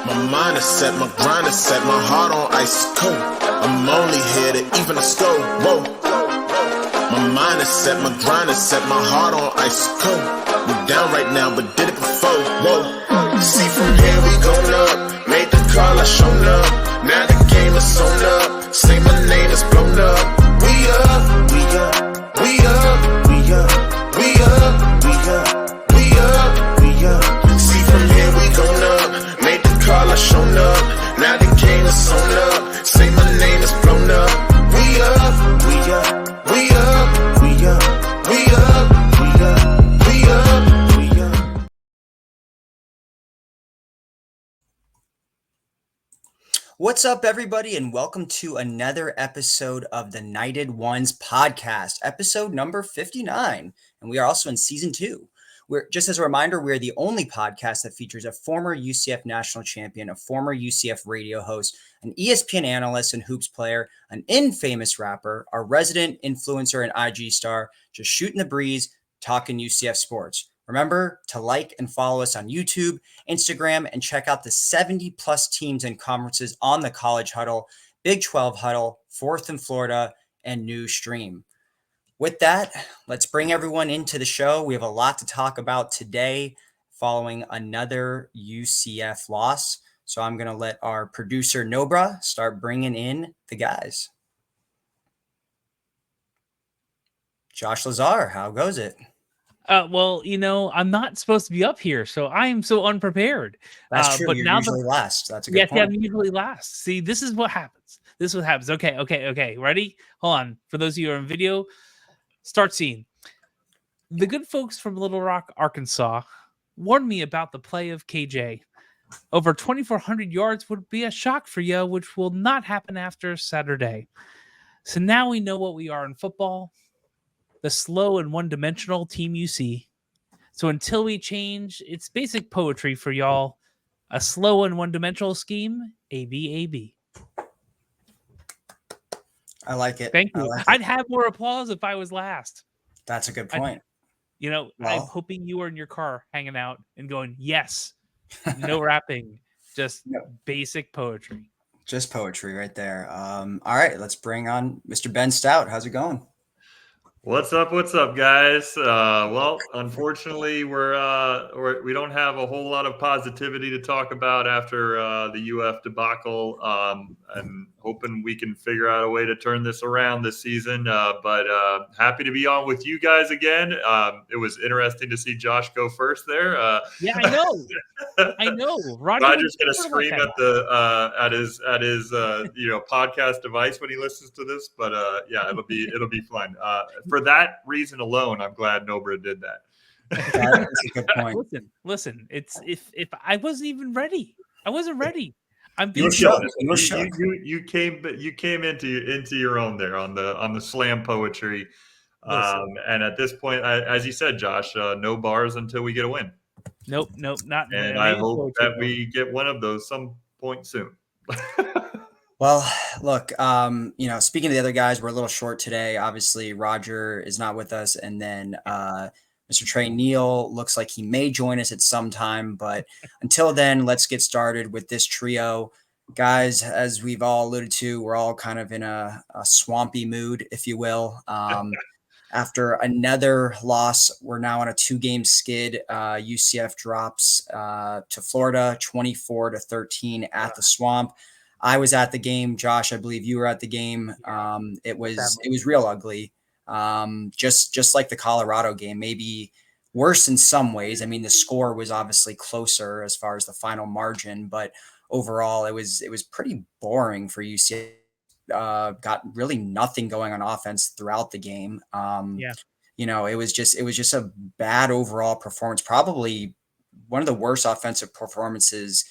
My mind is set, my grind is set, my heart on ice cold. I'm only here to even the score. Whoa. My mind is set, my grind is set, my heart on ice cold. We down right now, but did it before. Whoa. See from here we going up. Made the call, I shown up. Now the game is sewn up. Say my name is blown up. We up, we up, we up, we up, we up, we up, we up, we up. See from here we going up. Made the call, I shown up. Now the game is sewn up. Say my name is blown up. We up, we up, we up, we up, we up, we up, we up, we up. What's up, everybody, and welcome to another episode of the Knighted Ones podcast, episode number 59. And we are also in season 2. Just as a reminder, we're the only podcast that features a former UCF national champion, a former UCF radio host, an ESPN analyst and hoops player, an infamous rapper, our resident influencer and IG star, just shooting the breeze, talking UCF sports. Remember to like and follow us on YouTube, Instagram, and check out the 70-plus teams and conferences on the College Huddle, Big 12 Huddle, 4th in Florida, and New Stream. With that, let's bring everyone into the show. We have a lot to talk about today following another UCF loss. So I'm going to let our producer, Nobra, start bringing in the guys. Josh Lazar, how goes it? Well, I'm not supposed to be up here, so I am so unprepared. That's true. But You're now usually last. That's a good point. Yeah, I'm usually last. See, this is what happens. Okay. Ready? Hold on. For those of you who are in video, start scene. The good folks from Little Rock, Arkansas, warned me about the play of KJ. Over 2,400 yards would be a shock for you, which will not happen after Saturday. So now we know what we are in football. The slow and one-dimensional team you see. So until we change, it's basic poetry for y'all. A slow and one-dimensional scheme, A-B-A-B. I like it. Thank you. I'd have more applause if I was last. That's a good point. I'm hoping you are in your car hanging out and going, yes, no rapping, just basic poetry. Just poetry right there. All right, let's bring on Mr. Ben Stout. How's it going? What's up, guys? Well, unfortunately, we don't have a whole lot of positivity to talk about after the UF debacle, and hoping we can figure out a way to turn this around this season. But happy to be on with you guys again. It was interesting to see Josh go first there. Yeah, I know. I know. Roger's gonna scream at his podcast device when he listens to this. But yeah, it'll be fun. For that reason alone, I'm glad Nobra did that. That's a good point. Listen. It's if I wasn't even ready. I wasn't ready. I'm being shook. You came into your own there on the slam poetry. And at this point, as you said, Josh, no bars until we get a win. Nope, not. And I hope that we get one of those some point soon. Well, look, speaking to the other guys, we're a little short today. Obviously, Roger is not with us. And then Mr. Trey Neal looks like he may join us at some time. But until then, let's get started with this trio. Guys, as we've all alluded to, we're all kind of in a swampy mood, if you will. After another loss, we're now on a 2-game skid. UCF drops to Florida 24-13 at the Swamp. I was at the game. Josh, I believe you were at the game. It was real ugly. Just like the Colorado game, maybe worse in some ways. I mean, the score was obviously closer as far as the final margin, but overall it was pretty boring for UCF. Got really nothing going on offense throughout the game. It was just a bad overall performance. Probably one of the worst offensive performances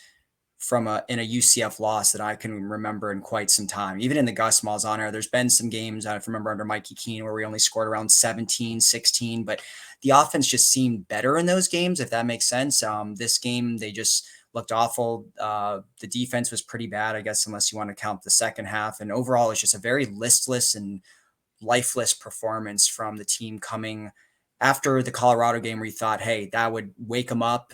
in a UCF loss that I can remember in quite some time. Even in the Gus Malzahn, there's been some games I remember under Mikey Keene where we only scored around 17, 16, but the offense just seemed better in those games, if that makes sense. This game, they just looked awful. The defense was pretty bad, I guess, unless you want to count the second half. And overall, it's just a very listless and lifeless performance from the team coming after the Colorado game where you thought, hey, that would wake them up,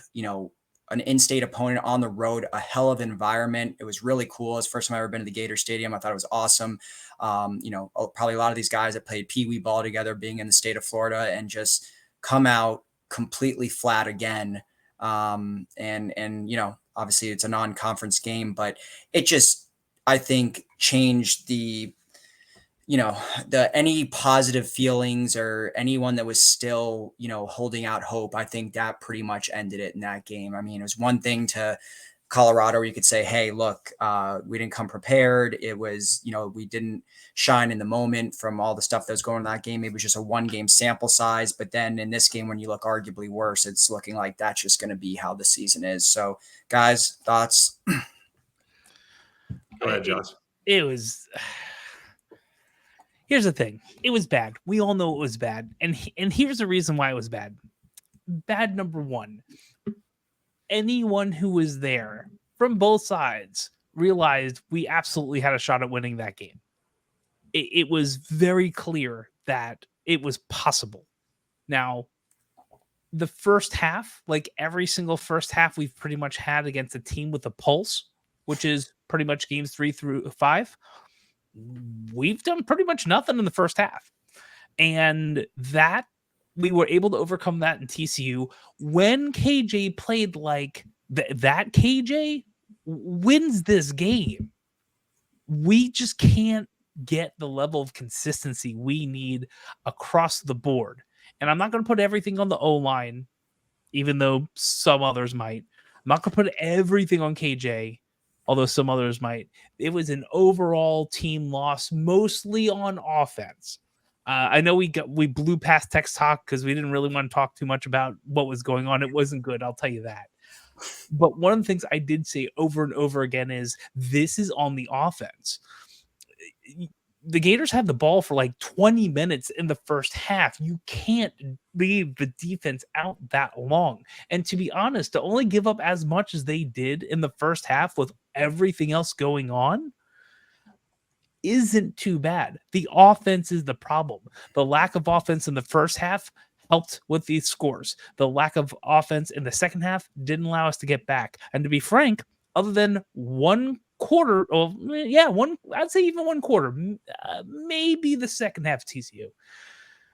an in-state opponent on the road, a hell of an environment. It was really cool. It's the first time I've ever been to the Gator Stadium. I thought it was awesome. Probably a lot of these guys that played Pee Wee ball together being in the state of Florida and just come out completely flat again. Obviously it's a non-conference game, but it just, I think, changed any positive feelings or anyone that was still, holding out hope. I think that pretty much ended it in that game. I mean, it was one thing to Colorado where you could say, hey, look, we didn't come prepared. It was, we didn't shine in the moment from all the stuff that was going on in that game. It was just a 1-game sample size. But then in this game, when you look arguably worse, it's looking like that's just going to be how the season is. So guys, thoughts? Go ahead, Josh. It was... Here's the thing. It was bad. We all know it was bad. And here's the reason why it was bad. Bad number one. Anyone who was there from both sides realized we absolutely had a shot at winning that game. It was very clear that it was possible. Now, the first half, like every single first half we've pretty much had against a team with a pulse, which is pretty much games 3 through 5, we've done pretty much nothing in the first half. And that we were able to overcome that in TCU when KJ played like that. KJ wins this game. We just can't get the level of consistency we need across the board. And I'm not going to put everything on the O-line, even though some others might. I'm not going to put everything on KJ, although some others might. It was an overall team loss, mostly on offense. I know we blew past text talk because we didn't really want to talk too much about what was going on. It wasn't good, I'll tell you that. But one of the things I did say over and over again is this is on the offense. The Gators had the ball for like 20 minutes in the first half. You can't leave the defense out that long. And to be honest, to only give up as much as they did in the first half with everything else going on isn't too bad. The offense is the problem. The lack of offense in the first half helped with these scores. The lack of offense in the second half didn't allow us to get back. And to be frank, other than one quarter, I'd say even one quarter, maybe the second half of TCU.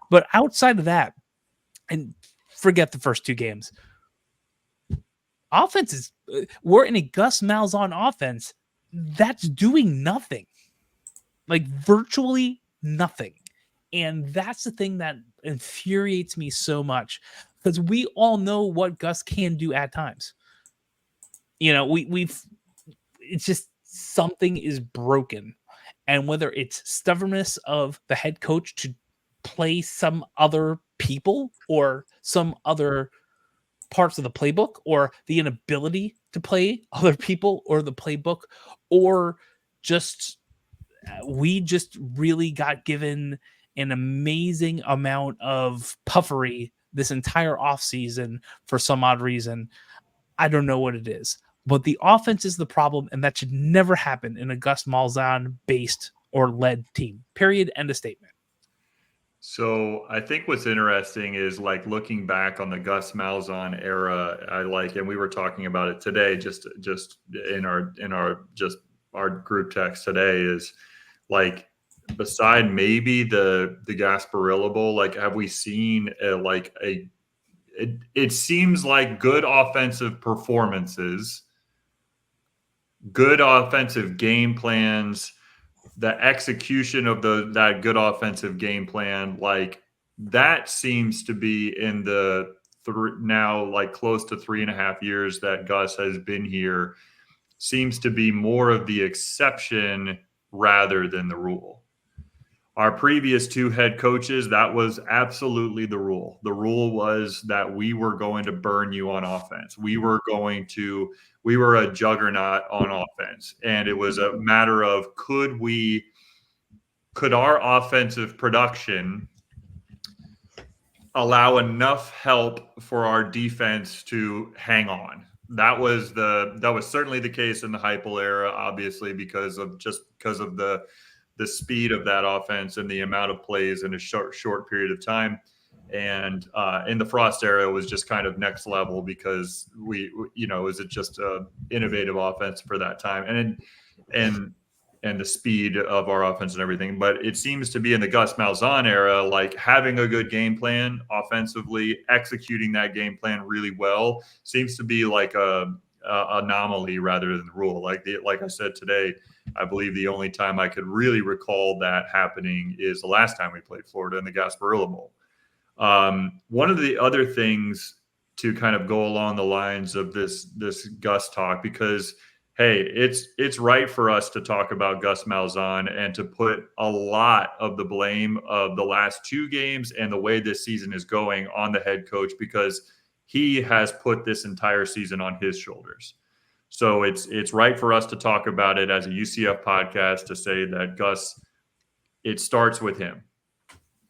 But outside of that, and forget the first 2 games, offense is, we're in a Gus Malzahn offense that's doing nothing. Like virtually nothing. And that's the thing that infuriates me so much because we all know what Gus can do at times. It's just something is broken. And whether it's stubbornness of the head coach to play some other people or some other parts of the playbook, or the inability to play other people or the playbook, or just we just really got given an amazing amount of puffery this entire offseason for some odd reason. I don't know what it is, but the offense is the problem, and that should never happen in a Gus Malzahn based or led team. Period. End of statement. So I think what's interesting is like looking back on the Gus Malzahn era. And we were talking about it today, just in our group text today, is like, beside maybe the Gasparilla Bowl, like have we seen it seems like good offensive performances, good offensive game plans, the execution of that good offensive game plan, like that seems to be in the now like close to 3.5 years that Gus has been here, seems to be more of the exception rather than the rule. Our previous 2 head coaches, that was absolutely the rule. The rule was that we were going to burn you on offense. We were a juggernaut on offense. And it was a matter of could our offensive production allow enough help for our defense to hang on? That was certainly the case in the Heupel era, obviously, because of the speed of that offense and the amount of plays in a short period of time. And in the Frost era was just kind of next level because it was just a innovative offense for that time, and the speed of our offense and everything. But it seems to be in the Gus Malzahn era, like having a good game plan offensively, executing that game plan really well seems to be like a anomaly rather than the rule. Like I said today, I believe the only time I could really recall that happening is the last time we played Florida in the Gasparilla Bowl. One of the other things to kind of go along the lines of this Gus talk, because hey, it's right for us to talk about Gus Malzahn and to put a lot of the blame of the last two games and the way this season is going on the head coach, because he has put this entire season on his shoulders. So it's right for us to talk about it as a UCF podcast, to say that Gus, it starts with him.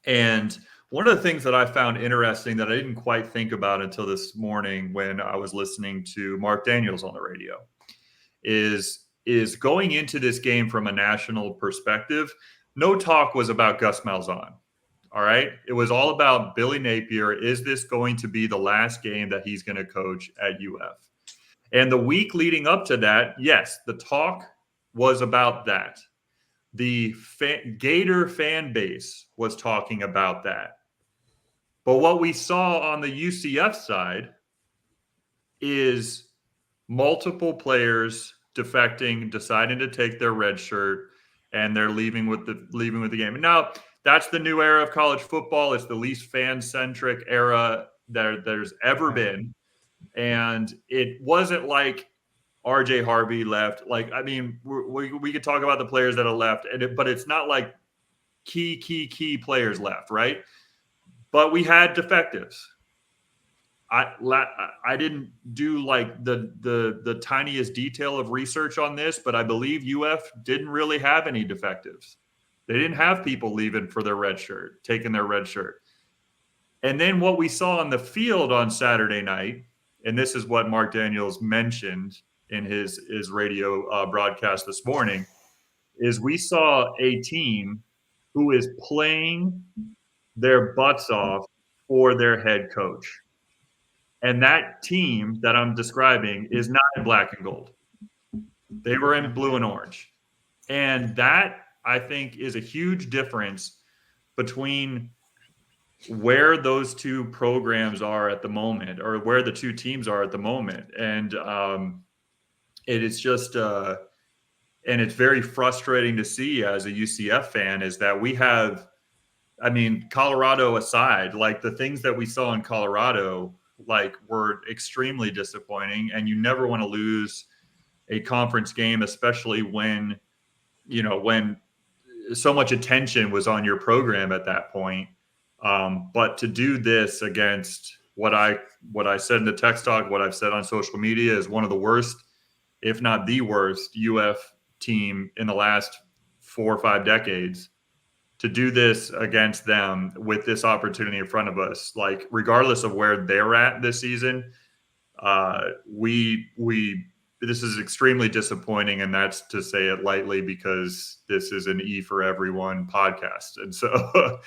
And one of the things that I found interesting that I didn't quite think about until this morning when I was listening to Mark Daniels on the radio is going into this game from a national perspective. No talk was about Gus Malzahn. All right. It was all about Billy Napier. Is this going to be the last game that he's going to coach at UF? And the week leading up to that, yes, the talk was about that. The Gator fan base was talking about that. But what we saw on the UCF side is multiple players defecting, deciding to take their red shirt, and they're leaving with the game. And now that's the new era of college football. It's the least fan-centric era that there's ever been. And it wasn't like RJ Harvey left. Like, I mean, we could talk about the players that have left, but it's not like key players left, right? But we had defectives. I didn't do like the tiniest detail of research on this, but I believe UF didn't really have any defectives. They didn't have people leaving for their red shirt, taking their red shirt. And then what we saw on the field on Saturday night, and this is what Mark Daniels mentioned in his radio broadcast this morning, is we saw a team who is playing their butts off for their head coach. And that team that I'm describing is not in black and gold. They were in blue and orange. And that, I think, is a huge difference between where those two programs are at the moment, or where the two teams are at the moment. And it is just and it's very frustrating to see as a UCF fan, is that we have, I mean, Colorado aside, like the things that we saw in Colorado, like, were extremely disappointing. And you never want to lose a conference game, especially when so much attention was on your program at that point. But to do this against what I said in the text talk, what I've said on social media, is one of the worst, if not the worst, UF team in the last 4 or 5 decades. To do this against them with this opportunity in front of us, like, regardless of where they're at this season, this is extremely disappointing, and that's to say it lightly, because this is an E for everyone podcast. And so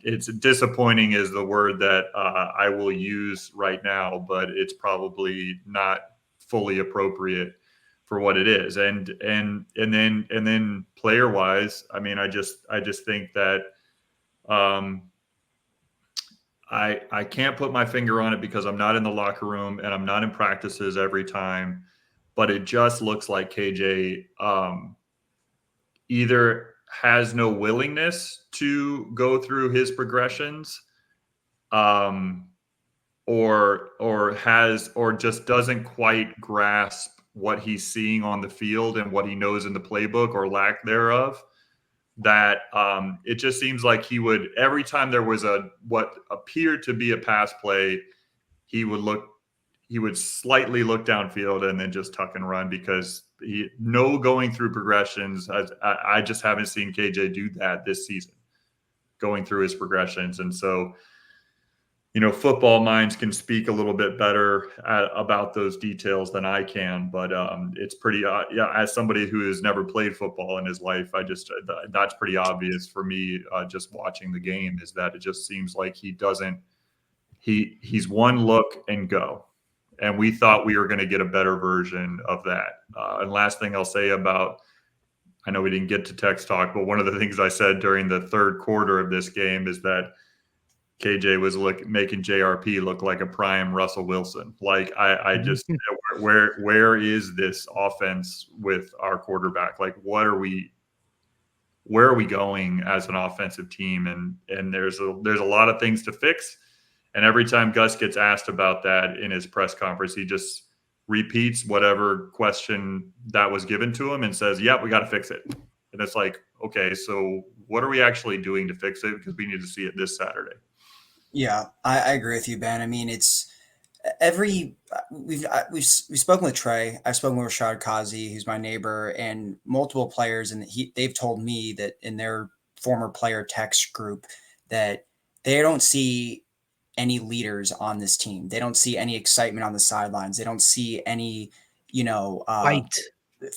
it's disappointing is the word that I will use right now, but it's probably not fully appropriate for what it is. And then player wise, I mean, I just think that I can't put my finger on it because I'm not in the locker room and I'm not in practices every time, but it just looks like KJ either has no willingness to go through his progressions, or just doesn't quite grasp what he's seeing on the field and what he knows in the playbook, or lack thereof. That it just seems like he would, every time there was what appeared to be a pass play, he would slightly look downfield and then just tuck and run, because no going through progressions. I just haven't seen KJ do that this season, going through his progressions. And so football minds can speak a little bit better about those details than I can. But it's pretty, as somebody who has never played football in his life, that's pretty obvious for me. Just watching the game is that it just seems like he's one look and go. And we thought we were going to get a better version of that. And last thing I'll say I know we didn't get to text talk, but one of the things I said during the third quarter of this game is that KJ was making JRP look like a prime Russell Wilson. Like I just where is this offense with our quarterback? Like where are we going as an offensive team? And there's a lot of things to fix. And every time Gus gets asked about that in his press conference, he just repeats whatever question that was given to him and says, "Yeah, we got to fix it." And it's like, okay, so what are we actually doing to fix it? Because we need to see it this Saturday. Yeah, I agree with you, Ben. I mean, it's we've spoken with Trey. I've spoken with Rashad Kazi, who's my neighbor, and multiple players, and they've told me that in their former player text group that they don't see any leaders on this team. They don't see any excitement on the sidelines. They don't see any,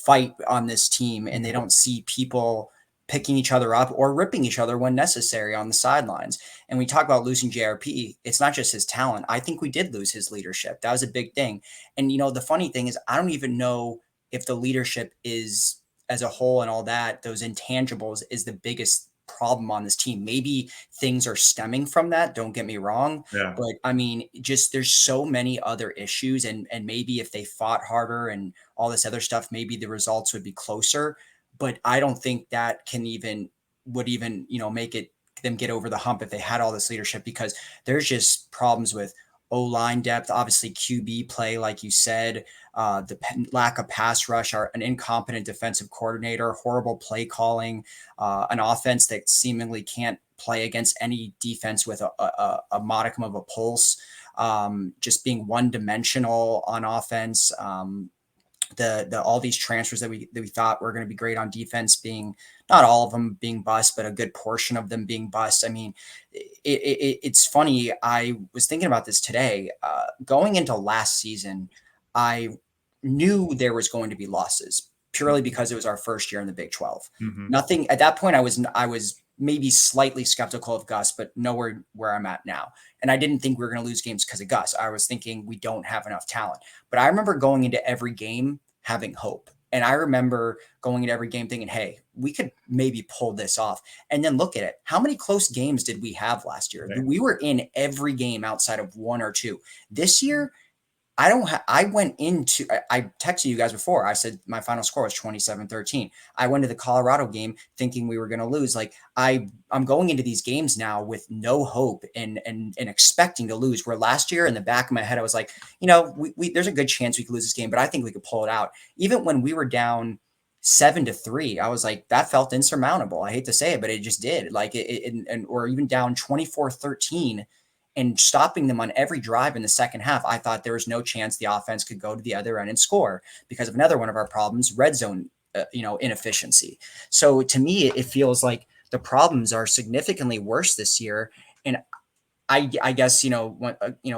fight on this team, and they don't see people picking each other up or ripping each other when necessary on the sidelines. And we talk about losing JRP. It's not just his talent. I think we did lose his leadership. That was a big thing. And, the funny thing is, I don't even know if the leadership is as a whole and all that, those intangibles is the biggest problem on this team. Maybe things are stemming from that. Don't get me wrong. Yeah. But I mean, just there's so many other issues. And maybe if they fought harder and all this other stuff, maybe the results would be closer. But I don't think that would even make them get over the hump if they had all this leadership, because there's just problems with O-line depth, obviously QB play, like you said, the lack of pass rush, an incompetent defensive coordinator, horrible play calling, an offense that seemingly can't play against any defense with a modicum of a pulse, just being one-dimensional on offense. All these transfers that we thought were going to be great on defense, being not all of them being bust, but a good portion of them being bust. I mean, it's funny. I was thinking about this today. Going into last season, I knew there was going to be losses purely because it was our first year in the Big 12. Mm-hmm. Nothing at that point. I was maybe slightly skeptical of Gus, but nowhere where I'm at now. And I didn't think we were going to lose games because of Gus. I was thinking we don't have enough talent. But I remember going into every game having hope. And I remember going into every game thinking, hey, we could maybe pull this off. And then look at it. How many close games did we have last year? Right. We were in every game outside of one or two. This year, I texted you guys before. I said my final score was 27-13. I went to the Colorado game thinking we were going to lose. Like I'm going into these games now with no hope and expecting to lose, where last year in the back of my head, I was like, there's a good chance we could lose this game, but I think we could pull it out. Even when we were down 7-3, I was like, that felt insurmountable. I hate to say it, but it just did. Like or even down 24-13. And stopping them on every drive in the second half, I thought there was no chance the offense could go to the other end and score because of another one of our problems, red zone, inefficiency. So to me, it feels like the problems are significantly worse this year. And I guess, kind of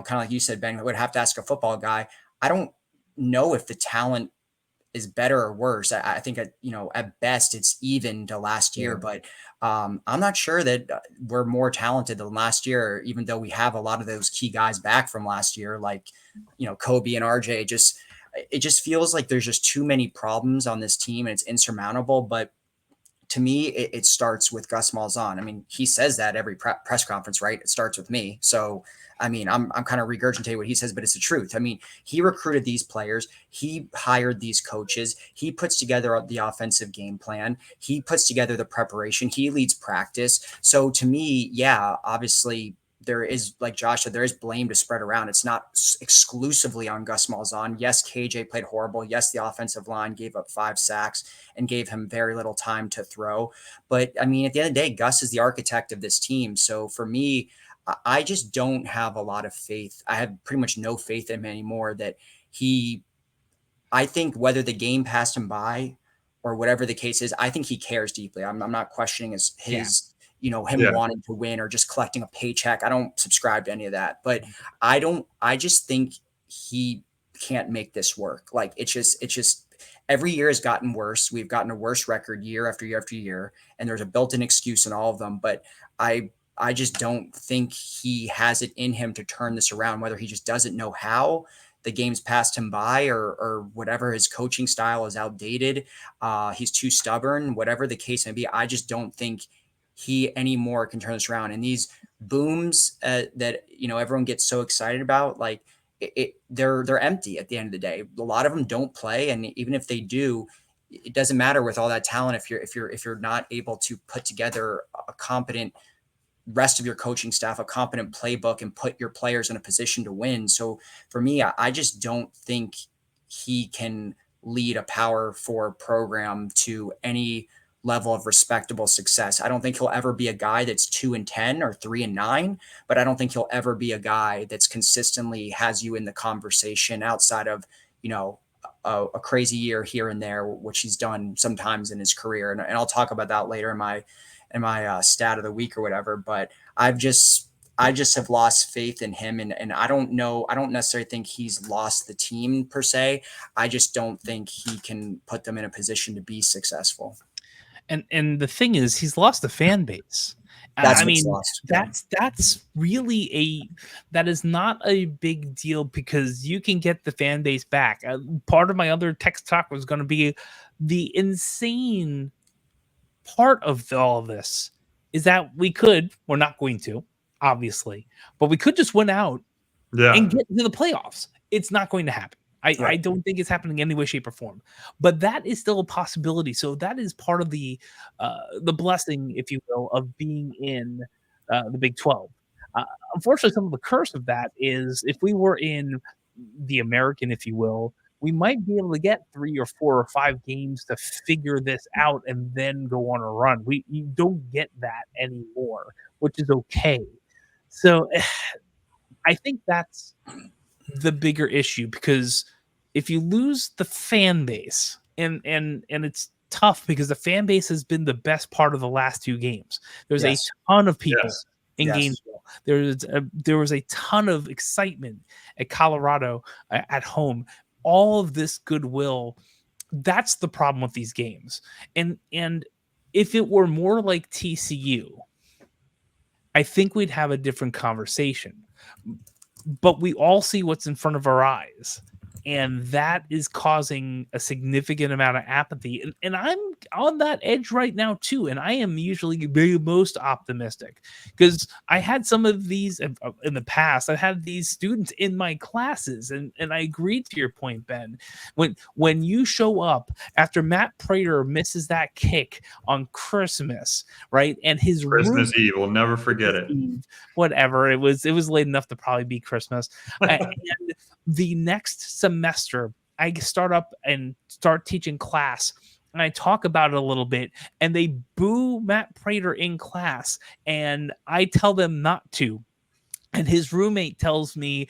like you said, Ben, I would have to ask a football guy. I don't know if the talent is better or worse. I think, at best it's even to last year, but I'm not sure that we're more talented than last year, even though we have a lot of those key guys back from last year, like, Kobe and RJ. It just feels like there's just too many problems on this team and it's insurmountable. But to me, it starts with Gus Malzahn. I mean, he says that every press conference, right? It starts with me. So, I mean, I'm kind of regurgitating what he says, but it's the truth. I mean, he recruited these players. He hired these coaches. He puts together the offensive game plan. He puts together the preparation. He leads practice. So to me, yeah, obviously there is, like Josh said, there is blame to spread around. It's not exclusively on Gus Malzahn. Yes, KJ played horrible. Yes, the offensive line gave up 5 sacks and gave him very little time to throw. But I mean, at the end of the day, Gus is the architect of this team. So for me, I just don't have a lot of faith. I have pretty much no faith in him anymore that I think whether the game passed him by or whatever the case is, I think he cares deeply. I'm not questioning his him wanting to win or just collecting a paycheck. I don't subscribe to any of that, but I just think he can't make this work. Like it's just every year has gotten worse. We've gotten a worse record year after year after year, and there's a built-in excuse in all of them. But I just don't think he has it in him to turn this around, whether he just doesn't know how. The game's passed him by, or whatever, his coaching style is outdated. He's too stubborn, whatever the case may be. I just don't think he anymore can turn this around. And these booms that everyone gets so excited about, like they're empty at the end of the day. A lot of them don't play, and even if they do, it doesn't matter with all that talent if you're not able to put together a competent rest of your coaching staff, a competent playbook, and put your players in a position to win. So for me, I just don't think he can lead a Power 4 program to any level of respectable success. I don't think he'll ever be a guy that's 2-10 or 3-9, but I don't think he'll ever be a guy that's consistently has you in the conversation outside of, a crazy year here and there, which he's done sometimes in his career. And I'll talk about that later in my stat of the week or whatever, but I just have lost faith in him. And I don't necessarily think he's lost the team per se. I just don't think he can put them in a position to be successful. And the thing is, he's lost the fan base. That's that's really that is not a big deal because you can get the fan base back. Part of my other text talk was going to be the insane part of all of this is that we're not going to, obviously, but we could just win out and get into the playoffs. It's not going to happen. I don't think it's happening in any way, shape, or form, but that is still a possibility. So that is part of the blessing, if you will, of being in the Big 12. Unfortunately, some of the curse of that is if we were in the American, if you will, we might be able to get 3 or 4 or 5 games to figure this out and then go on a run. You don't get that anymore, which is okay. So I think that's the bigger issue, because if you lose the fan base, and it's tough because the fan base has been the best part of the last 2 games. There's a ton of people in Gainesville. There was a ton of excitement at Colorado at home. All of this goodwill, that's the problem with these games. And if it were more like TCU, I think we'd have a different conversation. But we all see what's in front of our eyes, and that is causing a significant amount of apathy. And I'm on that edge right now too, and I am usually the most optimistic because I had some of these in the past. I've had these students in my classes, and I agree to your point, Ben. When you show up after Matt Prater misses that kick on Christmas, right, and his Christmas Eve, we'll never forget it. Whatever, it was late enough to probably be Christmas. And the next semester, I start teaching class, and I talk about it a little bit, and they boo Matt Prater in class, and I tell them not to. And his roommate tells me,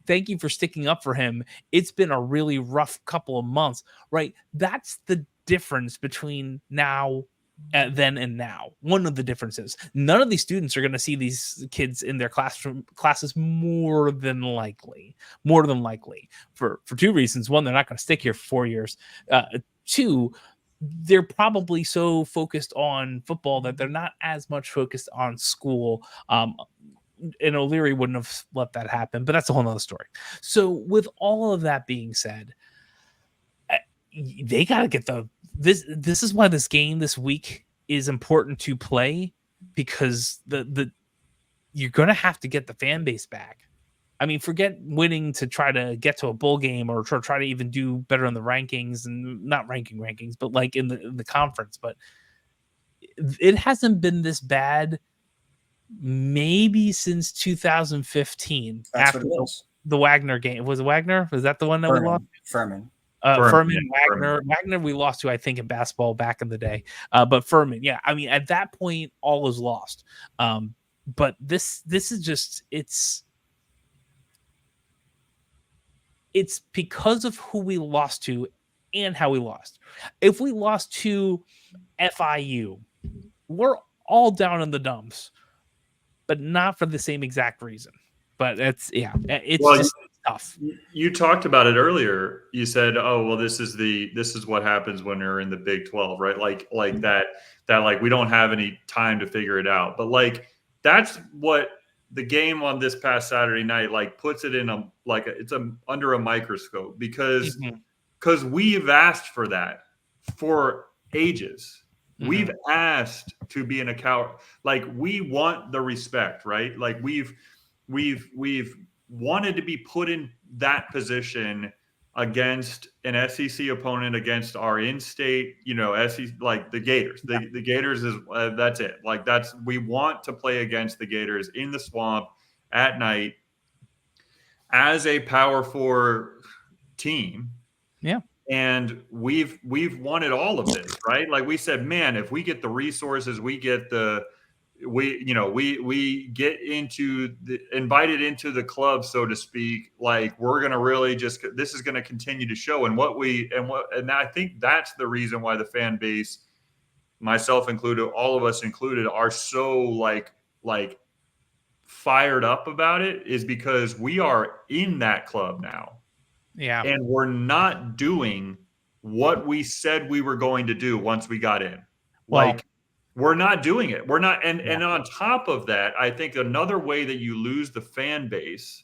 thank you for sticking up for him. It's been a really rough couple of months, right? That's the difference between then and now. One of the differences. None of these students are going to see these kids in their classes more than likely for 2 reasons. One, they're not going to stick here for 4 years. 2, they're probably so focused on football that they're not as much focused on school. And O'Leary wouldn't have let that happen, but that's a whole nother story. So with all of that being said, they got to get this is why this game this week is important to play, because you're going to have to get the fan base back. I mean, forget winning to try to get to a bowl game or try to even do better in the rankings, and not rankings, but like in the conference. But it hasn't been this bad maybe since 2015. That's after what it was. The Wagner game. Was it Wagner? Was that the one that we lost? Furman, Wagner, we lost to, I think, in basketball back in the day. But Furman, yeah. I mean, at that point, all is lost. But this is just it's because of who we lost to and how we lost. If we lost to FIU, we're all down in the dumps, but not for the same exact reason. But it's just tough. You talked about it earlier. You said, "Oh, well, this is what happens when you're in the Big 12, right? Like that like we don't have any time to figure it out." But like that's what the game on this past Saturday night like puts it in under a microscope because we've asked for that for ages. We've asked to be in a coward. Like we want the respect, right? Like we've wanted to be put in that position against an SEC opponent, against our in-state, SEC, like the Gators. The Gators is that's it. Like we want to play against the Gators in the swamp at night as a Power 4 team. Yeah. And we've wanted all of this, right? Like we said, man, if we get the resources, we get we get invited into the club, so to speak, like we're going to really this is going to continue to show. And I think that's the reason why the fan base, myself included, all of us included, are so like fired up about it, is because we are in that club now. Yeah. And we're not doing what we said we were going to do once we got in. We're not doing it. We're not. And on top of that, I think another way that you lose the fan base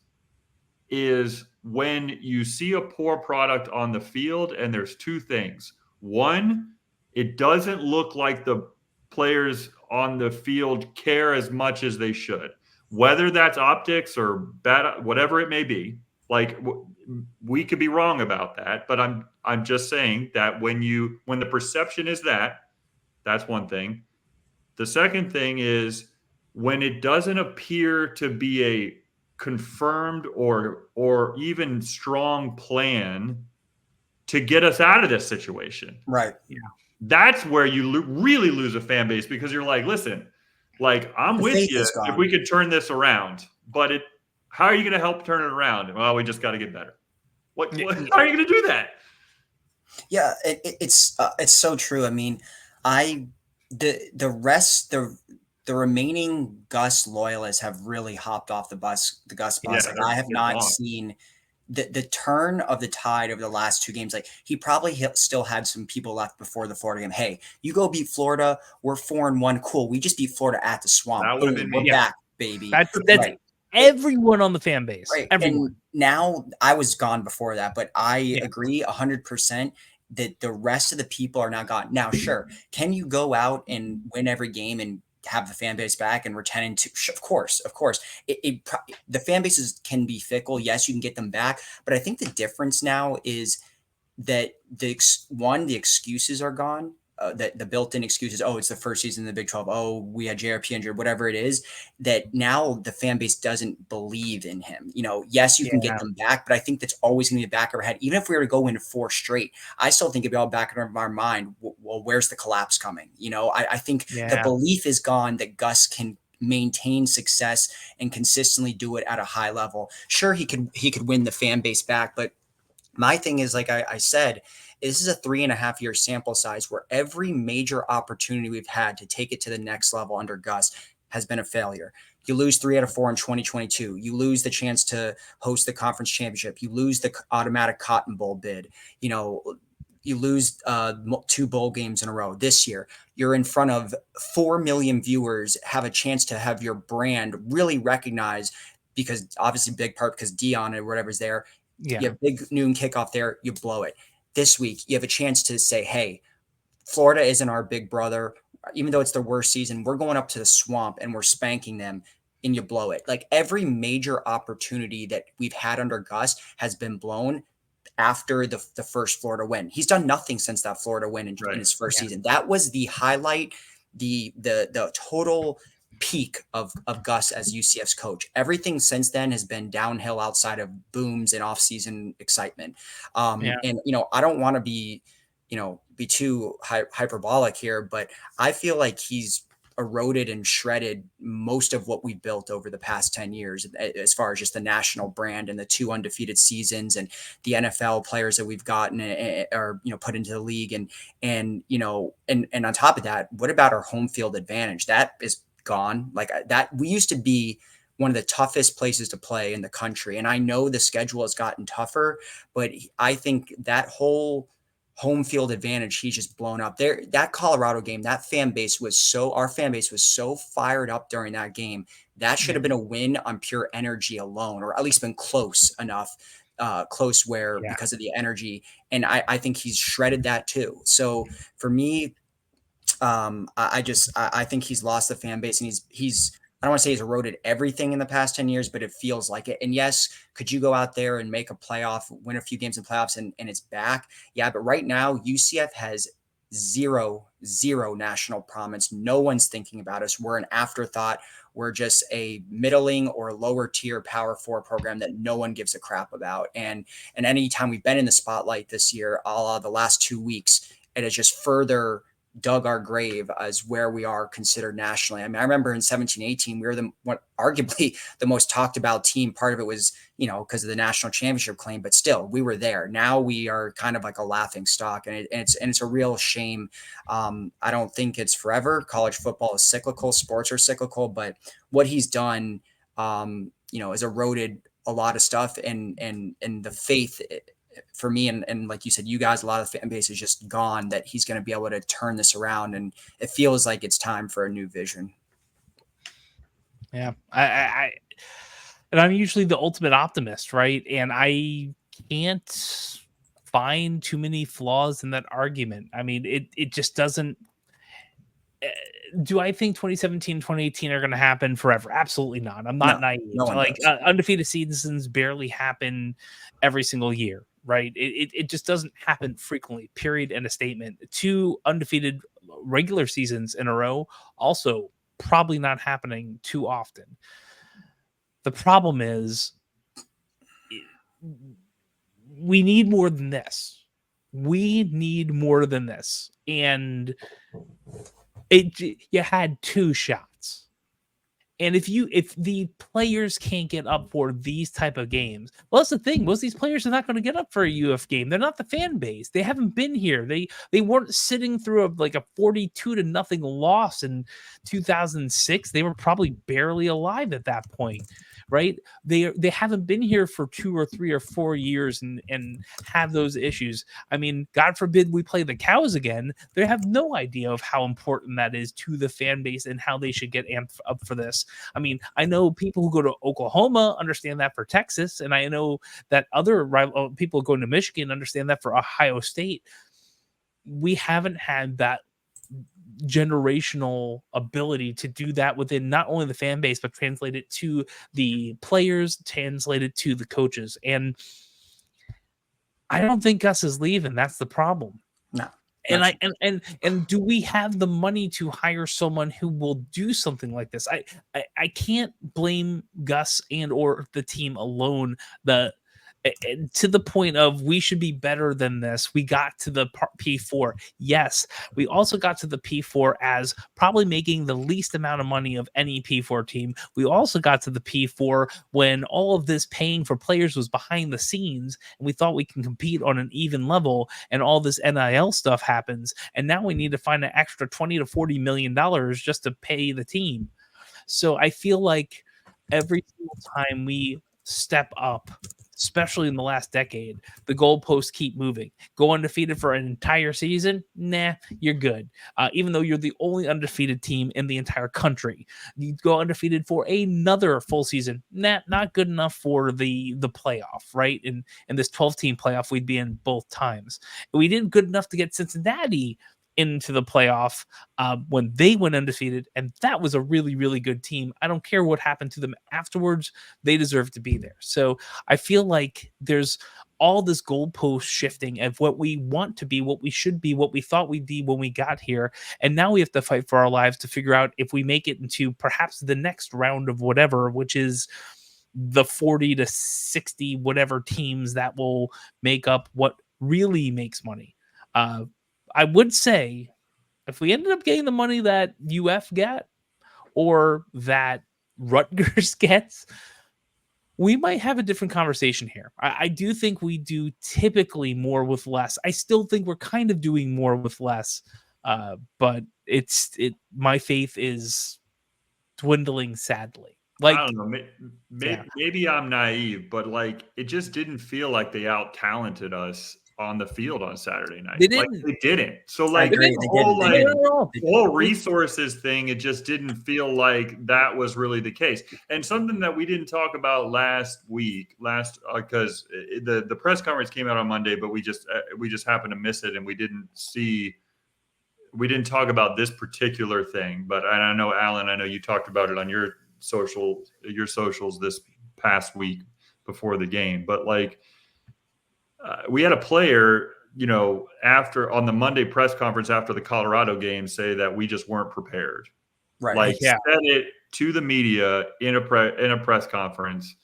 is when you see a poor product on the field, and there's two things. One, it doesn't look like the players on the field care as much as they should, whether that's optics or bad, whatever it may be. Like we could be wrong about that, but I'm just saying that when the perception is that's one thing. The second thing is when it doesn't appear to be a confirmed or even strong plan to get us out of this situation. Right. Yeah. That's where you really lose a fan base, because you're like, listen, like I'm with you if we could turn this around, but how are you going to help turn it around? Well, we just got to get better. How are you going to do that? Yeah, it's so true. I mean, the remaining Gus loyalists have really hopped off the Gus bus. Yeah, like, I have not seen the turn of the tide over the last two games. Like he probably still had some people left before the Florida game. Hey, you go beat Florida. We're 4-1. Cool. We just beat Florida at the Swamp. That would have been me. We're back, baby. That's right. Everyone on the fan base. Right. Everyone. And now I was gone before that, but I agree 100% that the rest of the people are now gone. Now, sure. Can you go out and win every game and have the fan base back and return to? Of course. The fan bases can be fickle. Yes, you can get them back. But I think the difference now is that the excuses are gone. That the built-in excuses, it's the first season in the Big 12. Oh, we had JRP injured, whatever it is, that now the fan base doesn't believe in him. Yes, you can get them back, but I think that's always going to be the back of our head. Even if we were to go into 4 straight, I still think it'd be all back in our mind. Well, where's the collapse coming? I think the belief is gone that Gus can maintain success and consistently do it at a high level. Sure, he could win the fan base back, but my thing is, like I said, this is a 3.5-year sample size where every major opportunity we've had to take it to the next level under Gus has been a failure. You lose 3 out of 4 in 2022. You lose the chance to host the conference championship. You lose the automatic Cotton Bowl bid. You lose 2 bowl games in a row this year. You're in front of 4 million viewers, have a chance to have your brand really recognized, because obviously big part because Dion or whatever's there. Yeah. You have big noon kickoff there. You blow it. This week, you have a chance to say, hey, Florida isn't our big brother. Even though it's their worst season, we're going up to the Swamp and we're spanking them, and you blow it. Like every major opportunity that we've had under Gus has been blown after the first Florida win. He's done nothing since that Florida win in his first season. That was the highlight, the total peak of Gus as UCF's coach. Everything since then has been downhill outside of booms and off-season excitement. And I don't want to be too hyperbolic here, but I feel like he's eroded and shredded most of what we built over the past 10 years, as far as just the national brand and the 2 undefeated seasons and the NFL players that we've gotten or, put into the league. And on top of that, what about our home field advantage? That is gone. Like that, we used to be one of the toughest places to play in the country. And I know the schedule has gotten tougher, but I think that whole home field advantage, he's just blown up there. That Colorado game, our fan base was so fired up during that game. That should have been a win on pure energy alone, or at least been close enough, where because of the energy. And I think he's shredded that too. So for me, I think he's lost the fan base, and he's I don't want to say he's eroded everything in the past 10 years, but it feels like it. And yes, could you go out there and make a playoff, win a few games in playoffs and it's back? Yeah. But right now UCF has zero national prominence. No one's thinking about us. We're an afterthought. We're just a middling or lower tier Power 4 program that no one gives a crap about. And anytime we've been in the spotlight this year, the last 2 weeks, it has just further dug our grave as where we are considered nationally. I mean, I remember in 17-18, we were arguably the most talked about team. Part of it was, because of the national championship claim, but still we were there. Now we are kind of like a laughing stock, and it's a real shame. I don't think it's forever. College football is cyclical. Sports are cyclical, but what he's done, has eroded a lot of stuff, and the faith for me, and like you said, you guys, a lot of the fan base is just gone, that he's going to be able to turn this around. And it feels like it's time for a new vision. Yeah. And I'm usually the ultimate optimist, right? And I can't find too many flaws in that argument. I mean, it just doesn't. Do I think 2017, 2018 are going to happen forever? Absolutely not. I'm not naive. No one like does. Undefeated seasons barely happen every single year, right? It just doesn't happen frequently, period, and a statement. 2 undefeated regular seasons in a row, also probably not happening too often. The problem is we need more than this. And you had 2 shots. And if the players can't get up for these type of games, well, that's the thing. Most of these players are not going to get up for a UF game. They're not the fan base. They haven't been here. They weren't sitting through a 42-0 loss in 2006. They were probably barely alive at that point, right? They haven't been here for 2 or 3 or 4 years and have those issues. I mean, God forbid we play the Cows again. They have no idea of how important that is to the fan base and how they should get amped up for this. I mean, I know people who go to Oklahoma understand that for Texas, and I know that other people going to Michigan understand that for Ohio State. We haven't had that generational ability to do that within not only the fan base, but translate it to the players, translate it to the coaches. And I don't think Gus is leaving. That's the problem. No. And do we have the money to hire someone who will do something like this? I can't blame Gus and or the team alone. To the point of we should be better than this. We got to the P4. Yes, we also got to the P4 as probably making the least amount of money of any P4 team. We also got to the P4 when all of this paying for players was behind the scenes, and we thought we can compete on an even level, and all this NIL stuff happens, and now we need to find an extra $20 to $40 million just to pay the team. So I feel like every single time we step up, especially in the last decade, the goalposts keep moving. Go undefeated for an entire season? Nah, you're good. Even though you're the only undefeated team in the entire country. You go undefeated for another full season? Nah, not good enough for the playoff, right? In this 12-team playoff, we'd be in both times. We did good enough to get Cincinnati into the playoff when they went undefeated, and that was a really, really good team. I don't care what happened to them afterwards. They deserve to be there. So I feel like there's all this goalpost shifting of what we want to be, what we should be, what we thought we'd be when we got here. And now we have to fight for our lives to figure out if we make it into perhaps the next round of whatever, which is the 40 to 60 whatever teams that will make up what really makes money. I would say if we ended up getting the money that UF got or that Rutgers gets, we might have a different conversation here. I do think we do typically more with less. I still think we're kind of doing more with less, but my faith is dwindling sadly. Like, I don't know. Maybe I'm naive, but like it just didn't feel like they out talented us on the field on Saturday night. They Like didn't. they didn't. So I like agree. the They whole didn't. They like didn't. the whole resources thing, it just didn't feel like that was really the case. And something that we didn't talk about last week, because the press conference came out on Monday, but we just happened to miss it, and we didn't talk about this particular thing. But I know, Alan, I know you talked about it on your socials this past week before the game, but like we had a player, after on the Monday press conference after the Colorado game say that we just weren't prepared. Right. Like said it to the media in a press conference.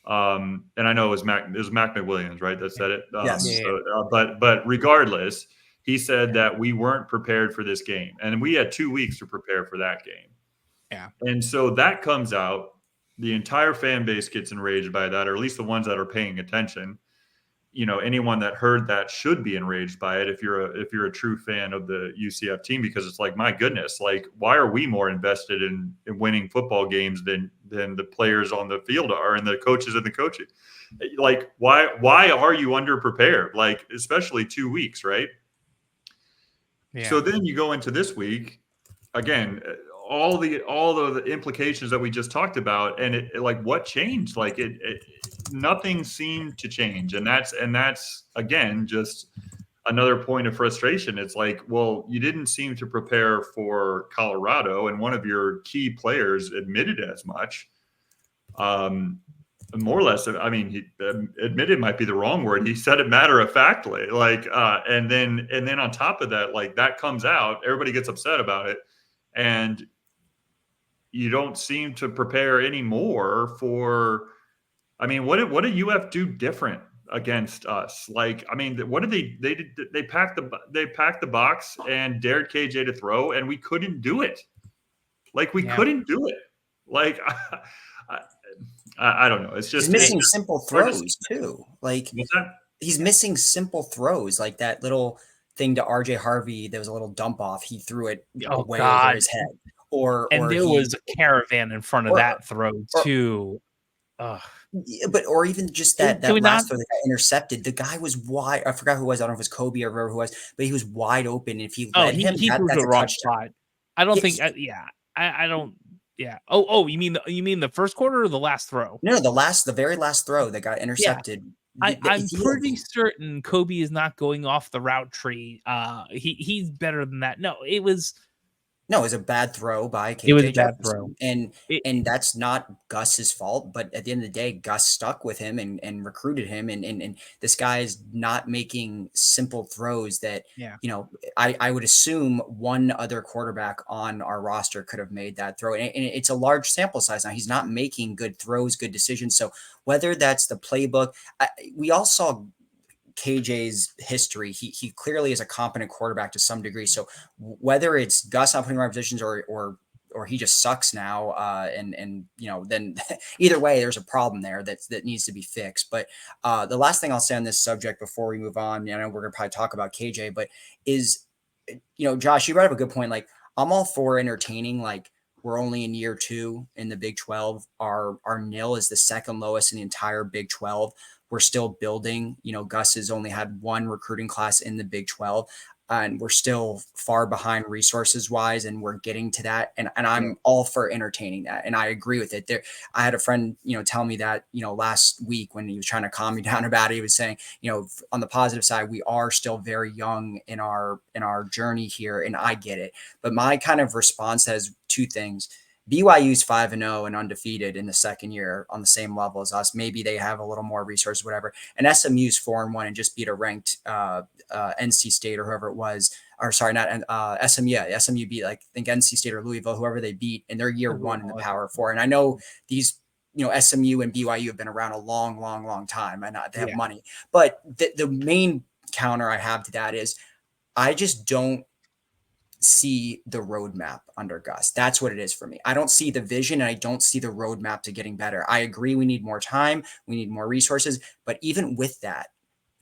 And I know it was Mac McWilliams, right, that said it. Yes. So, but regardless, he said that we weren't prepared for this game, and we had 2 weeks to prepare for that game. Yeah. And so that comes out. The entire fan base gets enraged by that, or at least the ones that are paying attention. Anyone that heard that should be enraged by it if you're a true fan of the UCF team, because it's like, my goodness, like, why are we more invested in winning football games than the players on the field are, and the coaches and the coaching? Like, why are you underprepared? Like, especially 2 weeks, right? Yeah. So then you go into this week again, all the implications that we just talked about, and it like, what changed? Like nothing seemed to change, and that's again just another point of frustration. It's like, well, you didn't seem to prepare for Colorado, and one of your key players admitted as much. More or less, I mean, he admitted might be the wrong word. He said it matter of factly, like, and then on top of that, like, that comes out, everybody gets upset about it, and you don't seem to prepare anymore for. I mean, what did UF do different against us? Like, I mean, what did they packed the box and dared KJ to throw, and we couldn't do it. Like, we couldn't do it. Like, I don't know. It's just he's missing simple throws too. Like, what's that? He's missing simple throws, like that little thing to RJ Harvey. There was a little dump off. He threw it way over his head. Or there was a caravan in front of that throw too. Or even just that last throw that got intercepted. The guy was wide. I forgot who it was. I don't know if it was Kobe or whoever who was, but he was wide open. If he led him, he threw the wrong spot. I don't think. I don't. Yeah. Oh, you mean the first quarter or the last throw? No, the very last throw that got intercepted. Yeah. I'm pretty certain Kobe is not going off the route tree. He's better than that. No, it was a bad throw by KJ. It was a bad throw. And that's not Gus's fault, but at the end of the day, Gus stuck with him and recruited him. And this guy is not making simple throws that, I would assume one other quarterback on our roster could have made that throw. And it's a large sample size now. He's not making good throws, good decisions. So whether that's the playbook, we all saw KJ's history, he clearly is a competent quarterback to some degree. So whether it's Gus not putting the right positions or he just sucks now, and then either way, there's a problem there that needs to be fixed. But the last thing I'll say on this subject before we move on, I know we're gonna probably talk about KJ, but is, Josh, you brought up a good point. Like, I'm all for entertaining. Like, we're only in year 2 in the Big 12. Our nil is the second lowest in the entire Big 12. We're still building. Gus has only had one recruiting class in the Big 12, and we're still far behind resources wise, and we're getting to that. And I'm all for entertaining that. And I agree with it. I had a friend, tell me that, last week when he was trying to calm me down about it, he was saying, on the positive side, we are still very young in our journey here. And I get it. But my kind of response has two things. BYU's 5-0 and undefeated in the second year on the same level as us. Maybe they have a little more resources, whatever. And SMU's 4-1 and just beat a ranked NC State or whoever it was. Or sorry, not SMU. Yeah, SMU beat, I think, NC State or Louisville, whoever they beat in their year 1 in the Power 4. And I know these, SMU and BYU have been around a long, long, long time, and they have money. But the main counter I have to that is I just don't see the roadmap under Gus. That's what it is for me. I don't see the vision and I don't see the roadmap to getting better. I agree we need more time, we need more resources, but even with that,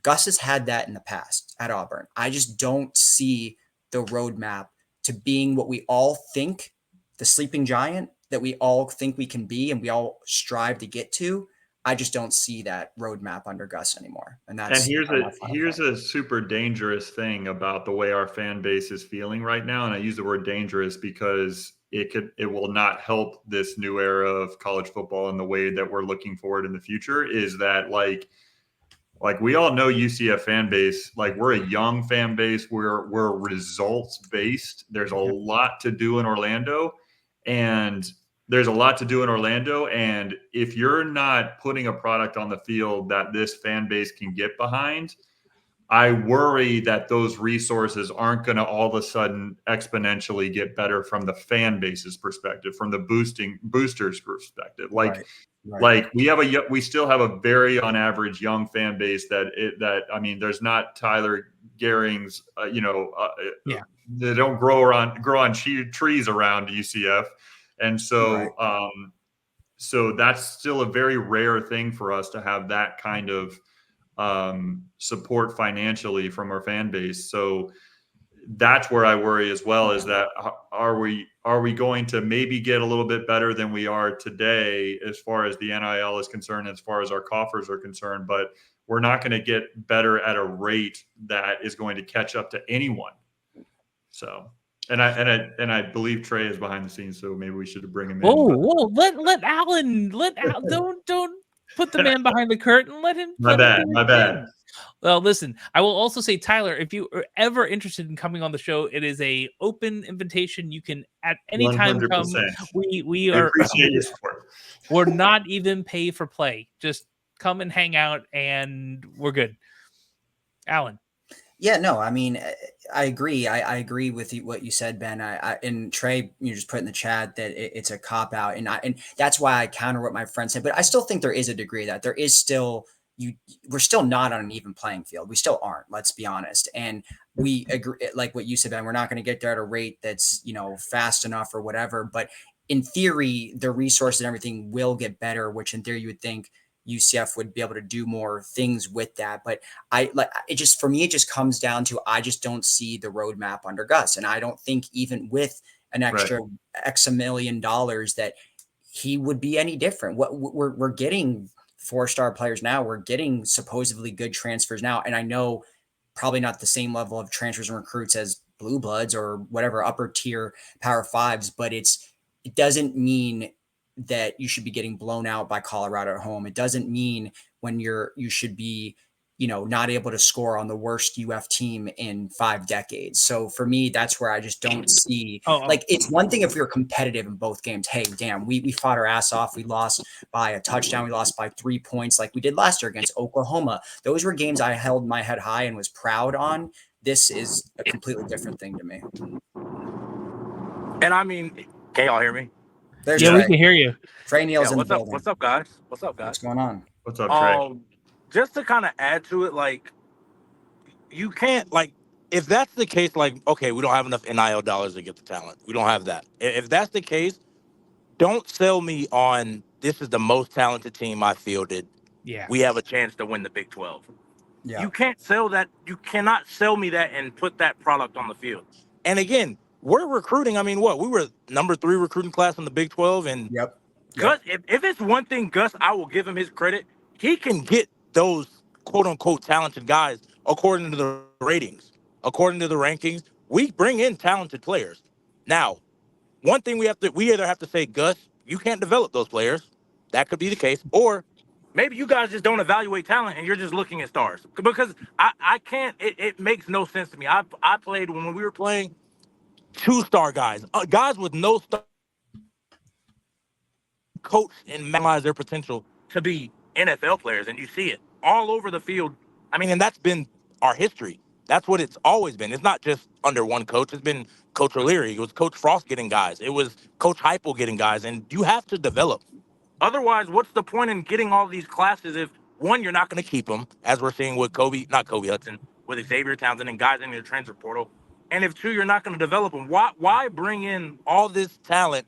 Gus has had that in the past at Auburn. I just don't see the roadmap to being what we all think, the sleeping giant that we all think we can be and we all strive to get to. I just don't see that roadmap under Gus anymore. And that's here's a super dangerous thing about the way our fan base is feeling right now. And I use the word dangerous because it will not help this new era of college football in the way that we're looking forward in the future, is that like we all know UCF fan base, like we're a young fan base, we're results based. There's a lot to do in Orlando, and if you're not putting a product on the field that this fan base can get behind, I worry that those resources aren't going to all of a sudden exponentially get better from the fan base's perspective, from the boosters perspective. Right. Like we still have a very on average young fan base I mean, there's not Tyler Gehrings, they don't grow on trees around UCF. And so, so that's still a very rare thing for us to have that kind of support financially from our fan base. So that's where I worry as well, is that are we going to maybe get a little bit better than we are today as far as the NIL is concerned, as far as our coffers are concerned, but we're not going to get better at a rate that is going to catch up to anyone. So, and I believe Trey is behind the scenes, so maybe we should bring him in. Whoa, let Alan don't put the man behind the curtain. Let him. My bad. Well, listen, I will also say, Tyler, if you are ever interested in coming on the show, it is a open invitation. You can at any time 100%. come. We are appreciate your support. We're not even pay for play. Just come and hang out, and we're good. Alan. Yeah, no, I mean, I agree. I agree with what you said, Ben. And Trey, you just put in the chat that it's a cop out, and that's why I counter what my friend said. But I still think there is a degree of that there is still we're still not on an even playing field. We still aren't. Let's be honest. And we agree, like what you said, Ben. We're not going to get there at a rate that's fast enough or whatever. But in theory, the resources and everything will get better. Which in theory, you would think UCF would be able to do more things with that. But for me, it just comes down to, I just don't see the roadmap under Gus. And I don't think even with an extra X $1 million that he would be any different. What we're getting 4-star players now, we're getting supposedly good transfers now. And I know probably not the same level of transfers and recruits as Blue Bloods or whatever upper tier Power Fives, but it doesn't mean that you should be getting blown out by Colorado at home. It doesn't mean when you should be, not able to score on the worst UF team in 5 decades. So for me, that's where I just don't see, it's one thing if we were competitive in both games. Hey, damn, we fought our ass off. We lost by a touchdown. We lost by 3 points like we did last year against Oklahoma. Those were games I held my head high and was proud on. This is a completely different thing to me. And I mean, can y'all hear me? There's we can hear you. Trey Neal's in the building. What's up, guys? What's going on? What's up, Trey? Just to kind of add to it, like, you can't, like, if that's the case, like, okay, we don't have enough NIL dollars to get the talent. We don't have that. If that's the case, don't sell me on this is the most talented team I fielded. Yeah. We have a chance to win the Big 12. Yeah. You can't sell that. You cannot sell me that and put that product on the field. And again, we're recruiting. I mean, we were number 3 recruiting class in the Big 12. And Gus, if it's one thing, Gus, I will give him his credit. He can get those quote unquote talented guys according to the ratings, according to the rankings. We bring in talented players. Now, one thing we either have to say, Gus, you can't develop those players. That could be the case. Or maybe you guys just don't evaluate talent and you're just looking at stars. Because I can't, it makes no sense to me. I played when we were playing 2-star guys, guys with no star, coach and maximize their potential to be NFL players, and you see it all over the field. I mean, and that's been our history. That's what it's always been. It's not just under one coach. It's been Coach O'Leary. It was Coach Frost getting guys. It was Coach Heupel getting guys, and you have to develop. Otherwise, what's the point in getting all these classes if, one, you're not going to keep them, as we're seeing with with Xavier Townsend and guys in the transfer portal. And if two, you're not going to develop them. Why bring in all this talent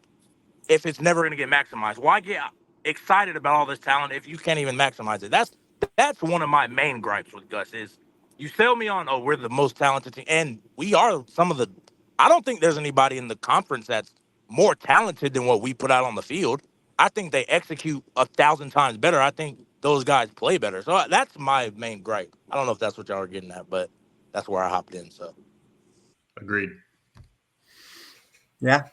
if it's never going to get maximized? Why get excited about all this talent if you can't even maximize it? That's one of my main gripes with Gus is you sell me on, oh, we're the most talented team. And we are some of the, I don't think there's anybody in the conference that's more talented than what we put out on the field. I think they execute 1,000 times better. I think those guys play better. So that's my main gripe. I don't know if that's what y'all are getting at, but that's where I hopped in. So agreed. Yeah.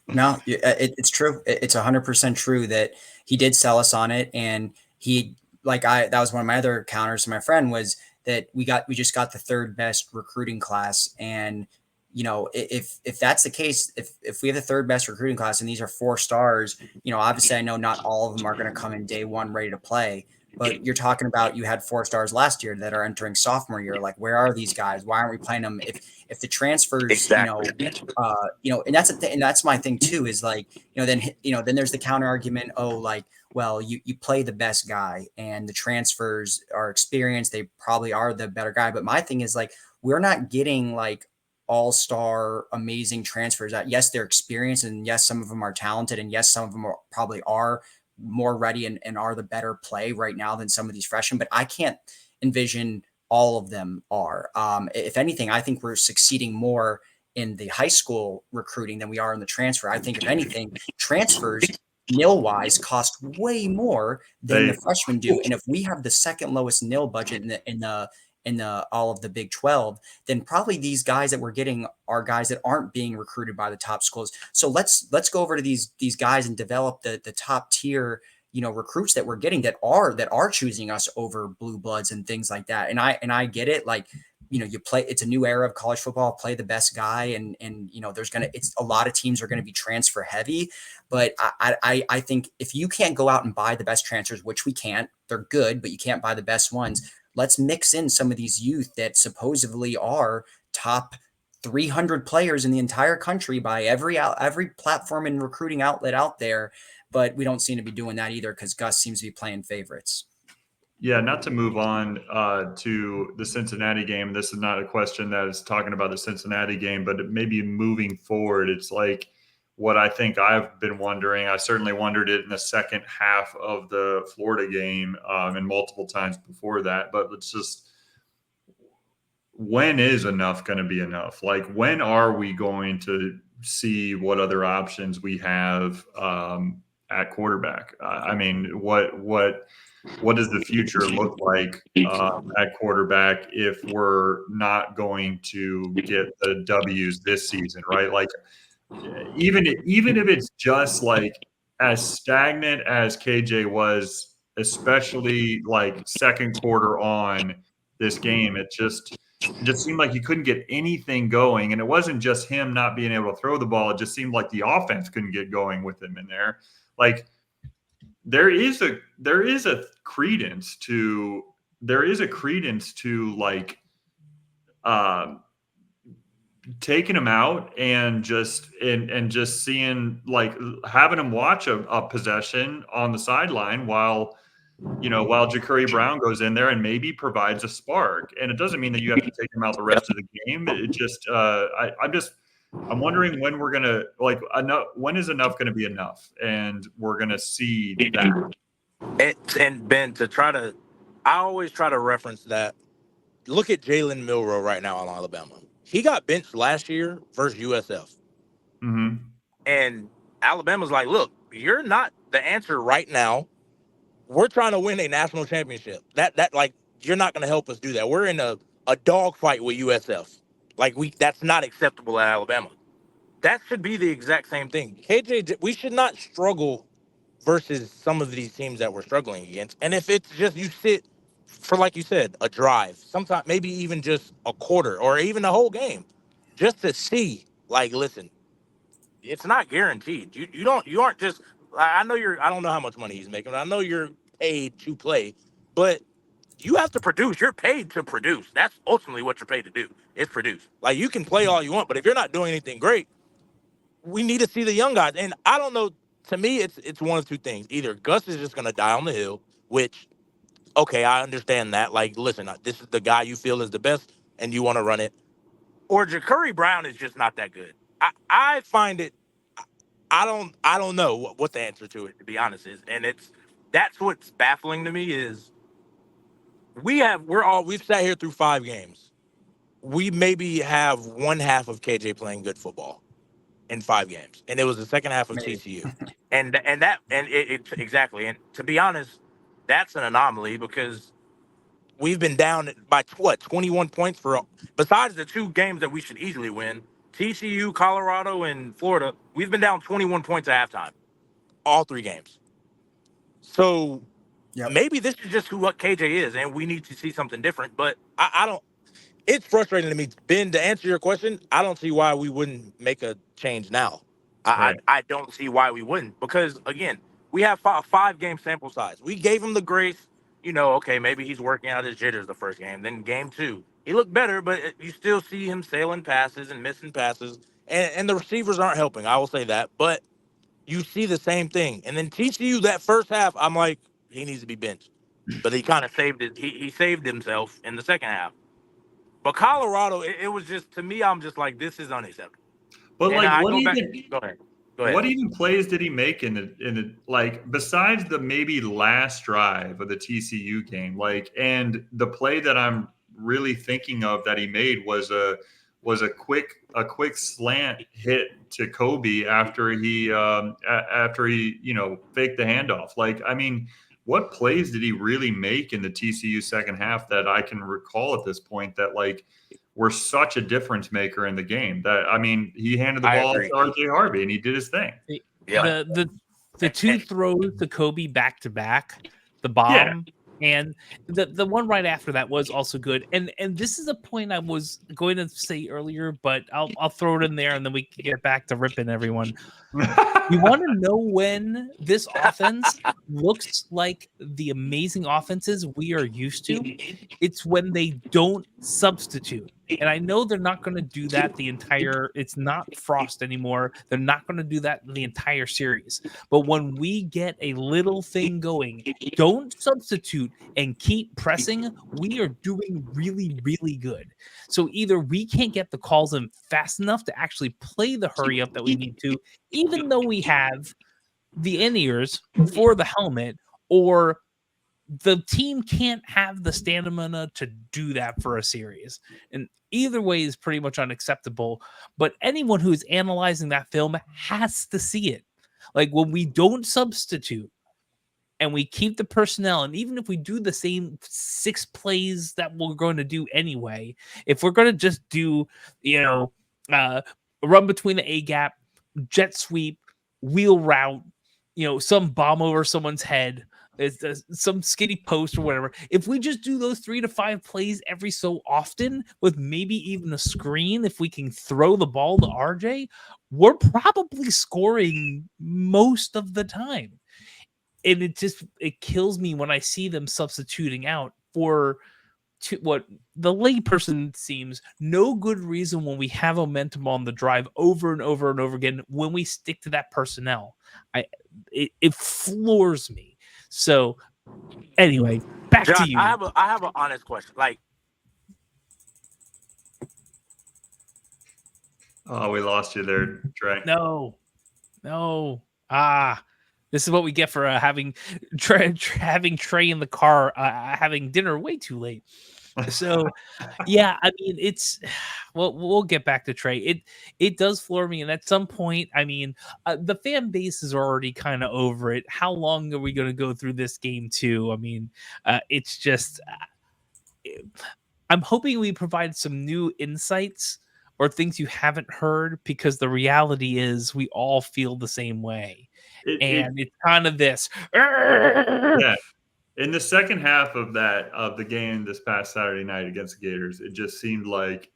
No, it's true. It's 100% true that he did sell us on it. And that was one of my other counters to my friend was that we just got the third best recruiting class. And, if that's the case, if we have the third best recruiting class and these are 4 stars, obviously I know not all of them are going to come in day one ready to play. But you're talking about you had 4 stars last year that are entering sophomore year. Like, where are these guys? Why aren't we playing them? If the transfers, exactly. And that's and that's my thing too. Is like, then there's the counter argument. Oh, like, well, you play the best guy, and the transfers are experienced. They probably are the better guy. But my thing is like, we're not getting like all-star amazing transfers. That yes, they're experienced, and yes, some of them are talented, and yes, some of them probably are more ready and are the better play right now than some of these freshmen, but I can't envision all of them are. If anything, I think we're succeeding more in the high school recruiting than we are in the transfer. I think if anything, transfers nil-wise cost way more than the freshmen do. And if we have the second lowest nil budget in the all of the Big 12, then probably these guys that we're getting are guys that aren't being recruited by the top schools. So let's go over to these guys and develop the top tier, recruits that we're getting that are choosing us over blue bloods and things like that. And I get it. Like, you play, it's a new era of college football, play the best guy. And it's a lot of teams are going to be transfer heavy, but I think if you can't go out and buy the best transfers, which we can't, they're good, but you can't buy the best ones. Let's mix in some of these youth that supposedly are top 300 players in the entire country by every platform and recruiting outlet out there. But we don't seem to be doing that either because Gus seems to be playing favorites. Yeah, not to move on to the Cincinnati game. This is not a question that is talking about the Cincinnati game, but maybe moving forward, it's like what I think I've been wondering. I certainly wondered it in the second half of the Florida game and multiple times before that. But it's just, when is enough going to be enough? Like, when are we going to see what other options we have at quarterback? I mean, what does the future look like at quarterback if we're not going to get the W's this season, right? Like, even if it's just like as stagnant as KJ was, especially like second quarter on this game, it just seemed like he couldn't get anything going. And it wasn't just him not being able to throw the ball. It just seemed like the offense couldn't get going with him in there. Like, there is a credence to like taking him out and just seeing, like, having him watch a possession on the sideline while Ja'Cory Brown goes in there and maybe provides a spark. And it doesn't mean that you have to take him out the rest of the game. It just I'm wondering when we're gonna, like, when is enough going to be enough, and we're going to see that. And Ben, I always try to reference that. Look at Jalen Milroe right now on Alabama. He got benched last year versus USF. Mm-hmm. And Alabama's like, look, you're not the answer right now. We're trying to win a national championship. That like, you're not going to help us do that. We're in a dogfight with USF. Like, that's not acceptable at Alabama. That should be the exact same thing. KJ, we should not struggle versus some of these teams that we're struggling against. And if it's just you sit for, like you said, a drive, sometimes maybe even just a quarter or even a whole game, just to see, like, listen, it's not guaranteed. You aren't just, I don't know how much money he's making. I know you're paid to play, but you have to produce. You're paid to produce. That's ultimately what you're paid to do, is produce. Like, you can play all you want, but if you're not doing anything great, we need to see the young guys. And I don't know, to me, it's one of two things. Either Gus is just going to die on the hill, which, okay, I understand that. Like, listen, this is the guy you feel is the best, and you want to run it. or Ja'Cory Brown is just not that good. I find it. I don't know what the answer to it, to be honest, is, and that's what's baffling to me is we've sat here through 5 games. We maybe have one half of KJ playing good football in 5 games, and it was the second half of Maybe. TCU, and it exactly. And to be honest, that's an anomaly because we've been down by 21 points for besides the 2 games that we should easily win. TCU, Colorado, and Florida, we've been down 21 points at halftime, all 3 games. So maybe this is just what KJ is, and we need to see something different. But I don't. It's frustrating to me, Ben. To answer your question, I don't see why we wouldn't make a change now. I don't see why we wouldn't, because again, we have a 5-game sample size. We gave him the grace. Okay, maybe he's working out his jitters the first game. Then game 2, he looked better, but you still see him sailing passes and missing passes, and the receivers aren't helping. I will say that, but you see the same thing. And then TCU, that first half, I'm like, he needs to be benched, but he kind of saved it. He saved himself in the second half. But Colorado, it was just, to me, I'm just like, this is unacceptable. But And like, go ahead. What even plays did he make in the like, besides the maybe last drive of the TCU game? Like, and the play that I'm really thinking of that he made was a quick slant hit to Kobe after he faked the handoff. Like, I mean, what plays did he really make in the TCU second half that I can recall at this point that like were such a difference maker in the game? That, I mean, he handed the ball to RJ Harvey and he did his thing. Yeah. The 2 throws to Kobe back to back, the bomb, and the one right after that was also good. And this is a point I was going to say earlier, but I'll throw it in there and then we can get back to ripping everyone. You want to know when this offense looks like the amazing offenses we are used to? It's when they don't substitute. And I know they're not going to do that it's not Frost anymore. They're not going to do that the entire series. But when we get a little thing going, don't substitute and keep pressing, we are doing really, really good. So either we can't get the calls in fast enough to actually play the hurry up that we need to, even though we have the in-ears for the helmet, or the team can't have the stamina to do that for a series. And either way is pretty much unacceptable. But anyone who's analyzing that film has to see it. Like, when we don't substitute and we keep the personnel, and even if we do the same 6 plays that we're going to do anyway, if we're going to just do, run between the A gap, jet sweep, wheel route, some bomb over someone's head, some skinny post or whatever. If we just do those 3 to 5 plays every so often with maybe even a screen, if we can throw the ball to RJ, we're probably scoring most of the time. And it kills me when I see them substituting out for what the layperson seems no good reason when we have momentum on the drive over and over and over again. When we stick to that personnel, it floors me. So anyway, back Josh, to you. I have an honest question. Like, oh, we lost you there, Trey. No. This is what we get for having Trey in the car, having dinner way too late. So, yeah, I mean, we'll get back to Trey. It does floor me, and at some point, I mean, the fan base is already kind of over it. How long are we going to go through this game too? I mean, it's just, I'm hoping we provide some new insights or things you haven't heard, because the reality is we all feel the same way. It's kind of this. Yeah. In the second half of the game this past Saturday night against the Gators, it just seemed like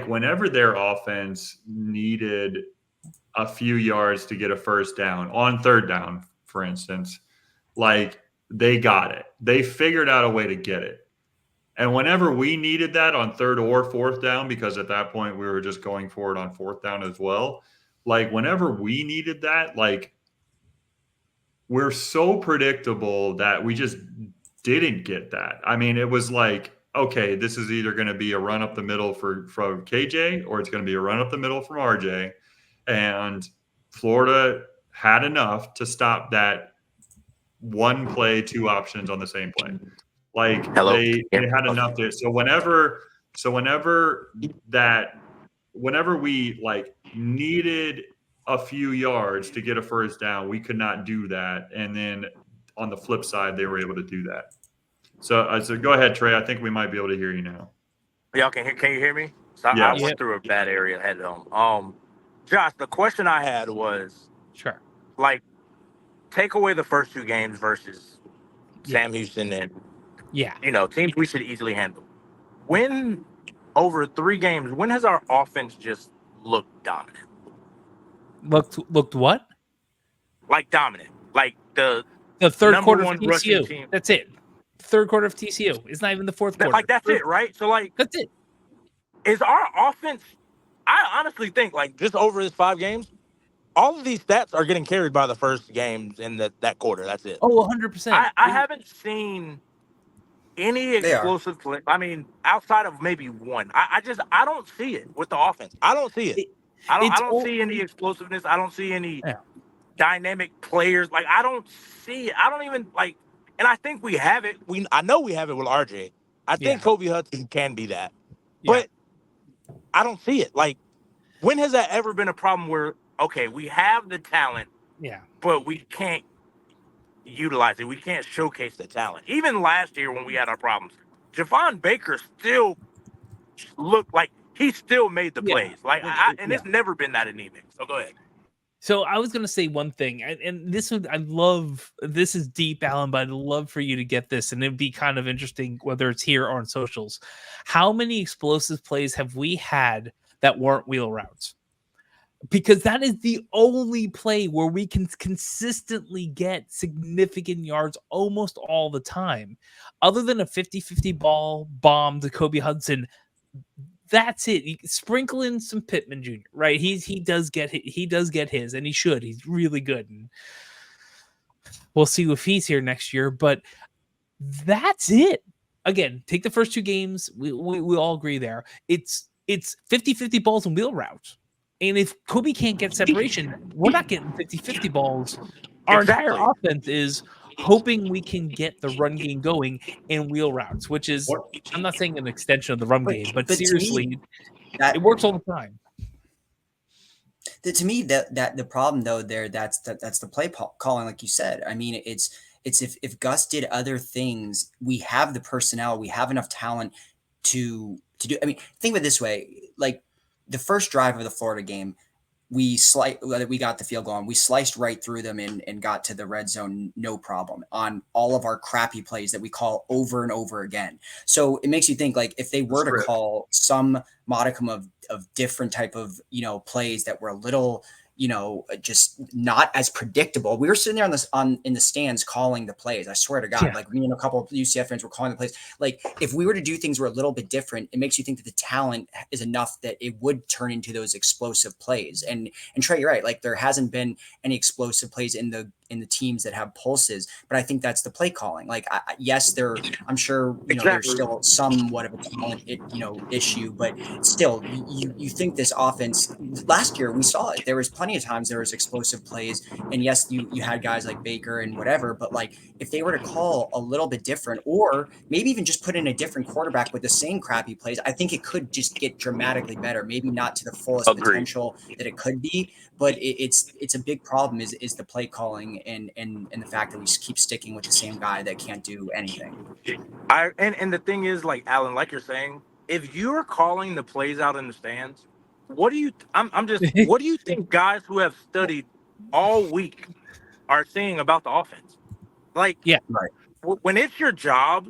whenever their offense needed a few yards to get a first down, on third down, for instance, like, they got it. They figured out a way to get it. And whenever we needed that on third or fourth down, because at that point we were just going for it on fourth down as well, like, whenever we needed that, like, we're so predictable that we just didn't get that. I mean, it was like okay, this is either going to be a run up the middle from KJ or it's going to be a run up the middle from RJ. And Florida had enough to stop that one play, two options on the same play. Like they had enough there. So whenever we like needed a few yards to get a first down, we could not do that. And then on the flip side, they were able to do that. So go ahead, Trey. I think we might be able to hear you now. Y'all can you hear me? So I went through a bad area head home. Josh, the question I had was, sure, like, take away the first two games versus Sam Houston and teams we should easily handle. When over 3 games, when has our offense just looked dominant? Looked what? Like dominant. Like the third quarter of TCU. That's it. Third quarter of TCU. It's not even the fourth quarter. Like that's it, right? So like that's it. Is our offense? I honestly think like just over this 5 games, all of these stats are getting carried by the first games in that quarter. That's it. Oh, 100%. I haven't seen any explosive play. I mean, outside of maybe one. I don't see it with the offense. I don't see it. I don't see any explosiveness. I don't see any dynamic players. Like I don't see it. I don't even like. And I think we have it. I know we have it with RJ. I think Kobe Hudson can be that. But I don't see it. Like, when has that ever been a problem where, okay, we have the talent, but we can't utilize it. We can't showcase the talent. Even last year when we had our problems, Javon Baker still looked like he still made the plays. Like, it's never been that anemic. So go ahead. So I was going to say one thing, and this is deep, Alan, but I'd love for you to get this, and it'd be kind of interesting whether it's here or on socials. How many explosive plays have we had that weren't wheel routes? Because that is the only play where we can consistently get significant yards almost all the time. Other than a 50-50 ball bomb to Kobe Hudson, that's it. You sprinkle in some Pittman Jr., right? He does get his, and he should. He's really good, and we'll see if he's here next year. But that's it. Again, take the first 2 games. We all agree there. It's 50-50 balls and wheel routes. And if Kobe can't get separation, we're not getting 50-50 balls. Our entire offense is hoping we can get the run game going in wheel routes, which is, I'm not saying an extension of the run game, but seriously, it works all the time. To me, that the problem though that's the play calling, like you said. I mean, it's if Gus did other things, we have the personnel, we have enough talent to do. I mean, think of it this way: like the first drive of the Florida game, we got the field goal and we sliced right through them and got to the red zone, no problem, on all of our crappy plays that we call over and over again. So it makes you think, like, if they were to call some modicum of different type of, plays that were a little, just not as predictable. We were sitting there in the stands calling the plays. I swear to God, like me and a couple of UCF fans were calling the plays. Like if we were to do things were a little bit different, it makes you think that the talent is enough that it would turn into those explosive plays. And Trey, you're right. Like there hasn't been any explosive plays in the teams that have pulses, but I think that's the play calling. Like, I'm sure, there's still somewhat of a talent, issue, but still you think this offense last year, we saw it. There was plenty of times there was explosive plays, and yes, you had guys like Baker and whatever, but like if they were to call a little bit different, or maybe even just put in a different quarterback with the same crappy plays, I think it could just get dramatically better. Maybe not to the fullest potential that it could be, but it's a big problem is the play calling and the fact that we keep sticking with the same guy that can't do anything. And the thing is, like Alan, like you're saying, if you're calling the plays out in the stands, what do you think guys who have studied all week are saying about the offense? Like, when it's your job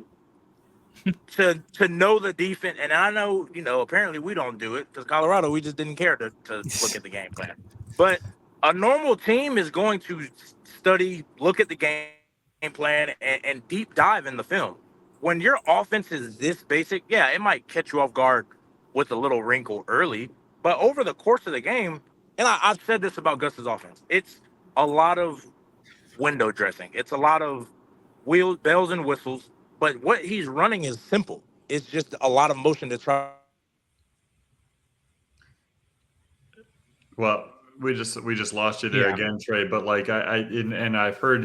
to know the defense, and I know, apparently we don't do it because Colorado, we just didn't care to look at the game plan. But a normal team is going to study, look at the game plan, and deep dive in the film. When your offense is this basic, it might catch you off guard with a little wrinkle early, but over the course of the game, and I've said this about Gus's offense, it's a lot of window dressing. It's a lot of bells and whistles, but what he's running is simple. it's just a lot of motion to try. Well, we just lost you there again, Trey. But like and I've heard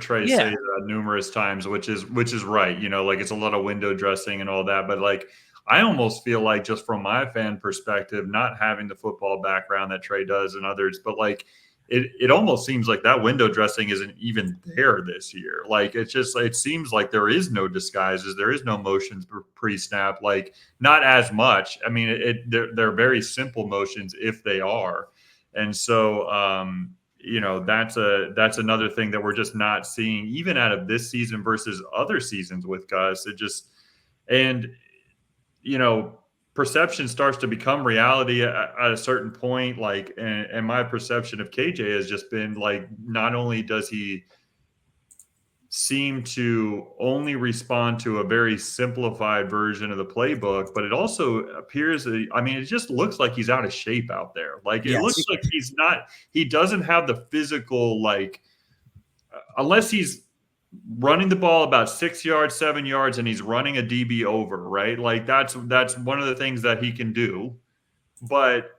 Trey say that numerous times, which is right. You know, like it's a lot of window dressing and all that. But like I almost feel like, just from my fan perspective, not having the football background that Trey does and others, but like it almost seems like that window dressing isn't even there this year. Like it seems like there is no disguises, there is no motions pre-snap, like not as much. I mean, they're very simple motions if they are. And so, you know, that's another thing that we're just not seeing, even out of this season versus other seasons with Gus. And, you know, perception starts to become reality at a certain point. Like, and my perception of KJ has just been like, not only does he seem to only respond to a very simplified version of the playbook, but it also appears that, I mean, it just looks like he's out of shape out there. Like it looks like he doesn't have the physical, like, unless he's running the ball about 6 yards, 7 yards, and he's running a DB over, right? Like that's one of the things that he can do. But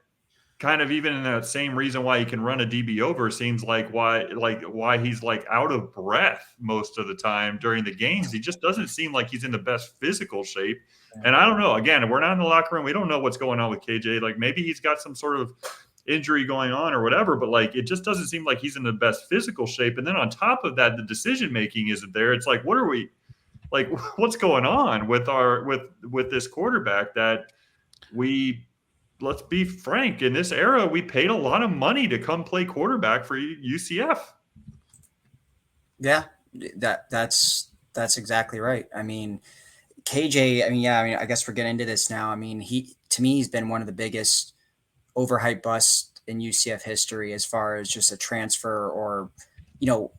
kind of even in that same reason why he can run a DB over seems like why he's like out of breath most of the time during the games. He just doesn't seem like he's in the best physical shape. And I don't know, again, we're not in the locker room. We don't know what's going on with KJ. Like maybe he's got some sort of injury going on or whatever, but like it just doesn't seem like he's in the best physical shape. And then on top of that, the decision making isn't there. It's like, what's going on with this quarterback that let's be frank, in this era, we paid a lot of money to come play quarterback for UCF. Yeah, that's exactly right. I mean, KJ, I guess we're getting into this now. I mean, to me, he's been one of the biggest overhyped busts in UCF history as far as just a transfer, or, you know,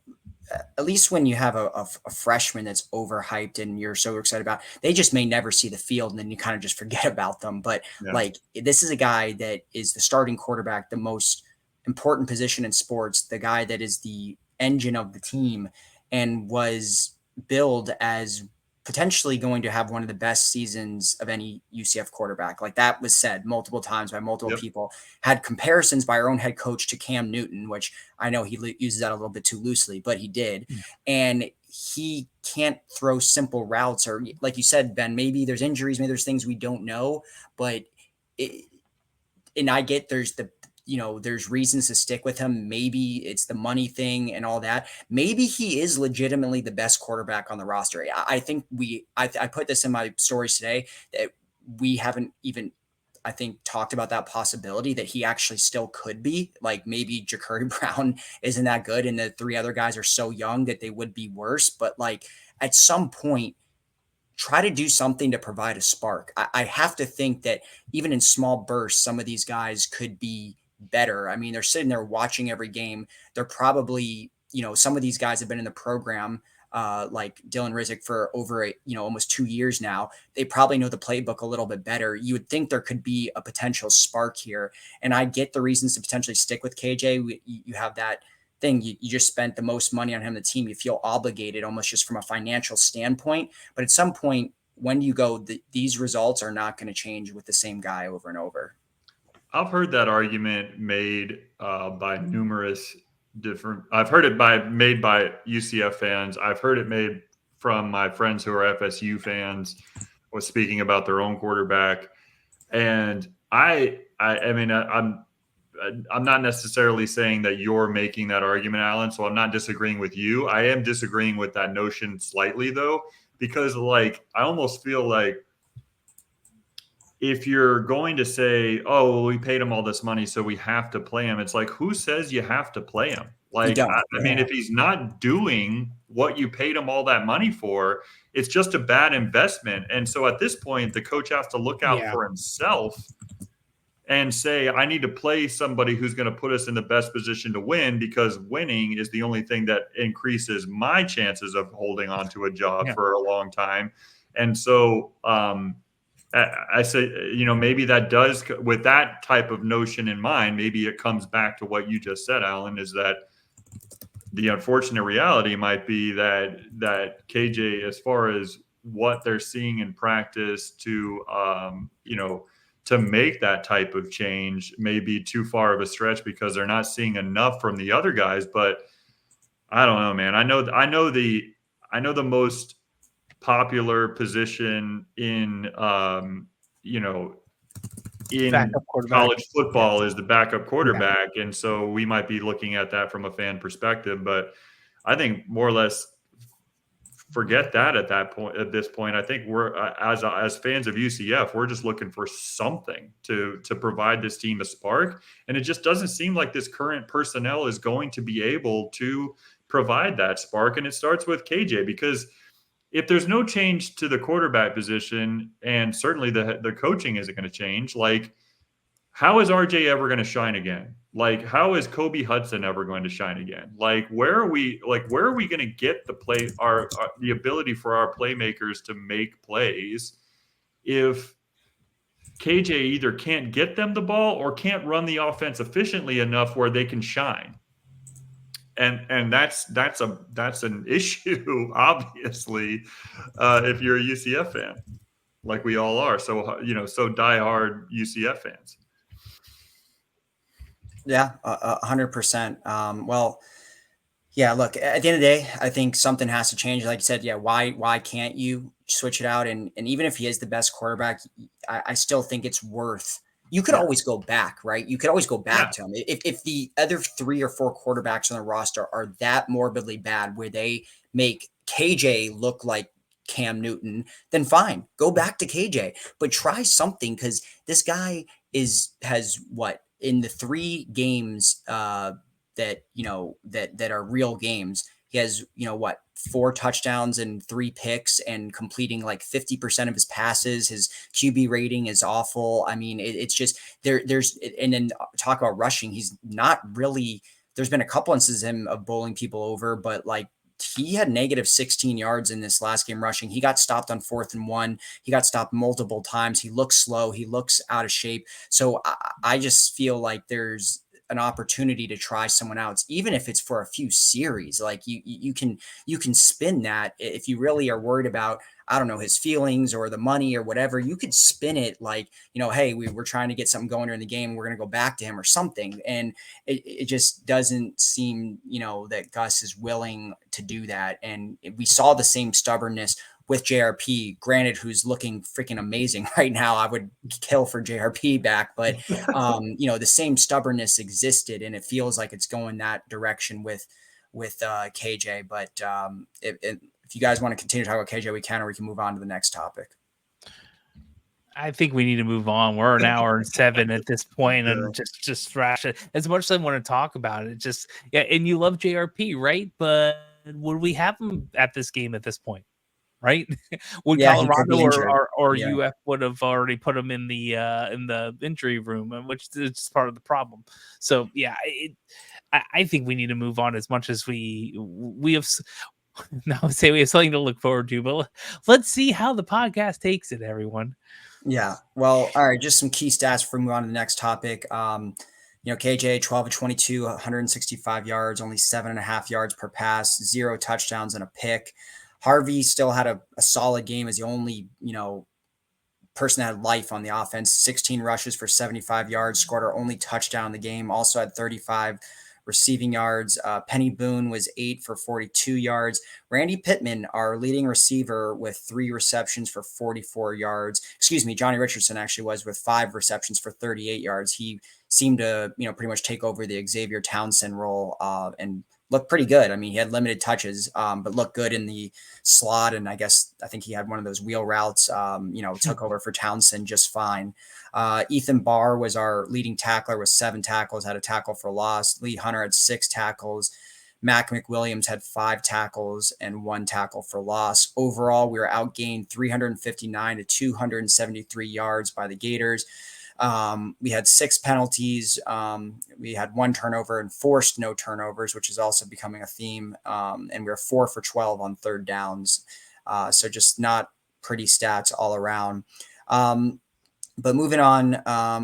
at least when you have a freshman that's overhyped and you're so excited about, they just may never see the field and then you kind of just forget about them. But like, this is a guy that is the starting quarterback, the most important position in sports, the guy that is the engine of the team, and was billed as potentially going to have one of the best seasons of any UCF quarterback. Like that was said multiple times by multiple people, had comparisons by our own head coach to Cam Newton, which I know he uses that a little bit too loosely, but he did. And he can't throw simple routes, or like you said, Ben, maybe there's injuries, maybe there's things we don't know, but and I get there's reasons to stick with him. Maybe it's the money thing and all that. Maybe he is legitimately the best quarterback on the roster. I think I put this in my stories today that we haven't even, I think, talked about that possibility that he actually still could be. Like maybe Ja'Cory Brown isn't that good and the three other guys are so young that they would be worse. But like at some point, try to do something to provide a spark. I have to think that even in small bursts, some of these guys could be better. I mean, they're sitting there watching every game. They're probably, some of these guys have been in the program, like Dylan Rizek, for over almost 2 years now. They probably know the playbook a little bit better. You would think there could be a potential spark here. And I get the reasons to potentially stick with KJ. You have that thing. You just spent the most money on him, the team. You feel obligated almost just from a financial standpoint. But at some point, when you go, these results are not going to change with the same guy over and over. I've heard that argument made by numerous different. I've heard it made by UCF fans. I've heard it made from my friends who are FSU fans, was speaking about their own quarterback. And I mean, I'm not necessarily saying that you're making that argument, Alan. So I'm not disagreeing with you. I am disagreeing with that notion slightly, though, because like I almost feel like, if you're going to say, oh, well, we paid him all this money, so we have to play him, it's like, who says you have to play him? Like, I mean, if he's not doing what you paid him all that money for, it's just a bad investment. And so at this point, the coach has to look out for himself and say, I need to play somebody who's going to put us in the best position to win, because winning is the only thing that increases my chances of holding on to a job for a long time. And so, I say, maybe that does, with that type of notion in mind, maybe it comes back to what you just said, Alan, is that the unfortunate reality might be that KJ, as far as what they're seeing in practice to, to make that type of change may be too far of a stretch because they're not seeing enough from the other guys. But I don't know, man. I know the most popular position in, in college football is the backup quarterback. Yeah. And so we might be looking at that from a fan perspective, but I think more or less forget that at this point. I think we're as fans of UCF, we're just looking for something to provide this team a spark. And it just doesn't seem like this current personnel is going to be able to provide that spark. And it starts with KJ, because if there's no change to the quarterback position, and certainly the coaching isn't going to change, like, how is RJ ever going to shine again? Like, how is Kobe Hudson ever going to shine again? Like, where are we going to get the ability for our playmakers to make plays if KJ either can't get them the ball or can't run the offense efficiently enough where they can shine? And that's an issue, obviously, if you're a UCF fan, like we all are. So so diehard UCF fans. Yeah, 100%. Well, yeah. Look, at the end of the day, I think something has to change. Like you said, yeah. Why can't you switch it out? And even if he is the best quarterback, I still think it's worth. You could always go back, right? You could always go back to him. If the other 3 or 4 quarterbacks on the roster are that morbidly bad where they make KJ look like Cam Newton, then fine, go back to KJ. But try something, because this guy has what, in the 3 games that are real games, he has 4 touchdowns and 3 picks and completing like 50% of his passes. His QB rating is awful. I mean, it's just and then talk about rushing. He's not really, there's been a couple instances of him of bowling people over, but like, he had negative 16 yards in this last game rushing. He got stopped on 4th and 1. He got stopped multiple times. He looks slow. He looks out of shape. So I just feel like there's an opportunity to try someone else, even if it's for a few series. Like you can spin that if you really are worried about, I don't know, his feelings or the money or whatever. You could spin it like, hey, we're trying to get something going during the game. We're going to go back to him or something. And it just doesn't seem, that Gus is willing to do that. And we saw the same stubbornness with JRP, granted, who's looking freaking amazing right now. I would kill for JRP back, but the same stubbornness existed, and it feels like it's going that direction with KJ. But if you guys want to continue to talk about KJ, we can, or we can move on to the next topic. I think we need to move on. We're an hour and 7 at this point, and just thrash it. As much as I want to talk about it, just and you love JRP, right? But would we have him at this game at this point? Right? Would Colorado or UF would have already put him in the injury room, which is part of the problem. So I think we need to move on. As much as we have now say we have something to look forward to, but let's see how the podcast takes it, everyone. Yeah. Well, all right. Just some key stats before we move on to the next topic. KJ 12 of 22, 165 yards, only 7.5 yards per pass, 0 touchdowns and a pick. Harvey still had a solid game as the only, person that had life on the offense. 16 rushes for 75 yards, scored our only touchdown in the game. Also had 35 receiving yards. Penny Boone was 8 for 42 yards. Randy Pittman, our leading receiver, with 3 receptions for 44 yards. Excuse me, Johnny Richardson actually was with 5 receptions for 38 yards. He seemed to, pretty much take over the Xavier Townsend role and looked pretty good. I mean, he had limited touches, but looked good in the slot. And I think he had one of those wheel routes, took over for Townsend just fine. Ethan Barr was our leading tackler with 7 tackles, had a tackle for loss. Lee Hunter had 6 tackles. Mac McWilliams had 5 tackles and 1 tackle for loss. Overall, we were outgained 359 to 273 yards by the Gators. We had 6 penalties. We had 1 turnover and forced no turnovers, which is also becoming a theme. And we were 4 for 12 on 3rd downs. So just not pretty stats all around. But moving on,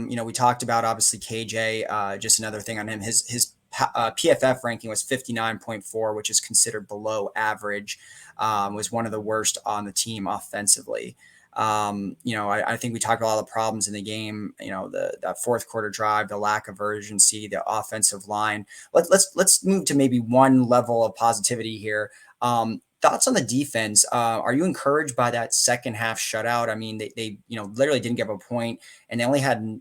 we talked about obviously KJ, just another thing on him. His PFF ranking was 59.4, which is considered below average. Was one of the worst on the team offensively. I think we talked about all the problems in the game, that fourth quarter drive, the lack of urgency, the offensive line. Let's move to maybe one level of positivity here. Thoughts on the defense? Are you encouraged by that second half shutout? I mean, they literally didn't give a point, and they only had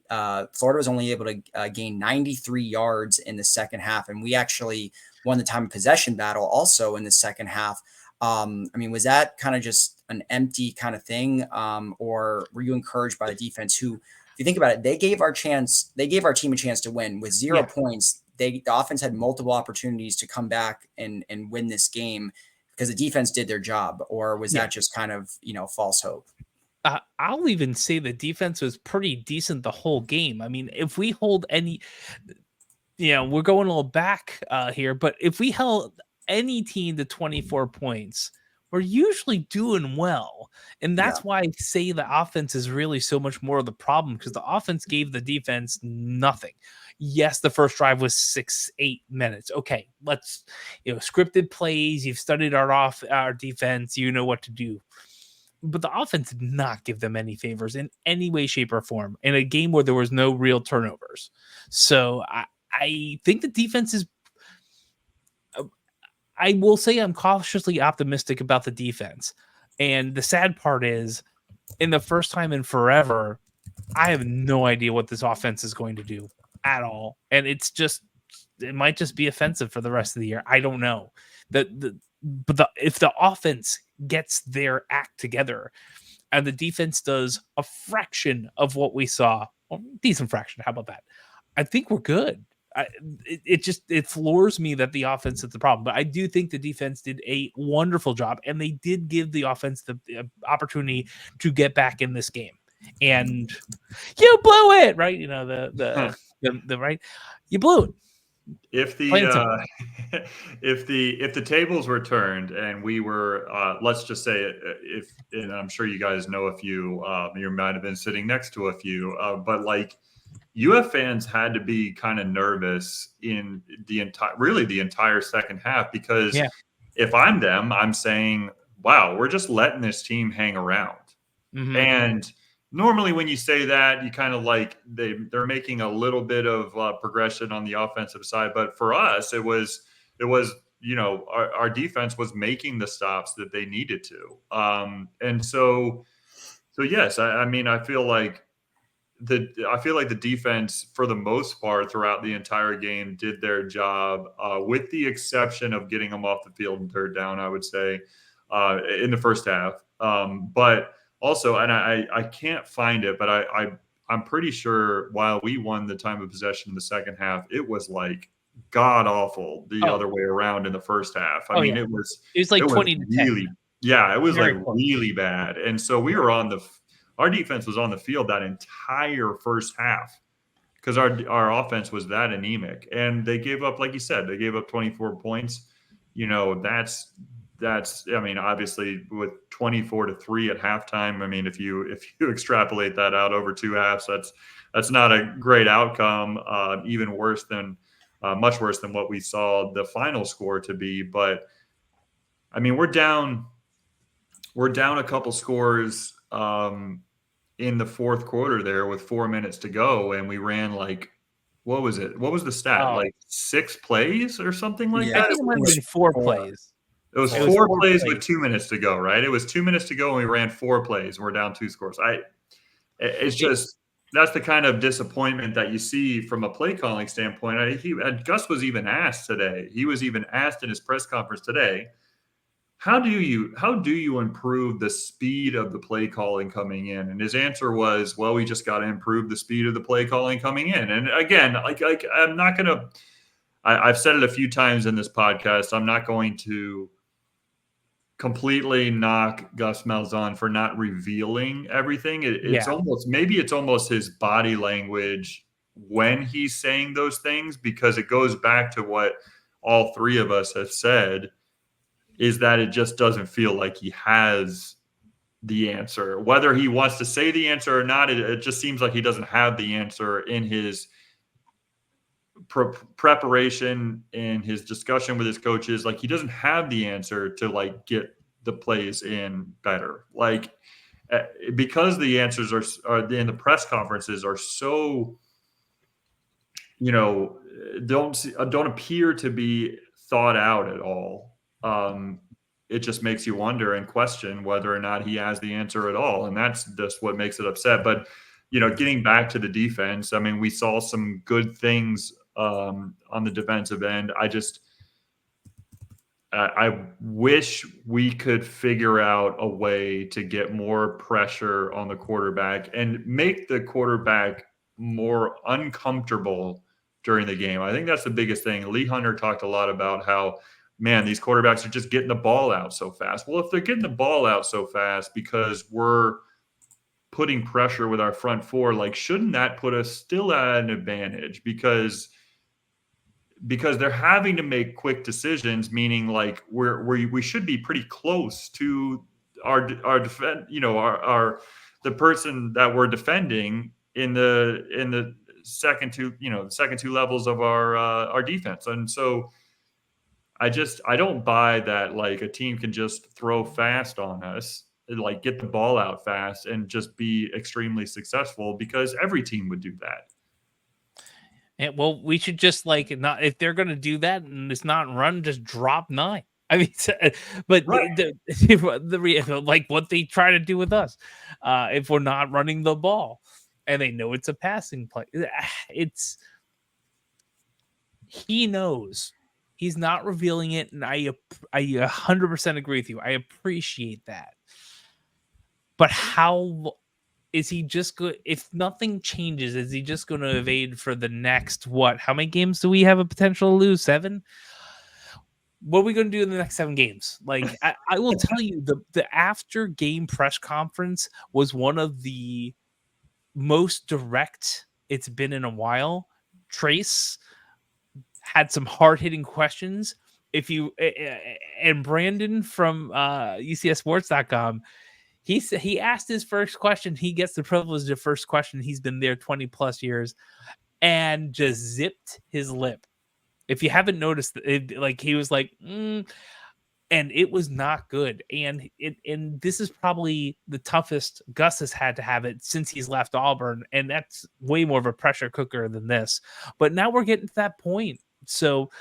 Florida was only able to gain 93 yards in the second half, and we actually won the time of possession battle also in the second half. Was that kind of just an empty kind of thing, or were you encouraged by the defense? Who, if you think about it, they gave our team a chance to win with 0 points. The offense had multiple opportunities to come back and win this game because the defense did their job, or was that just kind of false hope? I'll even say the defense was pretty decent the whole game. I mean, if we hold any, we're going a little back here, but if we held any team to 24 points, we're usually doing well. And that's why I say the offense is really so much more of the problem, because the offense gave the defense nothing. Yes, the first drive was 6-8 minutes. Okay, let's, scripted plays. You've studied our defense. You know what to do. But the offense did not give them any favors in any way, shape, or form in a game where there was no real turnovers. So I think the defense is, I will say I'm cautiously optimistic about the defense. And the sad part is, in the first time in forever, I have no idea what this offense is going to do at all. And it might just be offensive for the rest of the year. I don't know. But if the offense gets their act together and the defense does a fraction of what we saw, or decent fraction, how about that? I think we're good. It floors me that the offense is the problem, but I do think the defense did a wonderful job, and they did give the offense the opportunity to get back in this game. And you blew it, right? The right, you blew it. If the if the tables were turned and we were let's just say and I'm sure you guys know a few, you might have been sitting next to a few, but like, UF fans had to be kind of nervous in the entire second half, because if I'm them, I'm saying, wow, we're just letting this team hang around. Mm-hmm. And normally when you say that, you kind of like they're making a little bit of progression on the offensive side. But for us, it was our defense was making the stops that they needed to. And so yes, I feel like the defense, for the most part, throughout the entire game, did their job, with the exception of getting them off the field in third down, I would say, in the first half. But also, and I can't find it, but I'm pretty sure while we won the time of possession in the second half, it was like god awful the other way around in the first half. I mean, it was like 20 to 10. Really, it was very like close. Really bad. And so we were our defense was on the field that entire first half because our offense was that anemic, and they gave up, like you said, they gave up 24 points. That's obviously with 24-3 at halftime. If you extrapolate that out over two halves, that's not a great outcome. Even worse than much worse than what we saw the final score to be. But we're down a couple scores in the fourth quarter there with 4 minutes to go, and we ran like, what was it? What was the stat? Like 6 plays or something like that? I think it might have been 4 plays. It was four plays with 2 minutes to go, right? It was 2 minutes to go, and we ran 4 plays, and we're down 2 scores. It's just, that's the kind of disappointment that you see from a play calling standpoint. Gus was even asked today. He was even asked in his press conference today, how do you improve the speed of the play calling coming in? And his answer was, well, we just got to improve the speed of the play calling coming in. And again, I'm not going to, I've said it a few times in this podcast, I'm not going to completely knock Gus Malzahn for not revealing everything. It's almost his body language when he's saying those things, because it goes back to what all three of us have said, is that it just doesn't feel like he has the answer. Whether he wants to say the answer or not, it just seems like he doesn't have the answer in his preparation and his discussion with his coaches, like he doesn't have the answer to like get the plays in better. Like because the answers are in the press conferences are so, don't appear to be thought out at all. It just makes you wonder and question whether or not he has the answer at all. And that's just what makes it upset. But, getting back to the defense, I mean, we saw some good things on the defensive end. I wish we could figure out a way to get more pressure on the quarterback and make the quarterback more uncomfortable during the game. I think that's the biggest thing. Lee Hunter talked a lot about how, man, these quarterbacks are just getting the ball out so fast. Well, if they're getting the ball out so fast because we're putting pressure with our front four, like, shouldn't that put us still at an advantage? Because they're having to make quick decisions, meaning like we should be pretty close to our defend, the person that we're defending in the second two levels of our defense. And so I don't buy that like a team can just throw fast on us, like get the ball out fast and just be extremely successful, because every team would do that. And well, we should just not, if they're going to do that and it's not run, just drop 9. I mean, but right. the like what they try to do with us, if we're not running the ball, and they know it's a passing play, he knows he's not revealing it, and I 100% agree with you. I appreciate that, but how? Is he just good? If nothing changes, is he just going to evade for the next what? How many games do we have a potential to lose? 7? What are we going to do in the next 7 games? Like, I will tell you, the after game press conference was one of the most direct it's been in a while. Trace had some hard hitting questions. And Brandon from ucsports.com. He asked his first question. He gets the privilege of the first question. He's been there 20 plus years and just zipped his lip. If you haven't noticed, he was like, and it was not good. And this is probably the toughest Gus has had to have it since he's left Auburn. And that's way more of a pressure cooker than this. But now we're getting to that point. So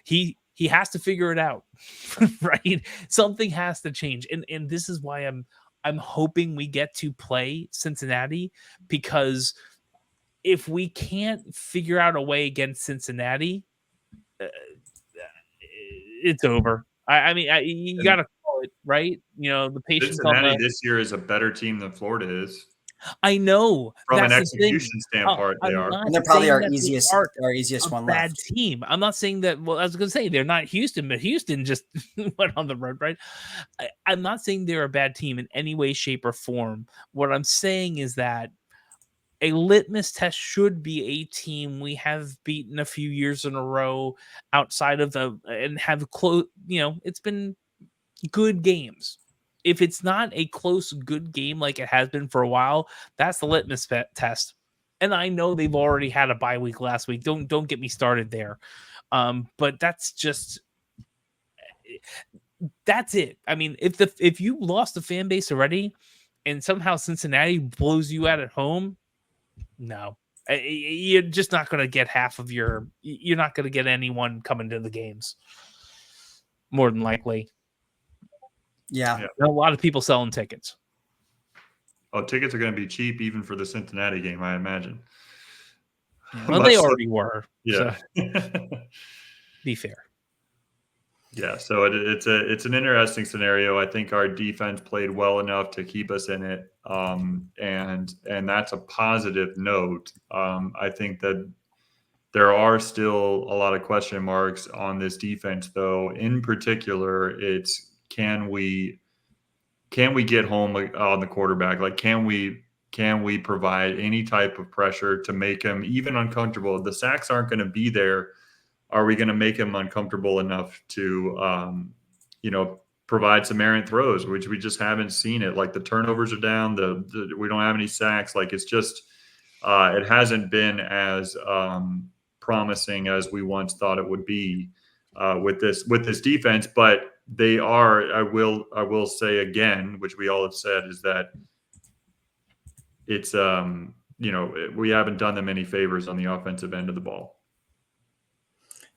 he has to figure it out, right? Something has to change. And this is why I'm hoping we get to play Cincinnati, because if we can't figure out a way against Cincinnati, it's over. I mean, you got to call it, right? The patience. Cincinnati this year is a better team than Florida is. I know from an execution standpoint, they are, and they're probably our easiest one left. Bad team. I'm not saying that. Well, I was going to say they're not Houston, but Houston just went on the road, right? I'm not saying they're a bad team in any way, shape, or form. What I'm saying is that a litmus test should be a team we have beaten a few years in a row outside of and have close. It's been good games. If it's not a close, good game like it has been for a while, that's the litmus test. And I know they've already had a bye week last week. Don't get me started there. But that's it. I mean, if you lost the fan base already, and somehow Cincinnati blows you out at home, no, you're just not going to get half of your. You're not going to get anyone coming to the games. More than likely. Yeah. A lot of people selling tickets. Oh, tickets are going to be cheap even for the Cincinnati game, I imagine. Well, they already were. Yeah. So. Be fair. Yeah, so it's an interesting scenario. I think our defense played well enough to keep us in it, and that's a positive note. I think that there are still a lot of question marks on this defense, though. In particular, it's can we get home on the quarterback? Like, can we provide any type of pressure to make him even uncomfortable? The sacks aren't going to be there. Are we going to make him uncomfortable enough to, provide some errant throws, which we just haven't seen it. Like, the turnovers are down. We don't have any sacks. Like, it's just, it hasn't been as promising as we once thought it would be with this defense. But they are, I will say again, which we all have said, is that it's we haven't done them any favors on the offensive end of the ball.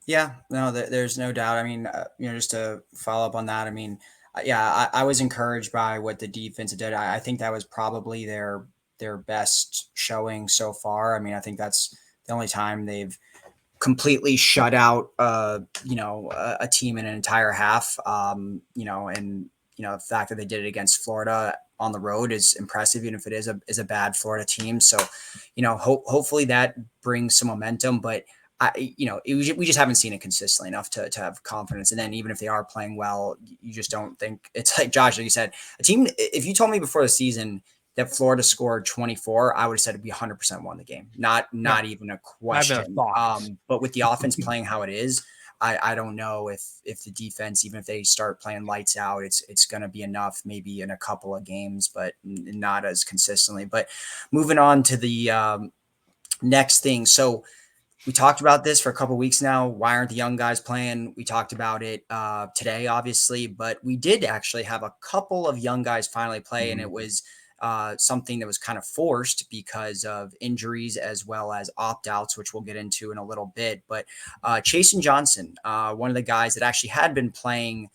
Yeah, no, there's no doubt. I mean, just to follow up on that, I mean, yeah, I was encouraged by what the defense did. I think that was probably their best showing so far. I mean, I think that's the only time they've completely shut out, a team in an entire half. And the fact that they did it against Florida on the road is impressive, even if it is a bad Florida team. So, hopefully that brings some momentum, but we just haven't seen it consistently enough to have confidence. And then even if they are playing well, you just don't think it's like Josh, like you said, a team. If you told me before the season that Florida scored 24, I would have said it'd be 100% won the game. Not even a question. But with the offense playing how it is, I don't know if the defense, even if they start playing lights out, it's going to be enough, maybe in a couple of games, but not as consistently. But moving on to the next thing. So we talked about this for a couple of weeks now. Why aren't the young guys playing? We talked about it today, obviously, but we did actually have a couple of young guys finally play, and it was something that was kind of forced because of injuries as well as opt-outs, which we'll get into in a little bit. But Chasen Johnson, one of the guys that actually had been playing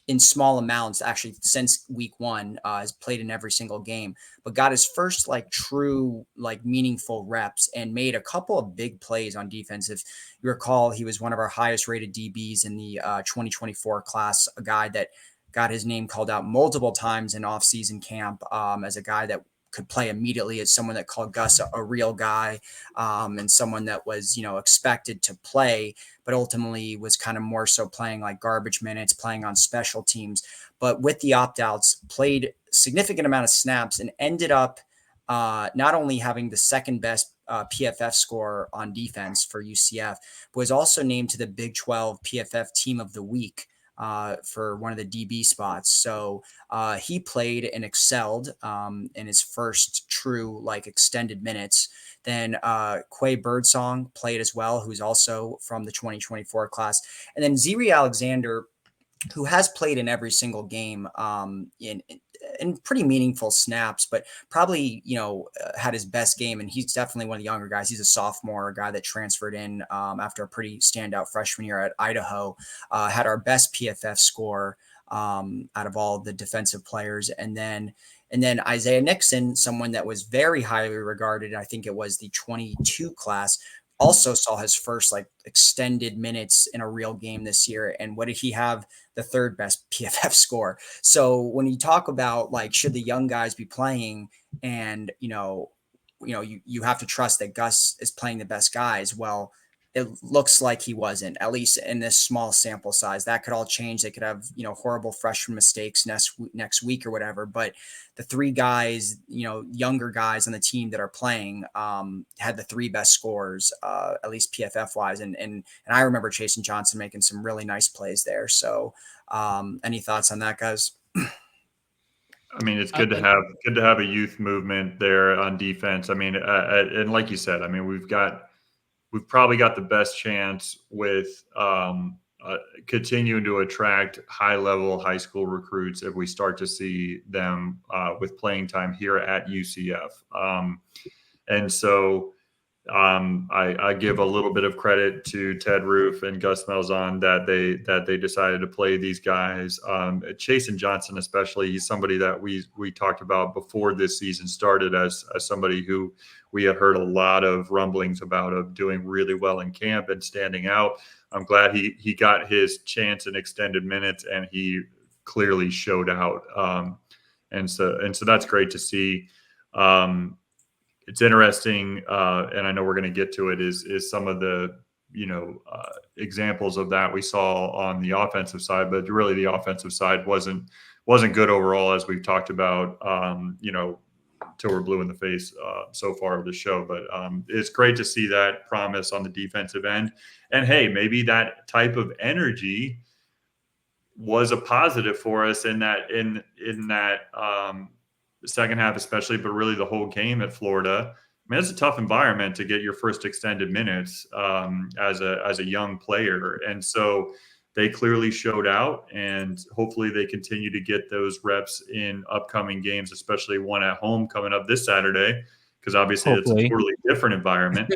in small amounts actually since week one, has played in every single game, but got his first true meaningful reps and made a couple of big plays on defense. If you recall, he was one of our highest rated DBs in the 2024 class, a guy that got his name called out multiple times in off-season camp as a guy that could play immediately, as someone that called Gus a real guy, and someone that was, expected to play, but ultimately was kind of more so playing like garbage minutes, playing on special teams. But with the opt-outs, played significant amount of snaps and ended up not only having the second best PFF score on defense for UCF, but was also named to the Big 12 PFF Team of the Week for one of the DB spots. So he played and excelled in his first true extended minutes. Then Quay Birdsong played as well, who's also from the 2024 class. And then Ziri Alexander, who has played in every single game in pretty meaningful snaps, but probably, had his best game. And he's definitely one of the younger guys. He's a sophomore, a guy that transferred in after a pretty standout freshman year at Idaho, had our best PFF score out of all the defensive players. And then Isaiah Nixon, someone that was very highly regarded, I think it was the 22 class, also saw his first extended minutes in a real game this year. And what did he have? The third best PFF score. So when you talk about should the young guys be playing, and you have to trust that Gus is playing the best guys. Well, it looks like he wasn't, at least in this small sample size. That could all change. They could have, horrible freshman mistakes next week or whatever. But the three guys, younger guys on the team that are playing, had the three best scores, at least PFF wise. And I remember Chasen Johnson making some really nice plays there. So any thoughts on that, guys? I mean, it's good to have a youth movement there on defense. I mean, and like you said, I mean, we've probably got the best chance with continuing to attract high-level high school recruits if we start to see them with playing time here at UCF. And so I give a little bit of credit to Ted Roof and Gus Malzahn that they decided to play these guys. Chasen Johnson, especially, he's somebody that we talked about before this season started as somebody who we had heard a lot of rumblings about of doing really well in camp and standing out. I'm glad he got his chance in extended minutes, and he clearly showed out. And so that's great to see. It's interesting, and I know we're going to get to it, is some of the, examples of that we saw on the offensive side, but really the offensive side wasn't good overall, as we've talked about, till we're blue in the face so far of the show. But it's great to see that promise on the defensive end. And hey, maybe that type of energy was a positive for us in that second half, especially, but really the whole game at Florida, mean, it's a tough environment to get your first extended minutes as a young player. And so they clearly showed out, and hopefully they continue to get those reps in upcoming games, especially one at home coming up this Saturday, because obviously it's a totally different environment.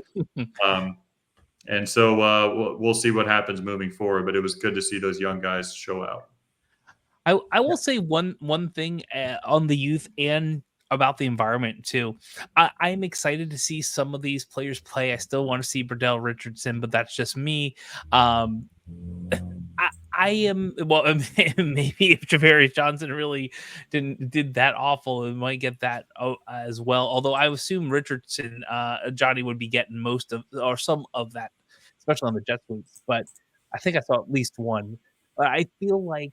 And so we'll see what happens moving forward, but it was good to see those young guys show out. I will say one thing on the youth and about the environment too. I'm excited to see some of these players play. I still want to see Burdell Richardson, but that's just me. I am maybe if Javarius Johnson really did that awful, it might get that as well. Although I assume Richardson, Johnny would be getting most of or some of that, especially on the jet sweeps. But I think I saw at least one. But I feel like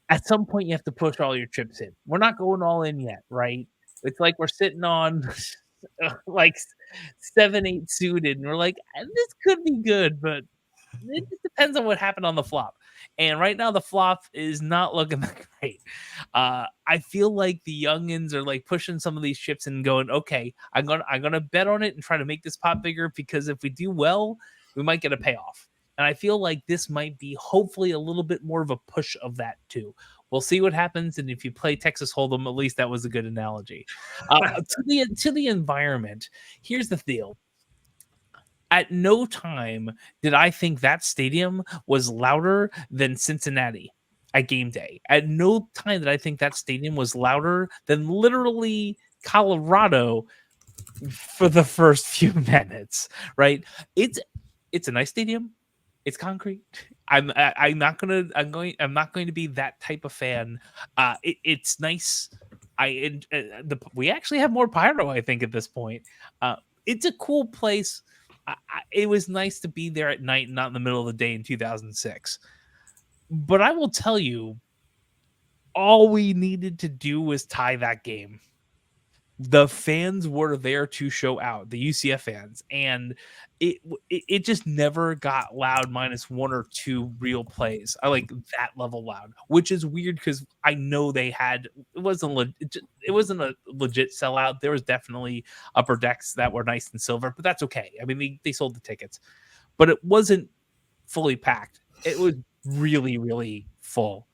at some point you have to push all your chips in. We're not going all in yet, right? It's like we're sitting on like 7-8 suited, and we're like, this could be good, but it just depends on what happened on the flop. And right now the flop is not looking that great. I feel like the youngins are like pushing some of these chips and going, okay, I'm gonna bet on it and try to make this pot bigger, because if we do well, we might get a payoff. And I feel like this might be hopefully a little bit more of a push of that too. We'll see what happens. And if you play Texas Hold'em, at least that was a good analogy. To the environment, here's the deal. At no time did I think that stadium was louder than Cincinnati at game day. At no time did I think that stadium was louder than literally Colorado for the first few minutes, right? It's a nice stadium. It's concrete. I'm not going to be that type of fan. It's nice. We actually have more pyro, I think, at this point. It's a cool place. It was nice to be there at night, not in the middle of the day in 2006. But I will tell you, all we needed to do was tie that game. The fans were there to show out, the UCF fans, and it just never got loud minus one or two real plays. I like that level loud, which is weird because I know it wasn't a legit sellout. There was definitely upper decks that were nice and silver, but that's okay. I mean, they sold the tickets, but it wasn't fully packed. It was really, really full.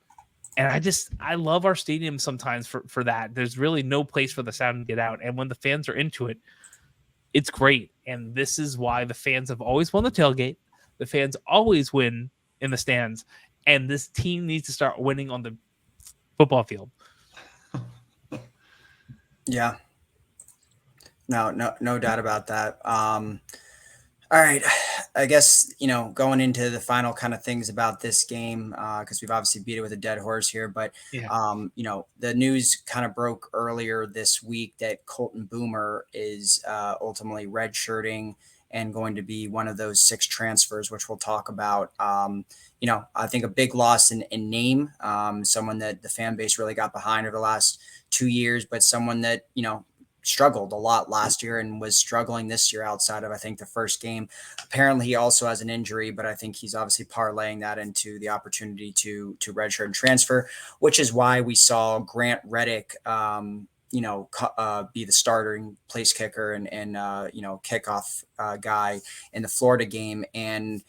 And I love our stadium sometimes for that. There's really no place for the sound to get out. And when the fans are into it, it's great. And this is why the fans have always won the tailgate. The fans always win in the stands. And this team needs to start winning on the football field. Yeah. No doubt about that. All right. I guess, going into the final kind of things about this game, because we've obviously beat it with a dead horse here, but, Yeah. The news kind of broke earlier this week that Colton Boomer is ultimately redshirting and going to be one of those 6 transfers, which we'll talk about. I think a big loss in name, someone that the fan base really got behind over the last 2 years, but someone that, struggled a lot last year and was struggling this year outside of, I think, the first game. Apparently he also has an injury, but I think he's obviously parlaying that into the opportunity to redshirt and transfer, which is why we saw Grant Reddick, be the starting place kicker and kickoff guy in the Florida game. And,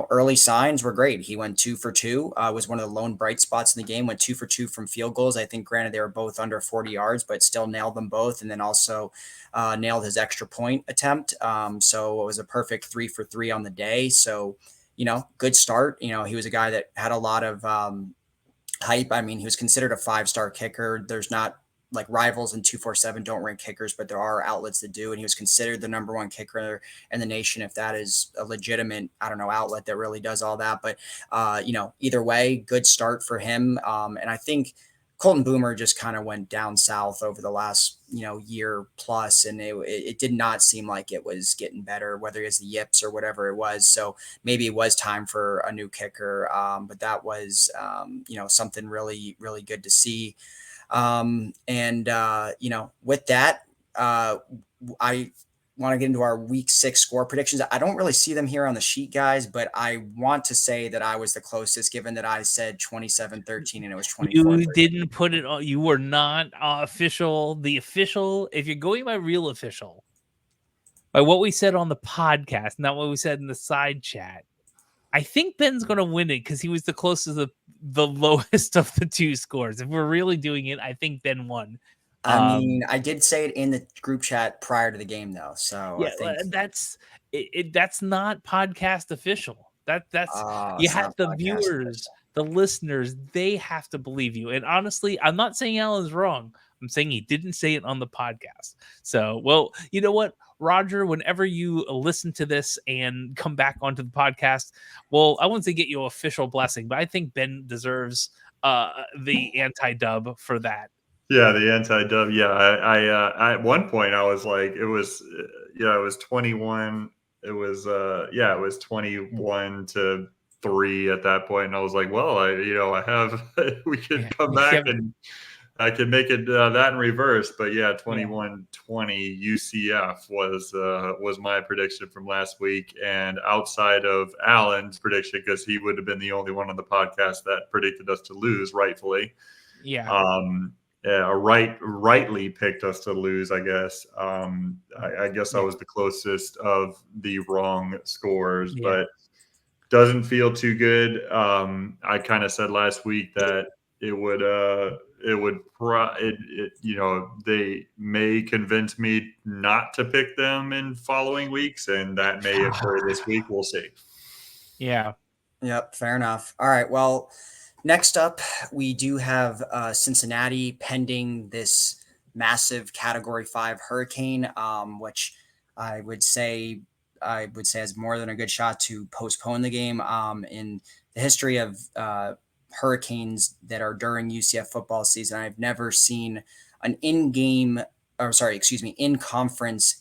early signs were great. He went 2 for 2, was one of the lone bright spots in the game, went 2 for 2 from field goals. I think, granted, they were both under 40 yards, but still nailed them both. And then also nailed his extra point attempt. So it was a perfect 3 for 3 on the day. So, good start. He was a guy that had a lot of hype. I mean, he was considered a 5-star kicker. There's not like Rivals and 247 don't rank kickers, but there are outlets that do. And he was considered the number 1 kicker in the nation, if that is a legitimate, outlet that really does all that. But, either way, good start for him. And I think Colton Boomer just kind of went down south over the last, year plus, and it did not seem like it was getting better, whether it was the yips or whatever it was. So maybe it was time for a new kicker. But that was, something really, really good to see. With that, I want to get into our week 6 score predictions. I don't really see them here on the sheet, guys, but I want to say that I was the closest, given that I said 27-13 and it was 24. You didn't put it on. You were not official. The official, if you're going by real official, by what we said on the podcast, not what we said in the side chat, I think Ben's going to win it because he was the closest, the lowest of the 2 scores. If we're really doing it, I think Ben won. I mean, I did say it in the group chat prior to the game, though. So yeah, I think that's not podcast official. That's you have the viewers, the listeners, they have to believe you. And honestly, I'm not saying Alan's wrong. I'm saying he didn't say it on the podcast. So, well, you know what, Roger, whenever you listen to this and come back onto the podcast, well, I wouldn't say get you official blessing, but I think Ben deserves the anti-dub for that. Yeah, the anti-dub. Yeah, I at one point I was like, it was 21. It was it was 21-3 at that point, and I was like, well, I have we could come back and I could make it that in reverse. But yeah, 21-20 UCF was my prediction from last week, and outside of Alan's prediction, because he would have been the only one on the podcast that predicted us to lose, rightfully. Yeah. Rightly picked us to lose, I guess. I guess I was the closest of the wrong scores, but doesn't feel too good. I kind of said last week that they may convince me not to pick them in following weeks, and that may occur this week. We'll see. Yeah. Yep. Fair enough. All right. Well, next up, we do have Cincinnati pending this massive Category 5 hurricane, which I would say has more than a good shot to postpone the game. In the history of hurricanes that are during UCF football season, I've never seen an in-conference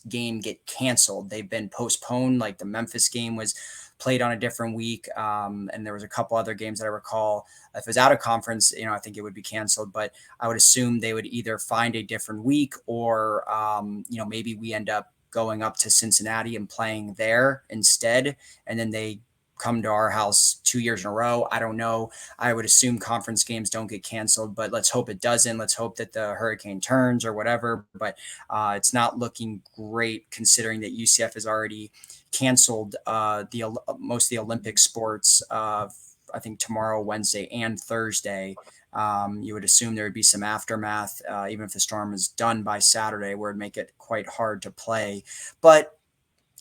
game get canceled. They've been postponed. Like the Memphis game was played on a different week. And there was a couple other games that I recall. If it was out of conference, I think it would be canceled, but I would assume they would either find a different week or, maybe we end up going up to Cincinnati and playing there instead. And then they come to our house 2 years in a row. I don't know. I would assume conference games don't get canceled, but let's hope it doesn't. Let's hope that the hurricane turns or whatever, but it's not looking great considering that UCF has already canceled most of the Olympic sports, I think tomorrow, Wednesday, and Thursday. You would assume there would be some aftermath, even if the storm is done by Saturday, where it'd make it quite hard to play. But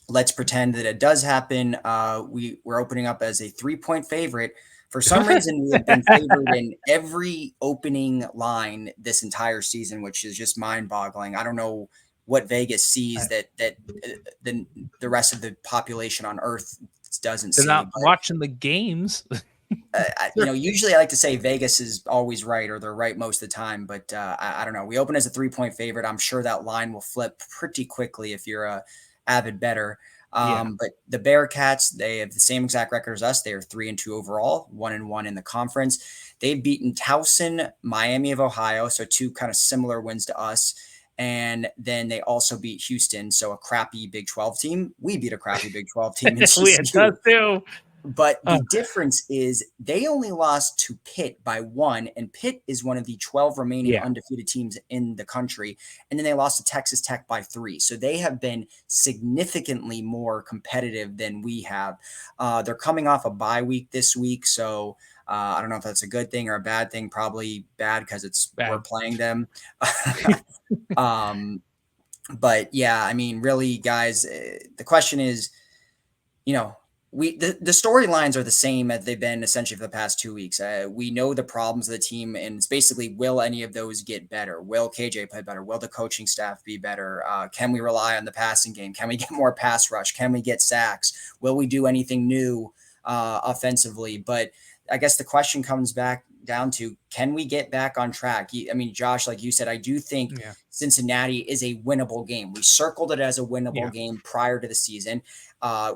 let's pretend that it does happen. We're opening up as a 3-point favorite. For some reason, we have been favored in every opening line this entire season, which is just mind-boggling. I don't know what Vegas sees that the rest of the population on Earth doesn't see. They're not watching the games. Usually I like to say Vegas is always right, or they're right most of the time, but I don't know. We open as a 3-point favorite. I'm sure that line will flip pretty quickly if you're a avid bettor. But the Bearcats, they have the same exact record as us. They are 3-2 overall, 1-1 in the conference. They've beaten Towson, Miami of Ohio, so 2 kind of similar wins to us. And then they also beat Houston, so a crappy Big 12 team. We beat a crappy Big 12 team. We does too. But the difference is they only lost to Pitt by 1, and Pitt is one of the 12 remaining undefeated teams in the country. And then they lost to Texas Tech by 3. So they have been significantly more competitive than we have. They're coming off a bye week this week, so I don't know if that's a good thing or a bad thing. Probably bad because we're playing them. But yeah, I mean, really, guys, the question is, the storylines are the same as they've been essentially for the past 2 weeks. We know the problems of the team, and it's basically, will any of those get better? Will KJ play better? Will the coaching staff be better? Can we rely on the passing game? Can we get more pass rush? Can we get sacks? Will we do anything new offensively? But I guess the question comes back down to, can we get back on track? I mean, Josh, like you said, I do think Cincinnati is a winnable game. We circled it as a winnable game prior to the season.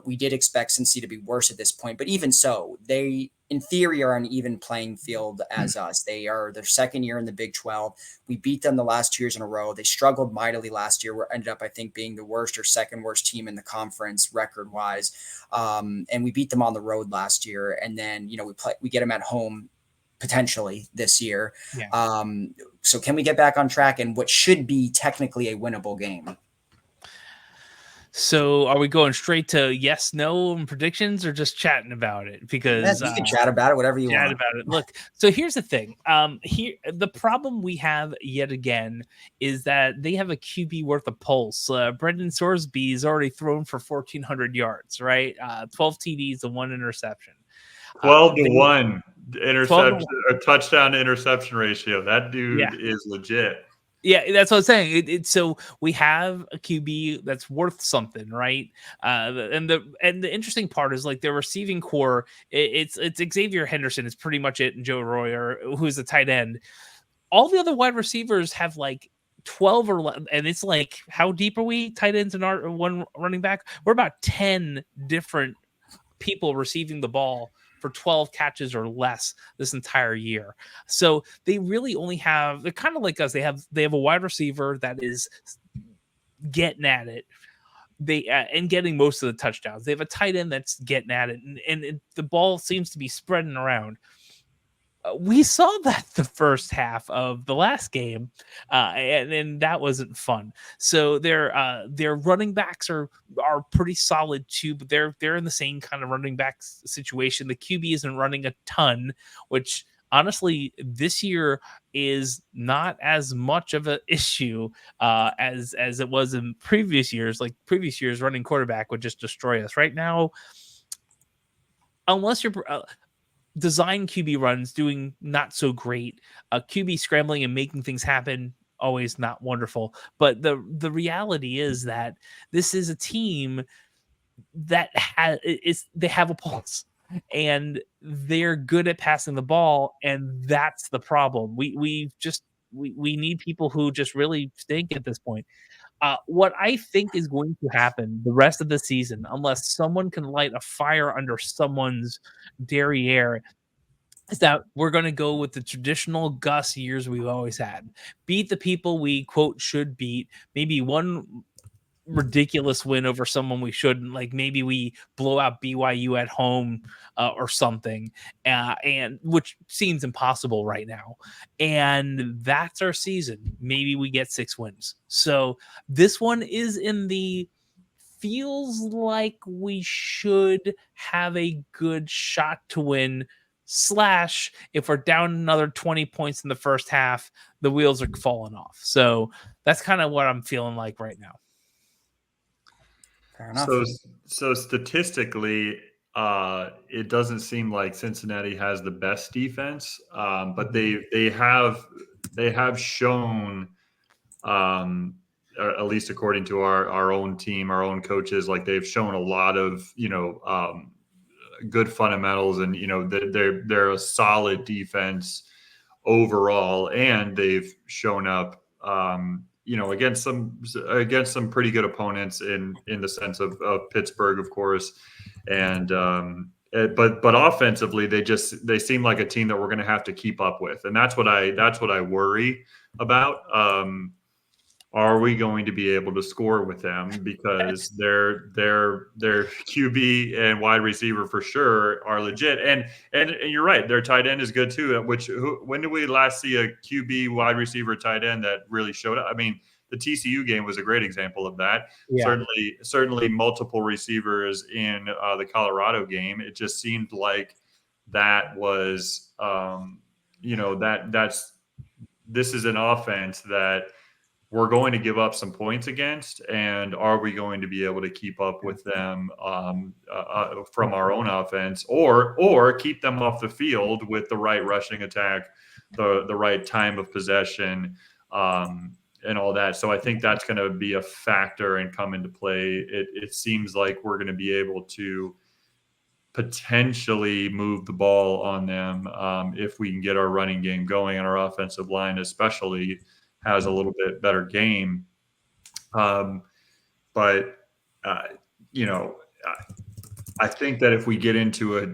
We did expect Cincy to be worse at this point, but even so, they in theory, are on an even playing field as us. They're second year in the Big 12. We beat them the last 2 years in a row. They struggled mightily last year. We ended up, I think, being the worst or second worst team in the conference record wise. And we beat them on the road last year. And then, we get them at home potentially this year. Yeah. So can we get back on track in what should be technically a winnable game? So are we going straight to yes, no, and predictions, or just chatting about it? Because you can chat about it, whatever you want. About it. Look, so here's the thing. Here the problem we have yet again is that they have a QB worth of pulse. Brendan Sorsby's already thrown for 1,400 yards, right? 12 TDs and 1 interception. 12-1 interception or touchdown to interception ratio. That dude is legit. Yeah, that's what I'm saying. So we have a QB that's worth something, right? And the interesting part is like their receiving core. It's Xavier Henderson is pretty much it, and Joe Royer, who's the tight end. All the other wide receivers have like 12 or 11, and it's like, how deep are we? Tight ends and our one running back. We're about 10 different people receiving the ball for 12 catches or less this entire year. So they really only have, they're kind of like us. They have a wide receiver that is getting at it. And getting most of the touchdowns. They have a tight end that's getting at it, and the ball seems to be spreading around. We saw that the first half of the last game, and that wasn't fun. So their running backs are pretty solid too, but they're in the same kind of running back situation. The QB isn't running a ton, which honestly this year is not as much of an issue as it was in previous years. Like previous years, running quarterback would just destroy us. Right now, unless you're design QB runs doing not so great, QB scrambling and making things happen, always not wonderful. But the reality is that this is a team that they have a pulse and they're good at passing the ball, and that's the problem. We need people who just really stink at this point. What I think is going to happen the rest of the season, unless someone can light a fire under someone's derriere, is that we're going to go with the traditional Gus years we've always had. Beat the people we, quote, should beat. Maybe one ridiculous win over someone we shouldn't. Like maybe we blow out BYU at home or something, and which seems impossible right now. And that's our season. Maybe we get 6 wins. So this one is in the feels like we should have a good shot to win. / if we're down another 20 points in the first half, the wheels are falling off. So that's kind of what I'm feeling like right now. Fair enough. So statistically, it doesn't seem like Cincinnati has the best defense, but they have shown, at least according to our own team, our own coaches, like they've shown a lot of good fundamentals, and they're a solid defense overall, and they've shown up against some pretty good opponents in the sense of Pittsburgh, of course, and but offensively they seem like a team that we're going to have to keep up with, and that's what I worry about. Are we going to be able to score with them? Because their QB and wide receiver for sure are legit, and you're right, their tight end is good too. When did we last see a QB wide receiver tight end that really showed up? I mean, the TCU game was a great example of that. Yeah. Certainly multiple receivers in the Colorado game. It just seemed like that was this is an offense that we're going to give up some points against, and are we going to be able to keep up with them from our own offense, or keep them off the field with the right rushing attack, the right time of possession, and all that. So I think that's going to be a factor and come into play. It seems like we're going to be able to potentially move the ball on them if we can get our running game going, and our offensive line especially has a little bit better game. I think that if we get into a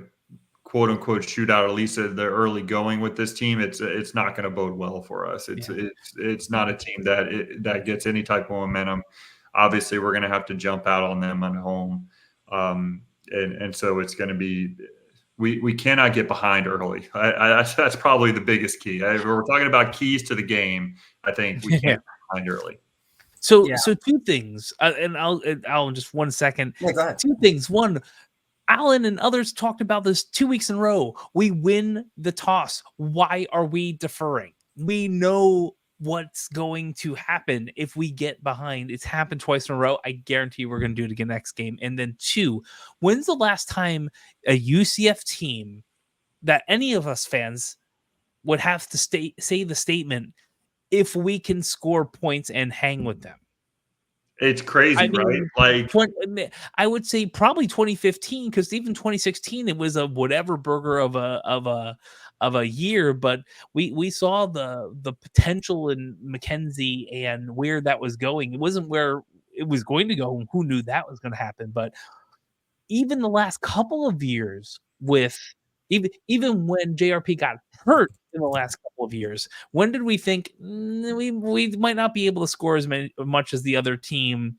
quote unquote shootout, at least the early going with this team, it's not going to bode well for us. It's not a team that gets any type of momentum. Obviously, we're going to have to jump out on them at home, and so it's going to be. We cannot get behind early. That's probably the biggest key. If we're talking about keys to the game, I think we can't get behind early. So two things, and I'll just 1 second. Yeah, go ahead. Two things. One, Alan and others talked about this 2 weeks in a row. We win the toss. Why are we deferring? We know what's going to happen if we get behind. It's happened twice in a row. I guarantee we're going to do it again next game. And then two, when's the last time a UCF team that any of us fans would have to say the statement, if we can score points and hang with them? It's crazy, right? Like, I would say probably 2015, because even 2016 it was a whatever burger of a year, but we saw the potential in Mackenzie and where that was going. It wasn't where it was going to go. Who knew that was going to happen? But even the last couple of years, with even when JRP got hurt in the last couple of years, when did we think we might not be able to score as much as the other team?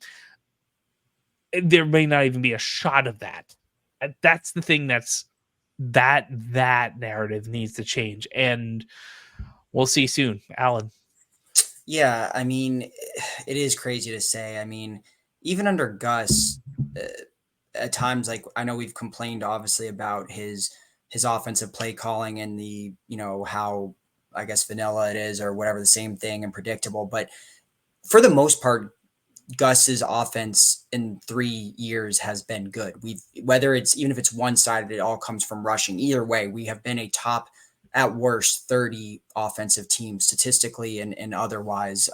There may not even be a shot of that. That's the thing. That narrative needs to change, and we'll see soon. Alan. Yeah, I mean, it is crazy to say. I mean, even under Gus, at times, like, I know we've complained obviously about his offensive play calling and the, how, I guess, vanilla it is or whatever, the same thing and predictable. But for the most part, Gus's offense in 3 years has been good. Whether it's, even if it's one-sided, it all comes from rushing. Either way, we have been a top, at worst, 30 offensive team statistically and otherwise.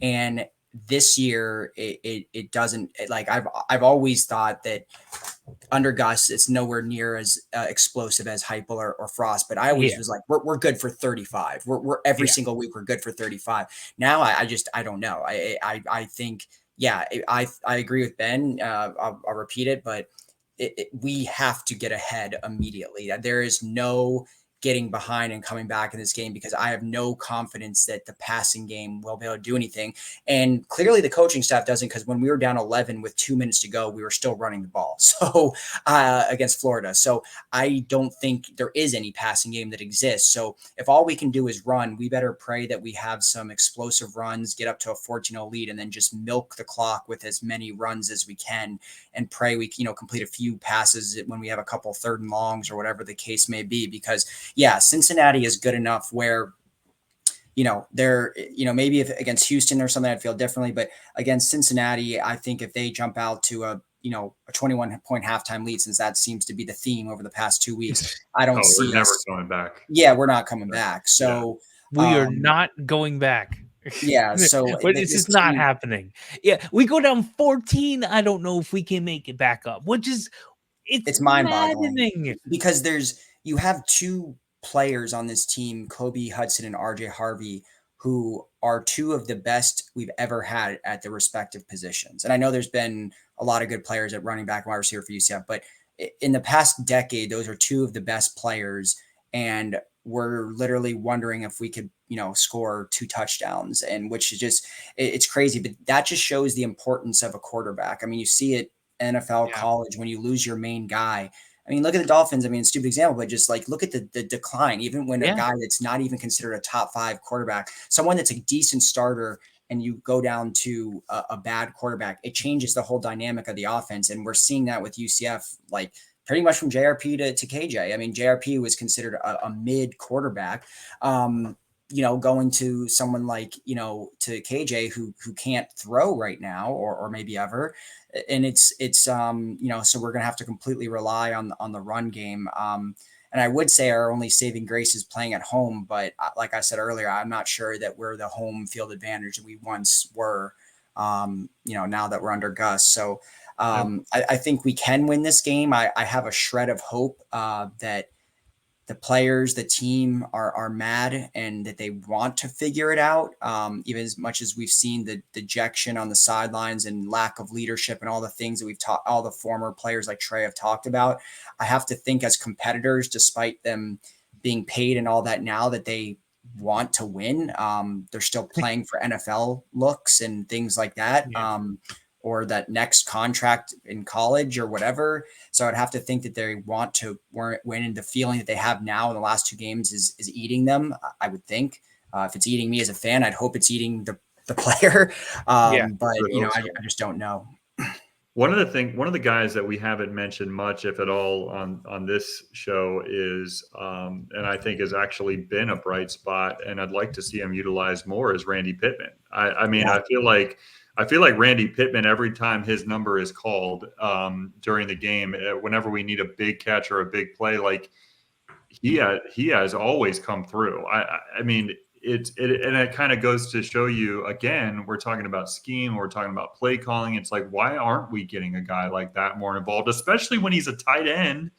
And this year, it doesn't, like, I've always thought that under Gus, it's nowhere near as explosive as Heupel or Frost, but I always was like, we're good for 35. We're every single week we're good for 35. Now I don't know. I think, I agree with Ben. I'll repeat it, but we have to get ahead immediately. There is no getting behind and coming back in this game, because I have no confidence that the passing game will be able to do anything. And clearly the coaching staff doesn't, because when we were down 11 with 2 minutes to go, we were still running the ball. So against Florida. So I don't think there is any passing game that exists. So if all we can do is run, we better pray that we have some explosive runs, get up to a 14-0 lead, and then just milk the clock with as many runs as we can, and pray we, complete a few passes when we have a couple third and longs or whatever the case may be. Because Cincinnati is good enough where, they're, maybe if against Houston or something, I'd feel differently. But against Cincinnati, I think if they jump out to a 21-point halftime lead, since that seems to be the theme over the past 2 weeks, I don't see we're never coming back. Yeah, we're not coming back. So we are not going back. Yeah, so it's just not happening. Yeah, we go down 14. I don't know if we can make it back up, which is it's mind-boggling, because you have two players on this team, Kobe Hudson and RJ Harvey, who are two of the best we've ever had at their respective positions. And I know there's been a lot of good players at running back and wide receiver for UCF, but in the past decade, those are two of the best players. And we're literally wondering if we could, score 2 touchdowns, and which is just, it's crazy. But that just shows the importance of a quarterback. I mean, you see it NFL, college, when you lose your main guy. I mean, look at the Dolphins. I mean, stupid example, but just like, look at the decline, even when a guy that's not even considered a top 5 quarterback, someone that's a decent starter, and you go down to a bad quarterback, it changes the whole dynamic of the offense. And we're seeing that with UCF, like pretty much from JRP to KJ. I mean, JRP was considered a mid quarterback, going to someone like, to KJ who can't throw right now or maybe ever. And it's so we're going to have to completely rely on the run game. And I would say our only saving grace is playing at home. But like I said earlier, I'm not sure that we're the home field advantage that we once were, now that we're under Gus. So I think we can win this game. I have a shred of hope that the players, the team are mad and that they want to figure it out. Even as much as we've seen the dejection on the sidelines and lack of leadership and all the things that we've taught, all the former players like Trey have talked about, I have to think as competitors, despite them being paid and all that now, that they want to win. They're still playing for NFL looks and things like that. Yeah. Or that next contract in college or whatever. So I'd have to think that they want to win, and the feeling that they have now in the last 2 games is eating them. I would think if it's eating me as a fan, I'd hope it's eating the player. But I just don't know. One of the guys that we haven't mentioned much, if at all, on this show is, and I think has actually been a bright spot, and I'd like to see him utilized more, is Randy Pittman. I mean, I feel like Randy Pittman, every time his number is called during the game, whenever we need a big catch or a big play, like he has always come through. I mean, it kind of goes to show you, again, we're talking about scheme, we're talking about play calling. It's like, why aren't we getting a guy like that more involved, especially when he's a tight end?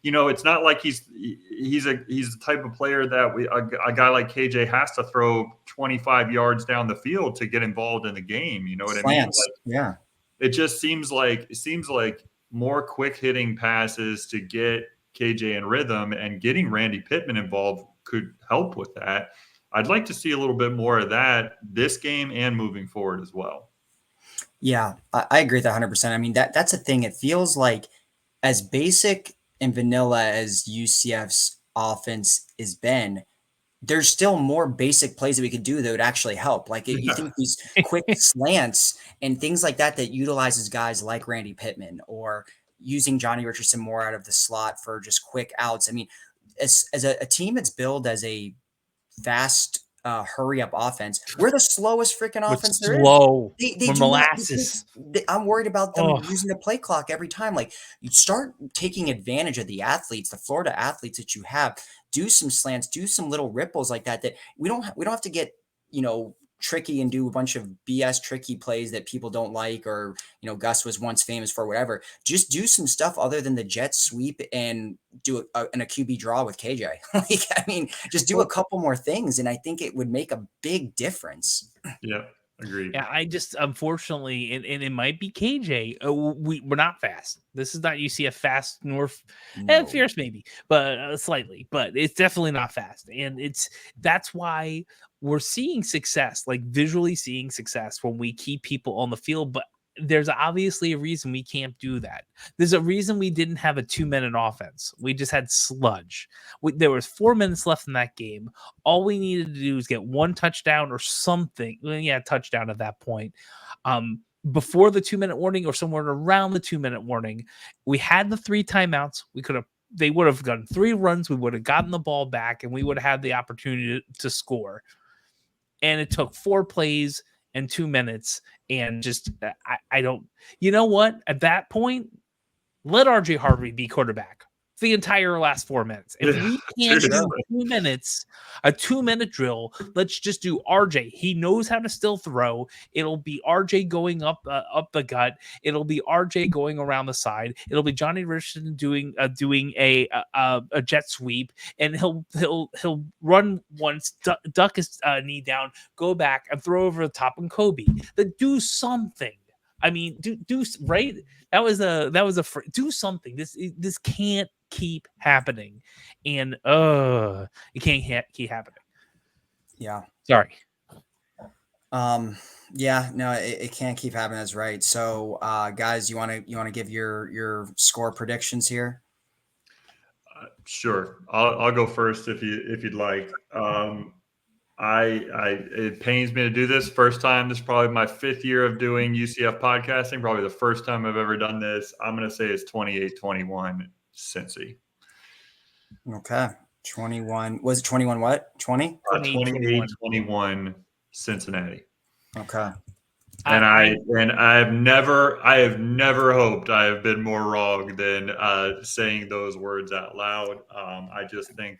You know, it's not like he's the type of player that a guy like KJ has to throw 25 yards down the field to get involved in the game. You know what I mean? Like, yeah. It just seems like more quick hitting passes to get KJ in rhythm, and getting Randy Pittman involved could help with that. I'd like to see a little bit more of that this game and moving forward as well. Yeah, I agree with that 100%. I mean, that's a thing. It feels like as basic and vanilla as UCF's offense has been, there's still more basic plays that we could do that would actually help. Like you think these quick slants and things like that utilizes guys like Randy Pittman, or using Johnny Richardson more out of the slot for just quick outs. I mean, as a team that's billed as a fast hurry up offense, we're the slowest freaking offense there is. They do molasses. I'm worried about them using the play clock every time. Like, you start taking advantage of the athletes, the Florida athletes that you have. Do some slants, do some little ripples like that. That we don't have to get, tricky and do a bunch of BS tricky plays that people don't like, or Gus was once famous for, whatever. Just do some stuff other than the jet sweep and do a QB draw with KJ. Like, I mean, just do a couple more things, and I think it would make a big difference. Yeah, agreed. Yeah, I just, unfortunately, and it might be KJ. We're not fast. This is not UCF fast, nor fierce maybe, but slightly. But it's definitely not fast, and that's why we're seeing success, like visually seeing success when we keep people on the field. But there's obviously a reason we can't do that. There's a reason we didn't have a 2-minute offense. We just had sludge. There was 4 minutes left in that game. All we needed to do is get one touchdown or something. Well, yeah, touchdown at that point. Before the 2-minute warning, or somewhere around the 2-minute warning, we had the 3 timeouts. They would have gotten 3 runs. We would have gotten the ball back, and we would have had the opportunity to score. And it took 4 plays and 2 minutes. And just, I don't, you know what? At that point, let RJ Harvey be quarterback the entire last 4 minutes. If we can't do 2 minutes, a 2-minute drill, let's just do RJ. He knows how to still throw. It'll be RJ going up the gut. It'll be RJ going around the side. It'll be Johnny Richardson doing a jet sweep, and he'll run once, duck his knee down, go back and throw over the top on Kobe. Do something. I mean, do right. That was do something. This can't keep happening, and it can't keep happening. Yeah. Sorry. Yeah. No, it can't keep happening. That's right. So, guys, you want to give your score predictions here? Sure. I'll go first if you'd like. It pains me to do this. First time. This is probably my 5th year of doing UCF podcasting. Probably the first time I've ever done this. I'm going to say it's 28-21 Cincy. Okay. 21. Was it 21 what? 20? 28-21 Cincinnati. Okay. And I have never hoped I have been more wrong than saying those words out loud. I just think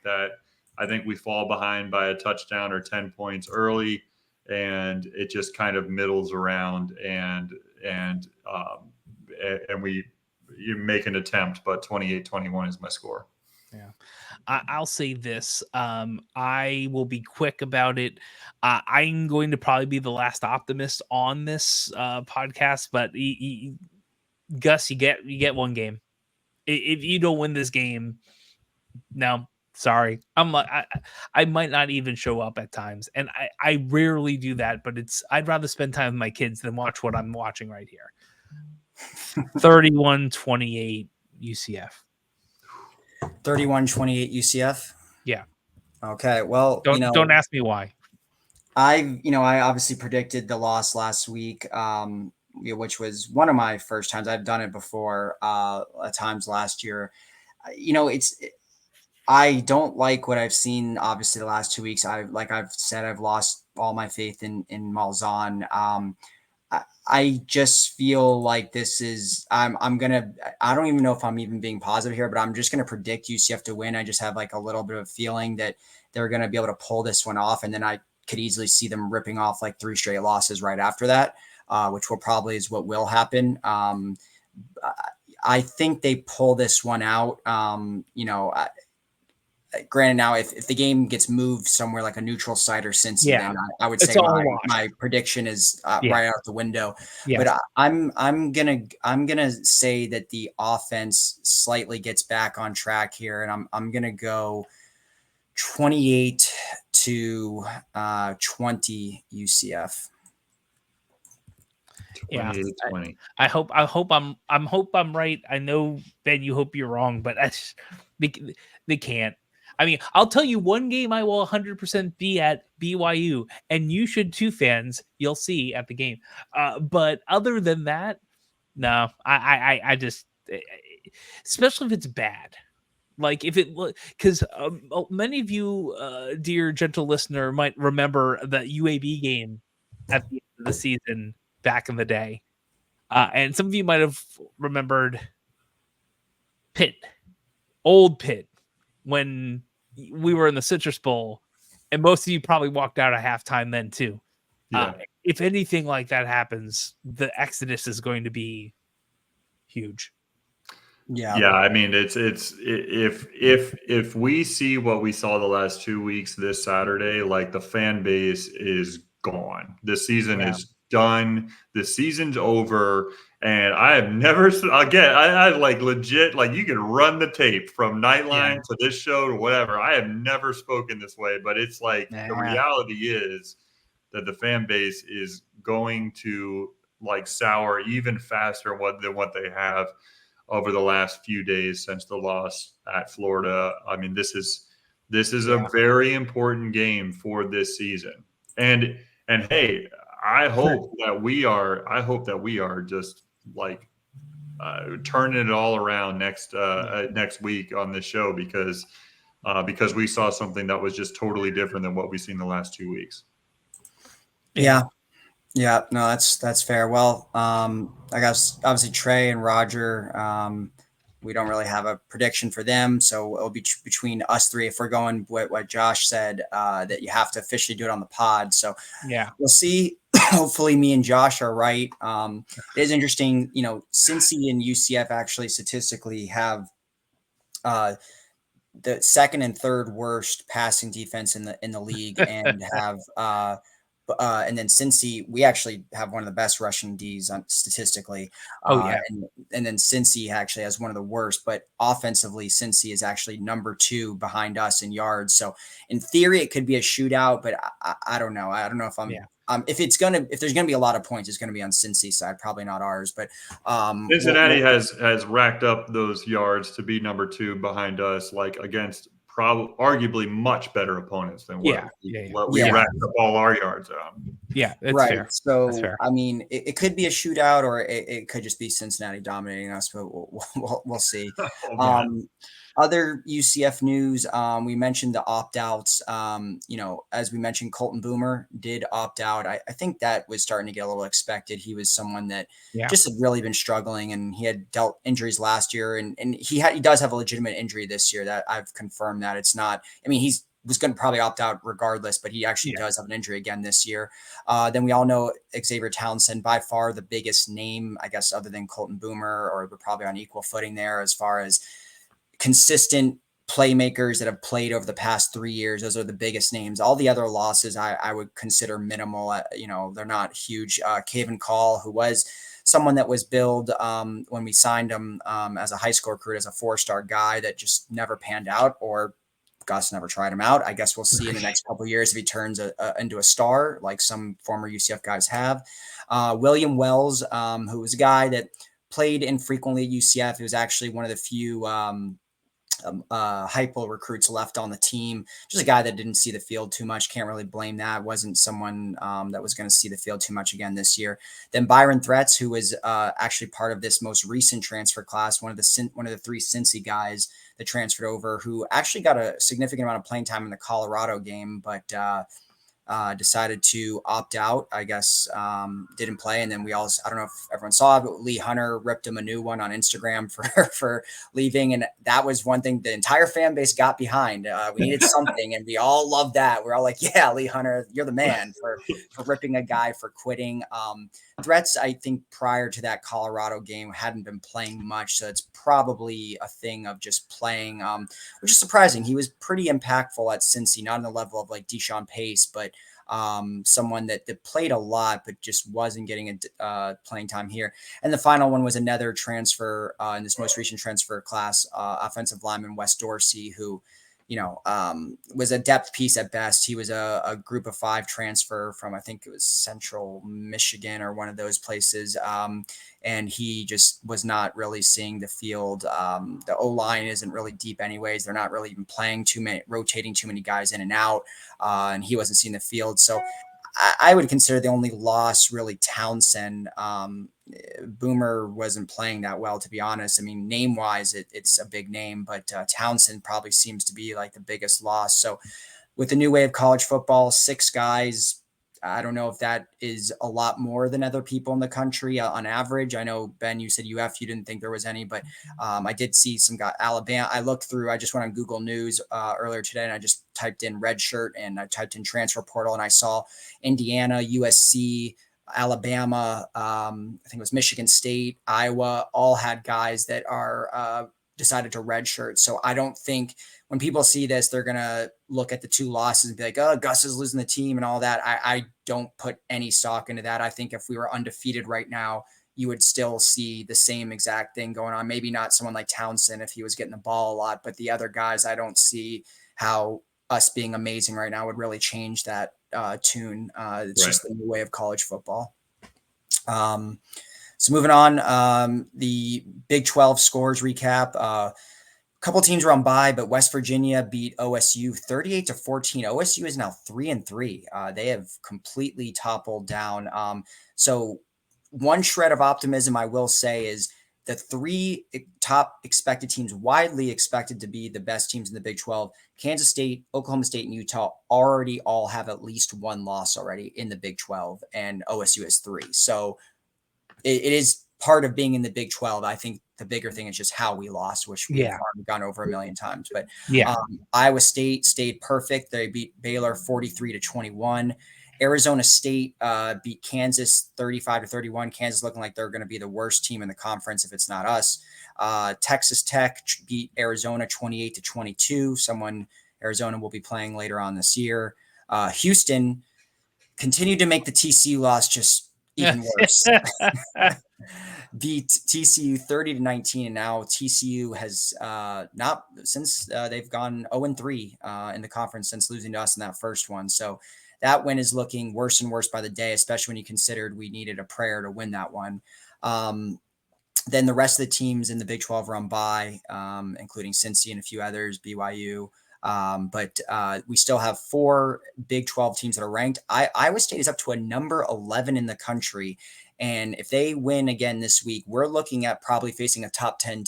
we fall behind by a touchdown or 10 points early, and it just kind of middles around, and you make an attempt, but 28-21 is my score. Yeah. I'll say this. I will be quick about it. I'm going to probably be the last optimist on this podcast, but Gus, you get one game. If you don't win this game, no, sorry. I might not even show up at times, and I rarely do that. But I'd rather spend time with my kids than watch what I'm watching right here. 31-28 UCF. 31-28 UCF. Yeah. Okay. Well, don't ask me why. I obviously predicted the loss last week, which was one of my first times. I've done it before, at times last year. I don't like what I've seen. Obviously, the last 2 weeks, I've said, I've lost all my faith in Malzahn. I just feel like this is, I don't even know if I'm even being positive here, but I'm just going to predict UCF to win. I just have like a little bit of a feeling that they're going to be able to pull this one off. And then I could easily see them ripping off like 3 straight losses right after that, which is what will happen. I think they pull this one out. Granted, now if the game gets moved somewhere like a neutral site or Cincy, then I would say my prediction is right out the window. Yes. But I'm gonna say that the offense slightly gets back on track here, and I'm gonna go 28-20 UCF. Yeah, I hope I'm right. I know, Ben, you hope you're wrong, but they can't. I mean, I'll tell you one game I will 100% be at BYU, and you should too, fans. You'll see at the game. But other than that, no, I just, especially if it's bad. Like if it, because many of you, dear gentle listener, might remember the UAB game at the end of the season back in the day. And some of you might have remembered old Pitt, when we were in the Citrus Bowl, and most of you probably walked out at halftime then too. Yeah. If anything like that happens, the exodus is going to be huge. Yeah. I mean, it's if we see what we saw the last 2 weeks this Saturday, like the fan base is gone. The season is done. The season's over. And I have never, again, I like legit, like you can run the tape from Nightline to this show to whatever. I have never spoken this way, but it's like the reality is that the fan base is going to like sour even faster than what they have over the last few days since the loss at Florida. I mean, this is a very important game for this season. And hey, I hope that we are just like turning it all around next week on this show, because we saw something that was just totally different than what we've seen the last 2 weeks. Yeah. No, that's fair. Well, I guess obviously Trey and Roger, we don't really have a prediction for them, so it'll be between us three if we're going what Josh said, that you have to officially do it on the pod. So we'll see. Hopefully me and Josh are right. It is interesting, Cincy and UCF actually statistically have the second and third worst passing defense in the league, and have and then Cincy, we actually have one of the best rushing Ds statistically. And then Cincy actually has one of the worst, but offensively, Cincy is actually number 2 behind us in yards. So in theory, it could be a shootout, but I don't know. I don't know if if there's gonna be a lot of points, it's gonna be on Cincy's side, probably not ours. But Cincinnati has racked up those yards to be number 2 behind us, like against arguably much better opponents than what we racked up all our yards on. Yeah, that's right. Fair. So that's fair. I mean, it could be a shootout, or it could just be Cincinnati dominating us, but we'll see. Other UCF news, we mentioned the opt-outs. As we mentioned, Colton Boomer did opt out. I think that was starting to get a little expected. He was someone that just had really been struggling, and he had dealt injuries last year, and he does have a legitimate injury this year that I've confirmed that it's not. I mean, he was going to probably opt out regardless, but he actually does have an injury again this year. Then we all know Xavier Townsend, by far the biggest name, I guess, other than Colton Boomer, or we're probably on equal footing there as far as consistent playmakers that have played over the past 3 years, those are the biggest names. All the other losses I would consider minimal. They're not huge. Caven Call, who was someone that was billed when we signed him as a high school recruit, as a 4-star guy that just never panned out, or Gus never tried him out. I guess we'll see in the next couple of years if he turns into a star like some former UCF guys have. William Wells, who was a guy that played infrequently at UCF. He was actually one of the few hypo recruits left on the team. Just a guy that didn't see the field too much. Can't really blame that. Wasn't someone that was going to see the field too much again this year. Then Byron Threats, who was actually part of this most recent transfer class, one of the 3 Cincy guys that transferred over, who actually got a significant amount of playing time in the Colorado game, but decided to opt out, I guess, didn't play. And then we also, I don't know if everyone saw it, but Lee Hunter ripped him a new one on Instagram for leaving. And that was one thing the entire fan base got behind. We needed something, and we all loved that. We're all like, yeah, Lee Hunter, you're the man for ripping a guy for quitting. Threats, I think prior to that Colorado game, hadn't been playing much. So it's probably a thing of just playing, which is surprising. He was pretty impactful at Cincy, not on the level of like Deshaun Pace, but someone that played a lot, but just wasn't getting playing time here. And the final one was another transfer in this most recent transfer class, offensive lineman Wes Dorsey, who, was a depth piece at best. He was a group of 5 transfer from, I think it was Central Michigan or one of those places. And he just was not really seeing the field. The O-line isn't really deep anyways. They're not really even playing rotating too many guys in and out. And he wasn't seeing the field. So I would consider the only loss really Townsend. Boomer wasn't playing that well, to be honest. I mean, name wise, it's a big name, but Townsend probably seems to be like the biggest loss. So with the new way of college football, 6 guys, I don't know if that is a lot more than other people in the country on average. I know, Ben, you said UF, you didn't think there was any, but I did see some guy, Alabama. I looked through, I just went on Google News earlier today, and I just typed in red shirt and I typed in transfer portal, and I saw Indiana, USC, Alabama, I think it was Michigan State, Iowa, all had guys that are decided to redshirt. So I don't think when people see this, they're going to look at the 2 losses and be like, oh, Gus is losing the team and all that. I don't put any stock into that. I think if we were undefeated right now, you would still see the same exact thing going on. Maybe not someone like Townsend if he was getting the ball a lot, but the other guys, I don't see how us being amazing right now would really change that tune. It's Right. just the new way of college football. So moving on, the Big 12 scores recap. A couple teams were on bye, but West Virginia beat OSU 38-14. OSU is now 3-3. They have completely toppled down. So one shred of optimism I will say is the 3 top expected teams, widely expected to be the best teams in the Big 12, Kansas State, Oklahoma State, and Utah already all have at least 1 loss already in the Big 12, and OSU has 3. So it is part of being in the Big 12. I think the bigger thing is just how we lost, which we've already gone over a million times. But Iowa State stayed perfect. They beat Baylor 43-21. Arizona State beat Kansas 35-31. Kansas looking like they're going to be the worst team in the conference if it's not us. Texas Tech beat Arizona 28-22. Someone Arizona will be playing later on this year. Houston continued to make the TCU loss just even worse. Beat TCU 30-19, and now TCU has not since they've gone 0-3 in the conference since losing to us in that first one. So that win is looking worse and worse by the day, especially when you considered we needed a prayer to win that one. Then the rest of the teams in the Big 12 run by, including Cincy and a few others, BYU. But we still have 4 Big 12 teams that are ranked. Iowa State is up to a number 11 in the country. And if they win again this week, we're looking at probably facing a top 10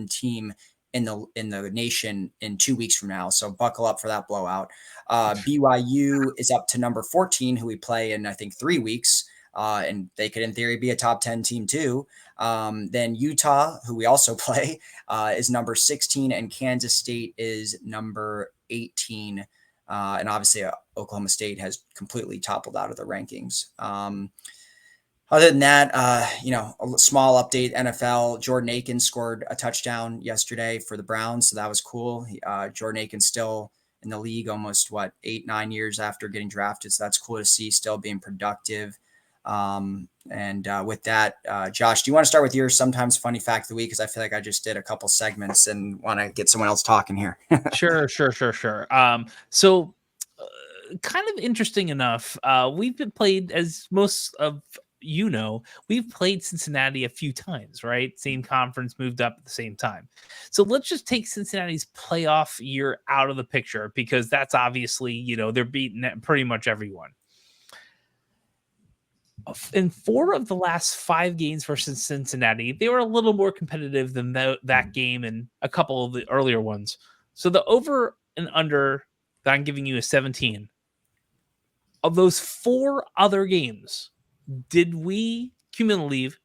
team in the nation in 2 weeks from now. So buckle up for that blowout. BYU is up to number 14, who we play in, I think, 3 weeks. And they could, in theory, be a top 10 team too. Then Utah, who we also play, is number 16, and Kansas State is number 18. And obviously, Oklahoma State has completely toppled out of the rankings. Other than that, a small update, NFL, Jordan Akins scored a touchdown yesterday for the Browns. So that was cool. Jordan Akins still in the league almost 8-9 years after getting drafted. So that's cool to see, still being productive. With that, Josh, do you want to start with your sometimes funny fact of the week? Because I feel like I just did a couple segments and want to get someone else talking here. Sure. Kind of interesting enough, we've been played, as most of we've played Cincinnati a few times, right? Same conference, moved up at the same time. So let's just take Cincinnati's playoff year out of the picture, because that's obviously, they're beating pretty much everyone. In 4 of the last 5 games versus Cincinnati, they were a little more competitive than that game and a couple of the earlier ones. So the over and under that I'm giving you is 17. Of those 4 other games, did we cumulatively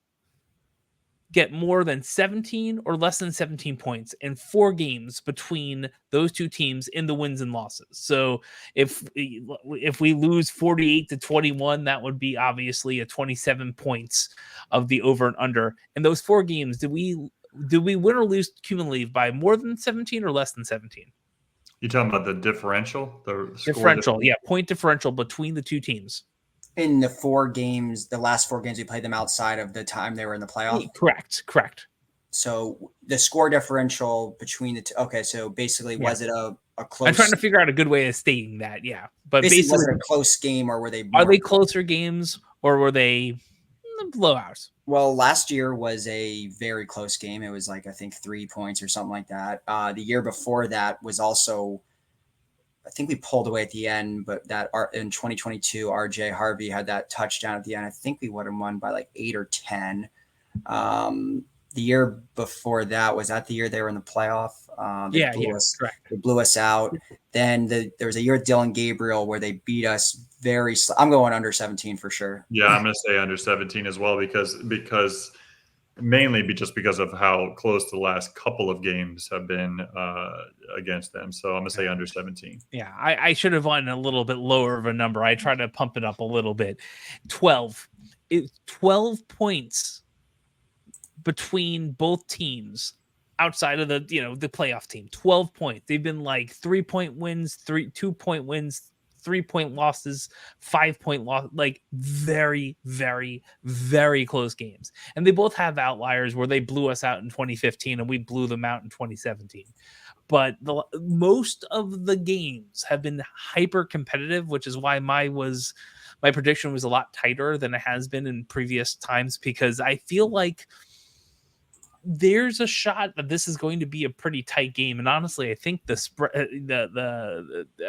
get more than 17 or less than 17 points in 4 games between those two teams in the wins and losses? So if we lose 48-21, that would be obviously a 27 points of the over and under. In those 4 games, did we win or lose cumulatively by more than 17 or less than 17? You talking about the differential? Point differential between the two teams. In the the last 4 games, we played them outside of the time they were in the playoff. Correct. So the score differential between the two. Okay, so basically, was it a close? I'm trying to figure out a good way of stating that. Yeah, but basically was it a close game, or were they? Are they closer games, or were they blowouts? Well, last year was a very close game. It was I think 3 points or something like that. The year before that was also, I think we pulled away at the end, but that in 2022, RJ Harvey had that touchdown at the end. I think we would have won by 8 or 10. The year before that, was that the year they were in the playoff? Correct. They blew us out. Then there was a year with Dylan Gabriel where they beat us very. I'm going under 17 for sure. Yeah, I'm going to say under 17 as well, because mainly just because of how close the last couple of games have been against them. So I'm going to say under 17. Yeah, I should have won a little bit lower of a number. I tried to pump it up a little bit. 12 points between both teams outside of the playoff team. 12 points. They've been 3-point wins, 2-point wins, 3-point losses, 5-point loss, very, very, very close games. And they both have outliers where they blew us out in 2015 and we blew them out in 2017. But most of the games have been hyper competitive, which is why my prediction was a lot tighter than it has been in previous times, because I feel like there's a shot that this is going to be a pretty tight game. And honestly, I think the spread,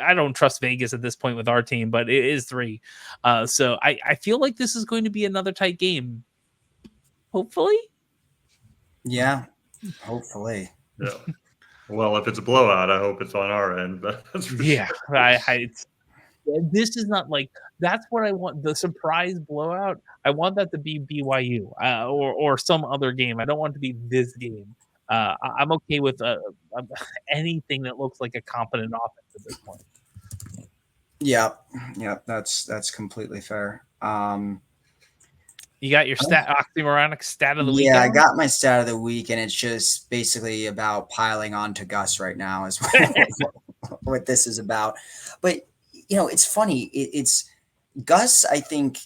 I don't trust Vegas at this point with our team, but it is 3. So I feel like this is going to be another tight game. Hopefully. Yeah, hopefully. Yeah. Well, if it's a blowout, I hope it's on our end. But that's for sure. This is not that's what I want. The surprise blowout, I want that to be BYU or some other game. I don't want it to be this game. I'm okay with anything that looks like a competent offense at this point. Yeah, that's completely fair. You got your Oxymoronic stat of the week? Yeah, I got my stat of the week, and it's just basically about piling on to Gus right now is what this is about. But it's funny. It's Gus, I think,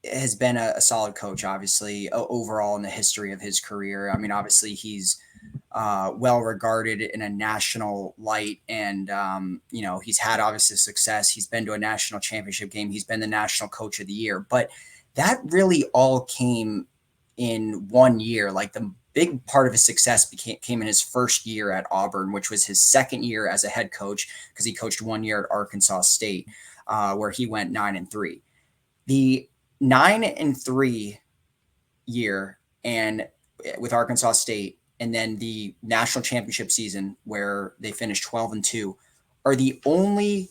has been a solid coach, obviously, overall in the history of his career. I mean, obviously, he's well regarded in a national light, and he's had obviously success. He's been to a national championship game. He's been the national coach of the year. But that really all came in 1 year. The big part of his success came in his first year at Auburn, which was his second year as a head coach, because he coached 1 year at Arkansas State, where he went 9-3. The 9-3 year and with Arkansas State, and then the national championship season where they finished 12-2, are the only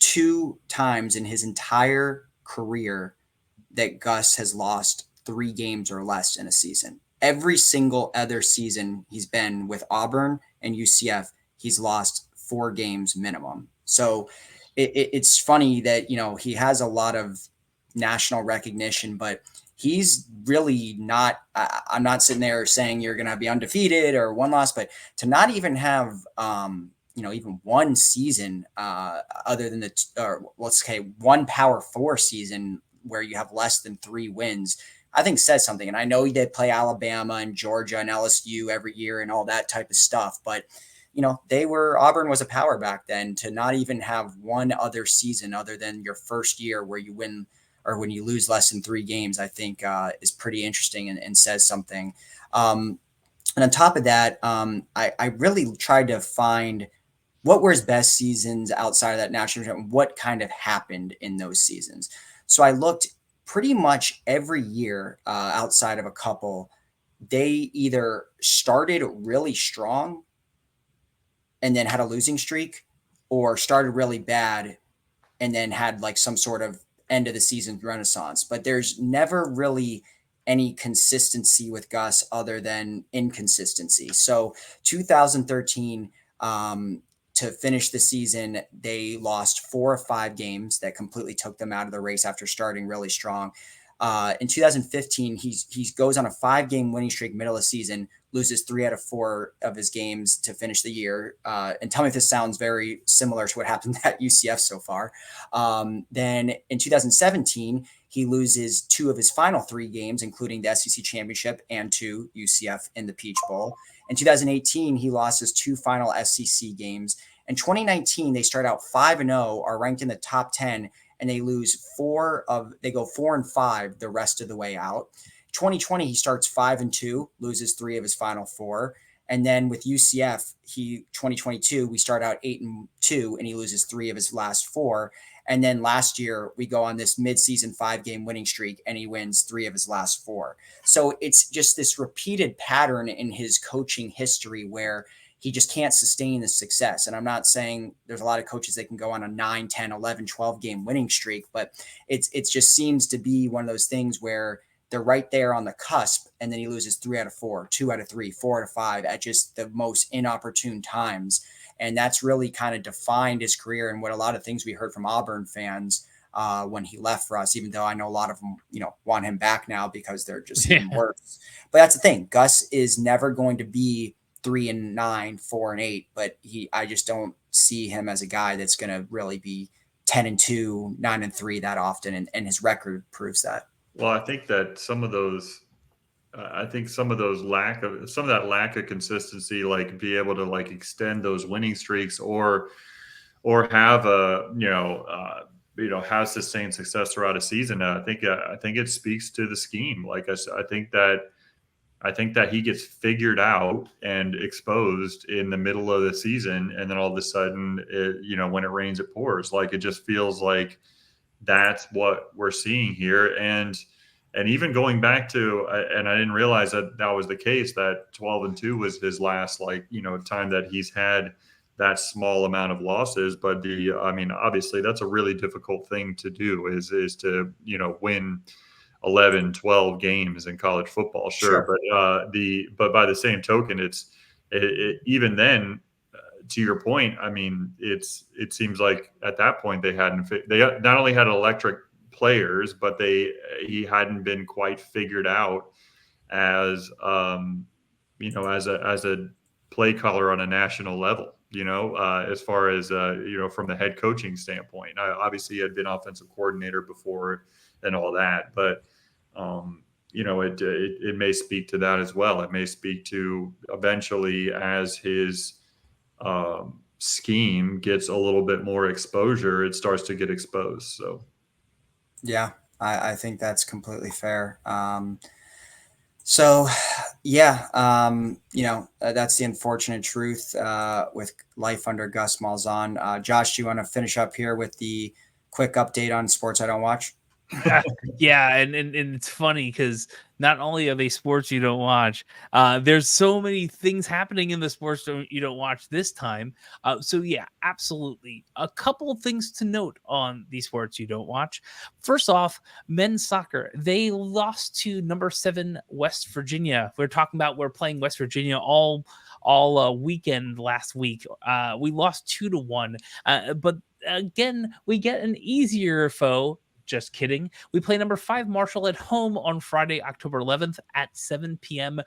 2 times in his entire career that Gus has lost 3 games or less in a season. Every single other season he's been with Auburn and UCF, he's lost 4 games minimum. So it's funny that, he has a lot of national recognition, but he's really not. I'm not sitting there saying you're going to be undefeated or one loss, but to not even have, even one season other than let's say one Power 4 season where you have less than 3 wins, I think says something. And I know they play Alabama and Georgia and LSU every year and all that type of stuff, but Auburn was a power back then. To not even have one other season other than your first year where you win or when you lose less than 3 games, I think is pretty interesting and says something. And on top of that, I really tried to find what were his best seasons outside of that national championship, what kind of happened in those seasons. So I looked pretty much every year outside of a couple. They either started really strong and then had a losing streak, or started really bad and then had like some sort of end of the season renaissance. But there's never really any consistency with Gus other than inconsistency. So 2013, to finish the season, they lost 4 or 5 games that completely took them out of the race after starting really strong. In 2015, he goes on a 5-game winning streak middle of the season, loses 3 out of 4 of his games to finish the year. And tell me if this sounds very similar to what happened at UCF so far. Then in 2017, he loses 2 of his final 3 games, including the SEC championship and to UCF in the Peach Bowl. In 2018, he lost his 2 final SEC games. In 2019, they start out 5-0, are ranked in the top 10, and they go 4-5 the rest of the way out. 2020, he starts 5-2, loses 3 of his final 4. And then with UCF, 2022, we start out 8-2, and he loses 3 of his last 4. And then last year, we go on this midseason 5-game winning streak, and he wins 3 of his last 4. So it's just this repeated pattern in his coaching history where he just can't sustain the success. And I'm not saying there's a lot of coaches that can go on a 9, 10, 11, 12 game winning streak, but it just seems to be one of those things where they're right there on the cusp, and then he loses 3 out of 4, 2 out of 3, 4 out of 5 at just the most inopportune times. And that's really kind of defined his career and what a lot of things we heard from Auburn fans when he left for us, even though I know a lot of them, want him back now because they're just even worse. But that's the thing. Gus is never going to be 3-9, 4-8, but I just don't see him as a guy that's going to really be 10-2, 9-3 that often. And his record proves that. Well, I think that some of that lack of consistency, like be able to like extend those winning streaks or have have sustained success throughout a season. I think it speaks to the scheme. Like I think that he gets figured out and exposed in the middle of the season, and then all of a sudden, when it rains, it pours. Like it just feels like that's what we're seeing here. And even going back to, and I didn't realize that was the case, that 12-2 was his last, time that he's had that small amount of losses. But obviously that's a really difficult thing to do is to, win 11, 12 games in college football. Sure. But by the same token, it even then, to your point, it seems like at that point they not only had electric players, but he hadn't been quite figured out as as a play caller on a national level. As far as from the head coaching standpoint, obviously he had been offensive coordinator before and all that, but it may speak to that as well. It may speak to eventually as his scheme gets a little bit more exposure, it starts to get exposed. So yeah, I think that's completely fair. That's the unfortunate truth with life under Gus Malzahn. Josh, do you want to finish up here with the quick update on sports I don't watch? Yeah, and it's funny because not only are they sports you don't watch, there's so many things happening in the sports you don't watch this time. So yeah, absolutely. A couple of things to note on the sports you don't watch. First off, men's soccer. They lost to number 7 West Virginia. We're playing West Virginia all weekend last week. We lost 2-1. But again, we get an easier foe, Just kidding. We play number 5 Marshall at home on Friday, October 11th at 7 p.m.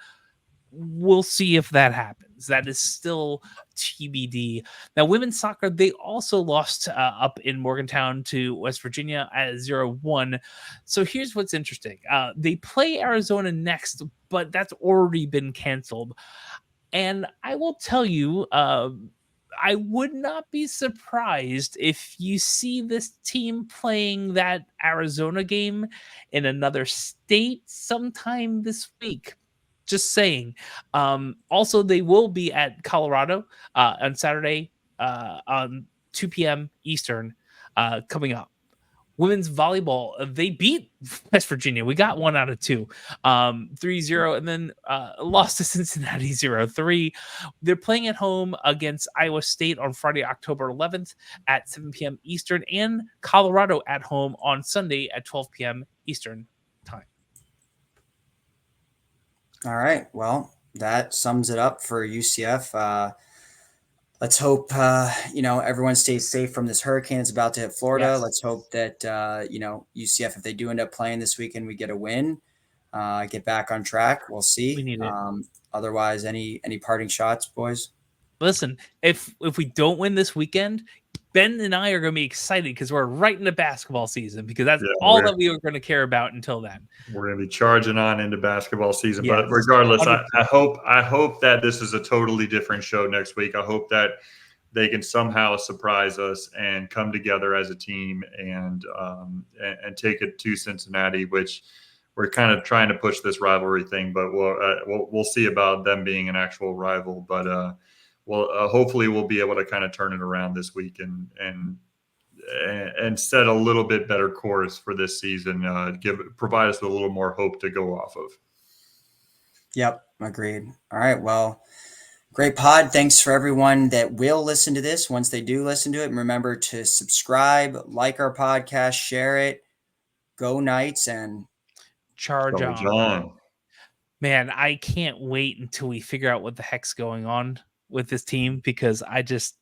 We'll see if that happens. That is still TBD. Now, women's soccer, they also lost up in Morgantown to West Virginia at 0-1. So here's what's interesting. They play Arizona next, but that's already been canceled. And I will tell you, I would not be surprised if you see this team playing that Arizona game in another state sometime this week. Just saying. Also, they will be at Colorado on Saturday on 2 p.m. Eastern coming up. Women's volleyball, they beat West Virginia. We got 1 out of 2, 3-0, and then lost to Cincinnati 0-3. They're playing at home against Iowa State on Friday, October 11th at 7 p.m. Eastern, and Colorado at home on Sunday at 12 p.m. Eastern time. All right. Well, that sums it up for UCF. Let's hope, everyone stays safe from this hurricane that's about to hit Florida. Yes. Let's hope that, UCF, if they do end up playing this weekend, we get a win, get back on track. We'll see. We need it. Otherwise, any parting shots, boys? Listen, if we don't win this weekend, Ben and I are going to be excited because we're right into basketball season, because that's all that we are going to care about until then. We're going to be charging on into basketball season. Yes. But regardless, I hope that this is a totally different show next week. I hope that they can somehow surprise us and come together as a team and take it to Cincinnati, which we're kind of trying to push this rivalry thing, but we'll see about them being an actual rival. But hopefully we'll be able to kind of turn it around this week and set a little bit better course for this season. Provide us with a little more hope to go off of. Yep, agreed. All right, well, great pod. Thanks for everyone that will listen to this. Once they do listen to it, remember to subscribe, like our podcast, share it. Go Knights and charge on. Man, I can't wait until we figure out what the heck's going on with this team, because I just